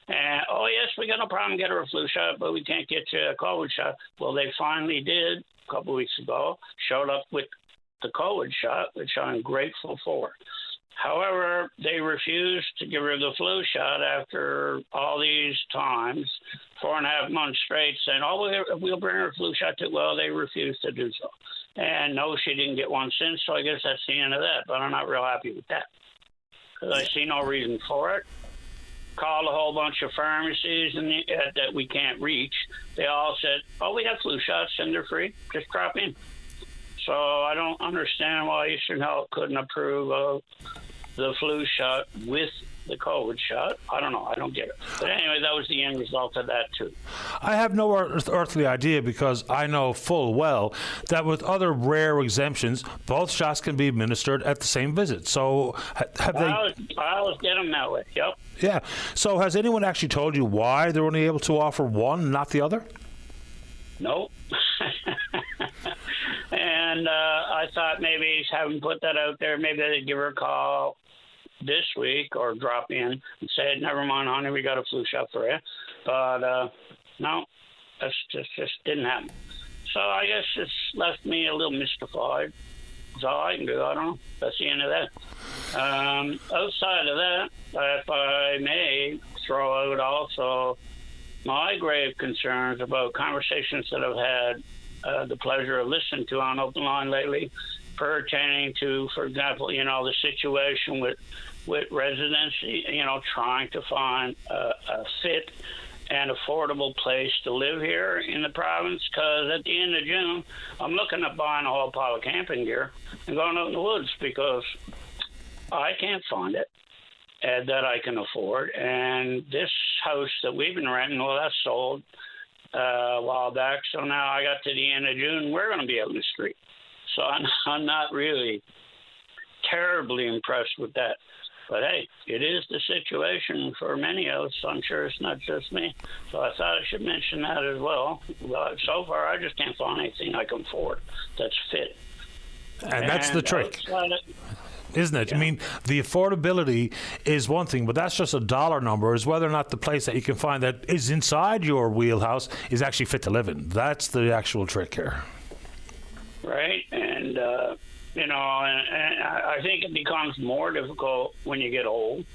And, yes, we got no problem getting her a flu shot, but we can't get you a COVID shot. Well, they finally did a couple of weeks ago, showed up with the COVID shot, which I'm grateful for. However, they refused to give her the flu shot after all these times, 4.5 months straight, saying, we'll bring her a flu shot too. Well, they refused to do so. And no, she didn't get one since, so I guess that's the end of that. But I'm not real happy with that, because I see no reason for it. Called a whole bunch of pharmacies that we can't reach. They all said, we got flu shots and they're free. Just drop in. So I don't understand why Eastern Health couldn't approve of the flu shot with the COVID shot. I don't know. I don't get it. But anyway, that was the end result of that, too. I have no earthly idea, because I know full well that with other rare exemptions, both shots can be administered at the same visit. So have they... I always get them that way, yep. Yeah. So has anyone actually told you why they're only able to offer one, not the other? Nope. And I thought maybe having put that out there, maybe they'd give her a call this week or drop in and say, never mind, honey, we got a flu shot for you. But no, that's just didn't happen. So I guess it's left me a little mystified. That's all I can do. I don't know. That's the end of that. Outside of that, if I may throw out also my grave concerns about conversations that I've had the pleasure of listening to on Open Line lately, pertaining to, for example, the situation with residents, trying to find a fit and affordable place to live here in the province. Because at the end of June, I'm looking at buying a whole pile of camping gear and going out in the woods, because I can't find it that I can afford. And this house that we've been renting, well, that's sold a while back. So now I got to the end of June, we're going to be out in the street. So I'm not really terribly impressed with that. But hey, it is the situation for many of us. I'm sure it's not just me. So I thought I should mention that as well. But so far, I just can't find anything I can afford that's fit. And that's the trick, isn't it? Yeah. I mean, the affordability is one thing, but that's just a dollar number, is whether or not the place that you can find that is inside your wheelhouse is actually fit to live in. That's the actual trick here. Right. And, and I think it becomes more difficult when you get old.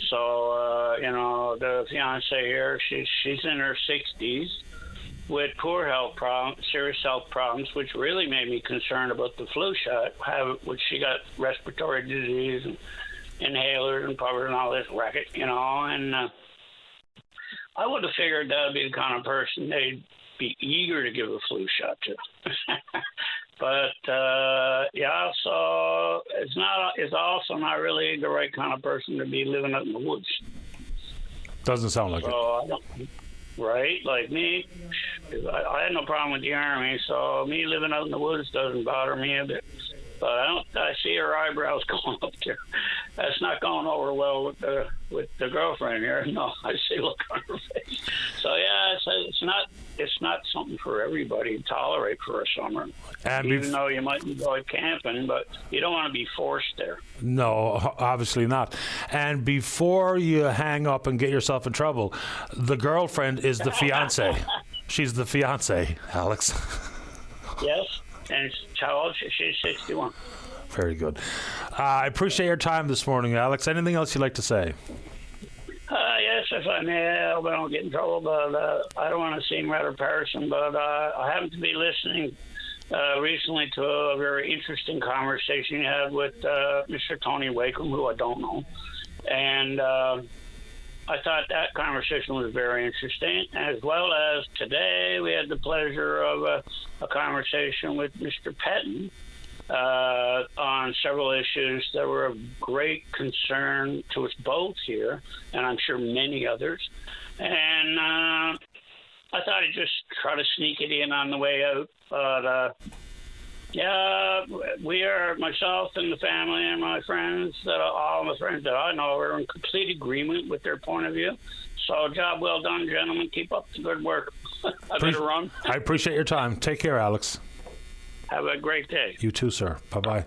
So, the fiance here, she's in her 60s with poor health problems, serious health problems, which really made me concerned about the flu shot, which she got respiratory disease and inhalers and puffers and all this racket, and I would have figured that would be the kind of person they'd be eager to give a flu shot to. But so it's also not really the right kind of person to be living out in the woods. Doesn't sound like it. Right, like me, I had no problem with the Army, so me living out in the woods doesn't bother me a bit. But I see her eyebrows going up there. That's not going over well with the girlfriend here. No, I see look on her face. So yeah, it's not something for everybody to tolerate for a summer. And even though you might enjoy camping, but you don't want to be forced there. No, obviously not. And before you hang up and get yourself in trouble, the girlfriend is the fiance. She's the fiance, Alex. Yes. And how old? She's 61. Very good. I appreciate your time this morning, Alex. Anything else you'd like to say? Yes, if I may. I hope I don't get in trouble, but I don't want to seem rather partisan, but I happen to be listening recently to a very interesting conversation you had with Mr. Tony Wakeham, who I don't know. And I thought that conversation was very interesting, as well as today we had the pleasure of a conversation with Mr. Pettin on several issues that were of great concern to us both here, and I'm sure many others. And I thought I'd just try to sneak it in on the way out. But we are, myself and the family and my friends, all my friends that I know, are in complete agreement with their point of view. So job well done, gentlemen. Keep up the good work. I better run. I appreciate your time. Take care, Alex. Have a great day. You too, sir. Bye-bye.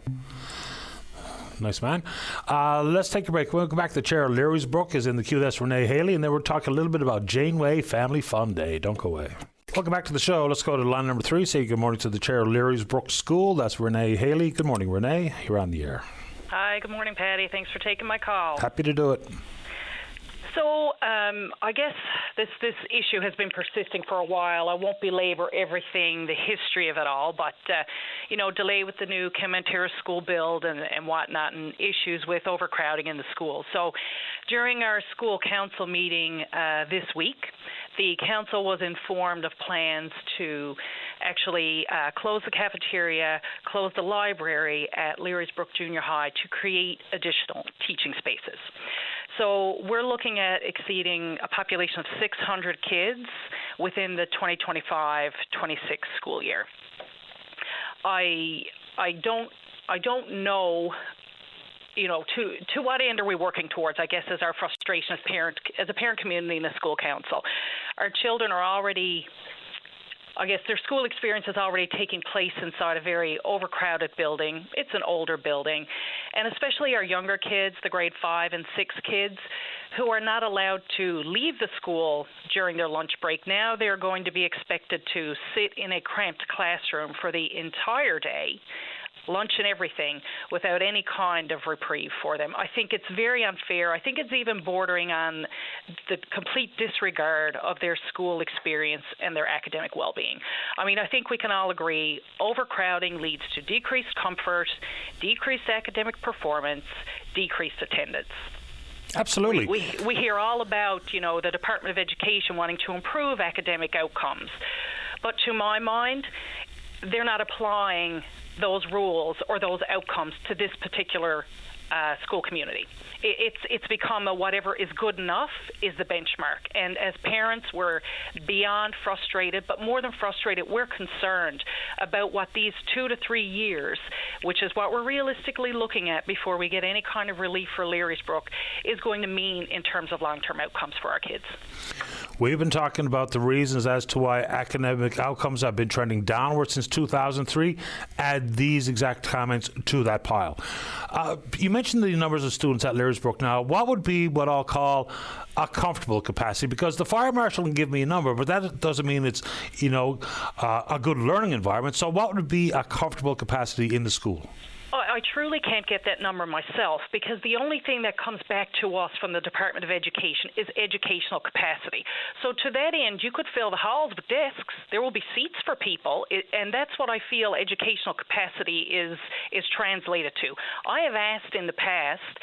Nice man. Let's take a break. We'll go back to the chair. Leary's Brook is in the queue. That's Renee Haley. And then we'll talk a little bit about Janeway Family Fun Day. Don't go away. Welcome back to the show. Let's go to line number 3. Say good morning to the chair of Leary's Brook School. That's Renee Haley. Good morning, Renee. You're on the air. Hi. Good morning, Patty. Thanks for taking my call. Happy to do it. So I guess this issue has been persisting for a while. I won't belabor everything, the history of it all, but, delay with the new Kementira school build and whatnot, and issues with overcrowding in the schools. So during our school council meeting this week, the council was informed of plans to actually close the cafeteria, close the library at Leary's Brook Junior High to create additional teaching spaces. So we're looking at exceeding a population of 600 kids within the 2025-26 school year. I don't know, to what end are we working towards, I guess, is our frustration as a parent community and a school council. Our children are already, I guess their school experience is already taking place inside a very overcrowded building. It's an older building. And especially our younger kids, the grade 5 and 6 kids, who are not allowed to leave the school during their lunch break. Now they're going to be expected to sit in a cramped classroom for the entire day, lunch and everything, without any kind of reprieve for them. I think it's very unfair. I think it's even bordering on the complete disregard of their school experience and their academic well-being. I mean, I think we can all agree overcrowding leads to decreased comfort, decreased academic performance, decreased attendance. Absolutely. We hear all about, the Department of Education wanting to improve academic outcomes. But to my mind, they're not applying those rules or those outcomes to this particular school community. It's become a whatever is good enough is the benchmark. And as parents, we're beyond frustrated, but more than frustrated, we're concerned about what these 2 to 3 years, which is what we're realistically looking at before we get any kind of relief for Learysbrook, is going to mean in terms of long-term outcomes for our kids. We've been talking about the reasons as to why academic outcomes have been trending downward since 2003. Add these exact comments to that pile. You mentioned the numbers of students at Learysbrook now. What would be what I'll call a comfortable capacity? Because the fire marshal can give me a number, but that doesn't mean it's, a good learning environment. So what would be a comfortable capacity in the school? I truly can't get that number myself, because the only thing that comes back to us from the Department of Education is educational capacity. So to that end, you could fill the halls with desks. There will be seats for people, and that's what I feel educational capacity is translated to. I have asked in the past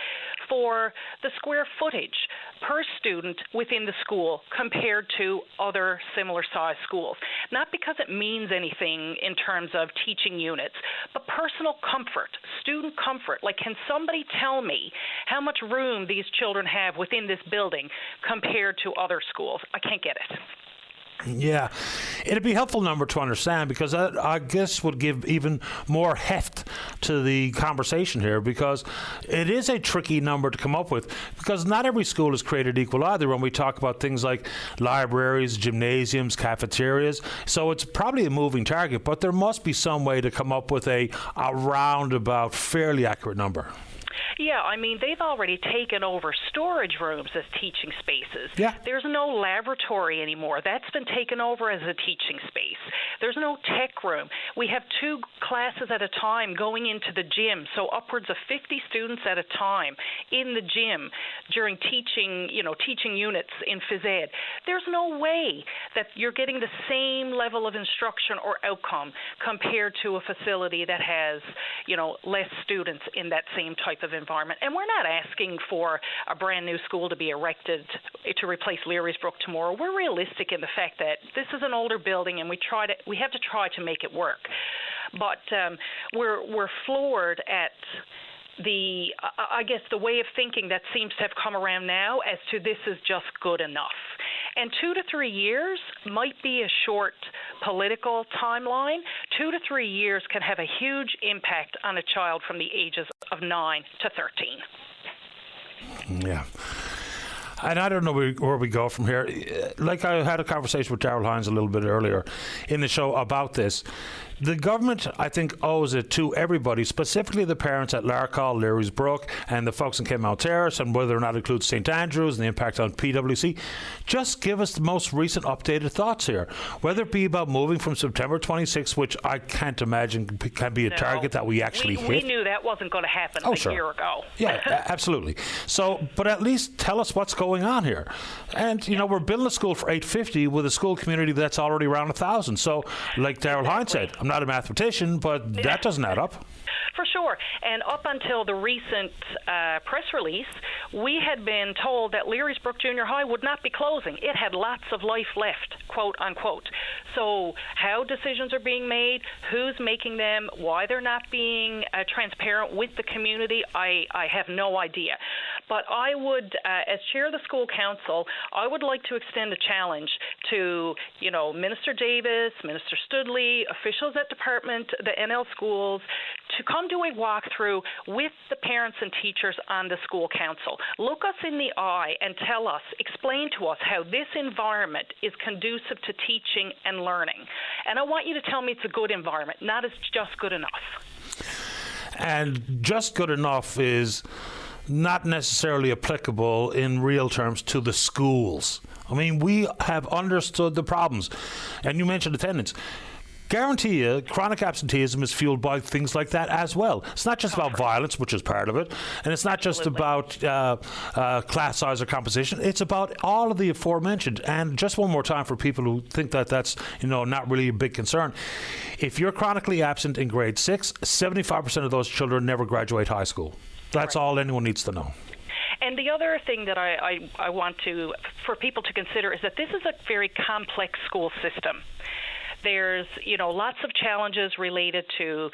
for the square footage per student within the school compared to other similar-sized schools. Not because it means anything in terms of teaching units, but personal comfort, student comfort. Like, can somebody tell me how much room these children have within this building compared to other schools? I can't get it. Yeah, it'd be a helpful number to understand, because that, I guess, would give even more heft to the conversation here, because it is a tricky number to come up with, because not every school is created equal either when we talk about things like libraries, gymnasiums, cafeterias. So it's probably a moving target, but there must be some way to come up with a roundabout, fairly accurate number. Yeah, I mean, they've already taken over storage rooms as teaching spaces. Yeah. There's no laboratory anymore. That's been taken over as a teaching space. There's no tech room. We have 2 classes at a time going into the gym, so upwards of 50 students at a time in the gym during teaching units in phys ed. There's no way that you're getting the same level of instruction or outcome compared to a facility that has, less students in that same type of environment. And we're not asking for a brand new school to be erected to replace Learysbrook tomorrow. We're realistic in the fact that this is an older building, and we have to try to make it work. But we're floored at the way of thinking that seems to have come around now as to this is just good enough. And 2 to 3 years might be a short political timeline. 2 to 3 years can have a huge impact on a child from the ages of 9 to 13. Yeah. And I don't know where we go from here. Like, I had a conversation with Darrell Hines a little bit earlier in the show about this. The government, I think, owes it to everybody, specifically the parents at Larkhall, Learysbrook, and the folks in Kenmount Terrace, and whether or not it includes St Andrews and the impact on PwC. Just give us the most recent updated thoughts here. Whether it be about moving from September 26th, which I can't imagine can be a target that we actually hit. We knew that wasn't going to happen a year ago. Yeah, absolutely. So, but at least tell us what's going on here. And, we're building a school for $850 with a school community that's already around 1,000. So, like Darrell Hines said, I'm not a mathematician, but that doesn't add up. For sure. And up until the recent press release, we had been told that Learysbrook Junior High would not be closing. It had lots of life left, quote unquote. So how decisions are being made, who's making them, why they're not being transparent with the community, I have no idea. But I would, as chair of the school council, I would like to extend a challenge to, Minister Davis, Minister Studley, officials at the NL schools, to come do a walkthrough with the parents and teachers on the school council. Look us in the eye and explain to us how this environment is conducive to teaching and learning. And I want you to tell me it's a good environment, not it's just good enough. And just good enough is not necessarily applicable in real terms to the schools. I mean, we have understood the problems. And you mentioned attendance. Guarantee you, chronic absenteeism is fueled by things like that as well. It's not just about violence, which is part of it, and it's not just about class size or composition. It's about all of the aforementioned. And just one more time for people who think that that's not really a big concern. If you're chronically absent in grade 6, 75% of those children never graduate high school. That's all anyone needs to know. And the other thing that I want for people to consider is that this is a very complex school system. There's, lots of challenges related to,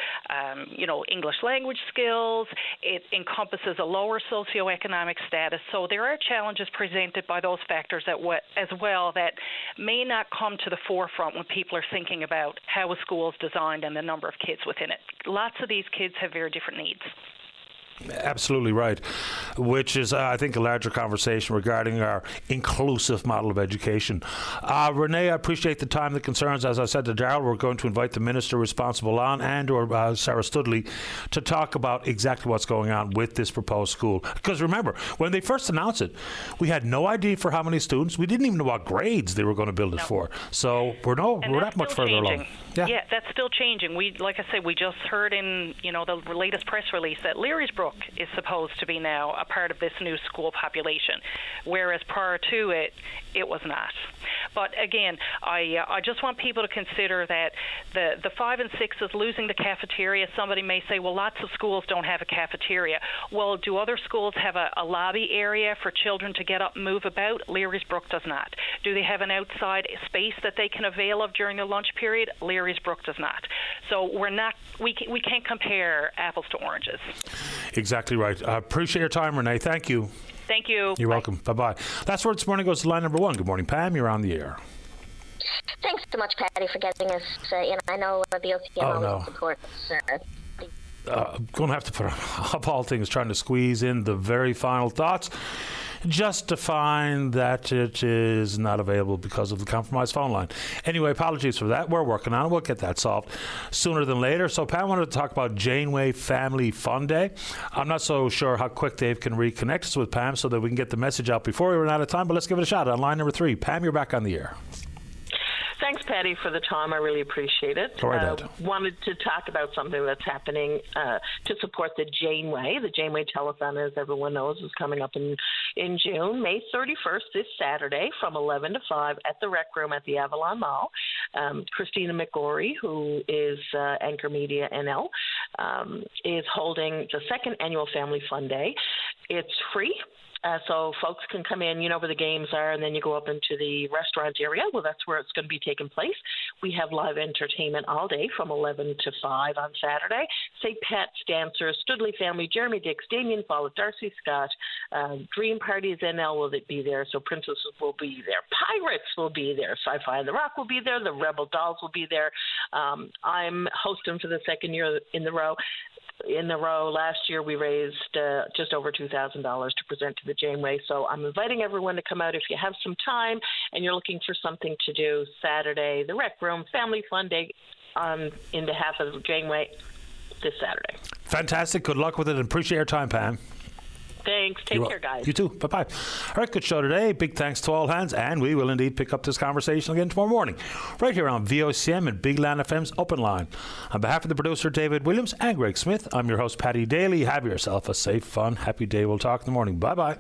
English language skills. It encompasses a lower socioeconomic status. So there are challenges presented by those factors as well that may not come to the forefront when people are thinking about how a school is designed and the number of kids within it. Lots of these kids have very different needs. Absolutely right, which is, I think, a larger conversation regarding our inclusive model of education. Renee, I appreciate the time, the concerns. As I said to Darrell, we're going to invite the minister responsible or Sarah Studley to talk about exactly what's going on with this proposed school. Because remember, when they first announced it, we had no idea for how many students. We didn't even know what grades they were going to build it for. So we're not much further along. Yeah, that's still changing. We just heard in the latest press release that Learysbrook is supposed to be now a part of this new school population, whereas prior to it was not. But again, I just want people to consider that the 5 and 6 is losing the cafeteria. Somebody may say, well, lots of schools don't have a cafeteria. Well, do other schools have a lobby area for children to get up and move about? Learysbrook does not. Do they have an outside space that they can avail of during the lunch period? Learysbrook does not. So we can't compare apples to oranges. Exactly right. I appreciate your time, Renee. Thank you. Thank you. You're welcome. Bye-bye. That's where this morning goes to line number 1. Good morning, Pam. You're on the air. Thanks so much, Patty, for getting us in. I know the OCM always supports. I'm going to have to put up all things, trying to squeeze in the very final thoughts, just to find that it is not available because of the compromised phone line. Anyway, apologies for that. We're working on it. We'll get that solved sooner than later. So Pam wanted to talk about Janeway Family Fun Day. I'm not so sure how quick Dave can reconnect us with Pam so that we can get the message out before we run out of time, but let's give it a shot on line number 3. Pam, you're back on the air. Thanks, Patty, for the time. I really appreciate it. Go right ahead. Wanted to talk about something that's happening to support the Janeway. The Janeway Telethon, as everyone knows, is coming up in June, May 31st, this Saturday, from 11 to 5 at the Rec Room at the Avalon Mall. Christina McGorry, who is Anchor Media NL, is holding the second annual Family Fun Day. It's free. So folks can come in, where the games are, and then you go up into the restaurant area. Well, that's where it's going to be taking place. We have live entertainment all day from 11 to 5 on Saturday. St. Pat's dancers, Studley family, Jeremy Dix, Damien Follett, Darcy Scott, Dream Parties NL will be there. So Princesses will be there. Pirates will be there. Sci-Fi and the Rock will be there. The Rebel Dolls will be there. I'm hosting for the second year in the row. Last year we raised just over $2,000 to present to the Janeway. So I'm inviting everyone to come out if you have some time and you're looking for something to do. Saturday, the Rec Room, Family Fun Day in behalf of the Janeway this Saturday. Fantastic. Good luck with it and appreciate your time, Pam. Thanks. Take care, guys. You too. Bye-bye. All right, good show today. Big thanks to all hands, and we will indeed pick up this conversation again tomorrow morning, right here on VOCM and Big Land FM's Open Line. On behalf of the producer, David Williams, and Greg Smith, I'm your host, Paddy Daly. Have yourself a safe, fun, happy day. We'll talk in the morning. Bye-bye.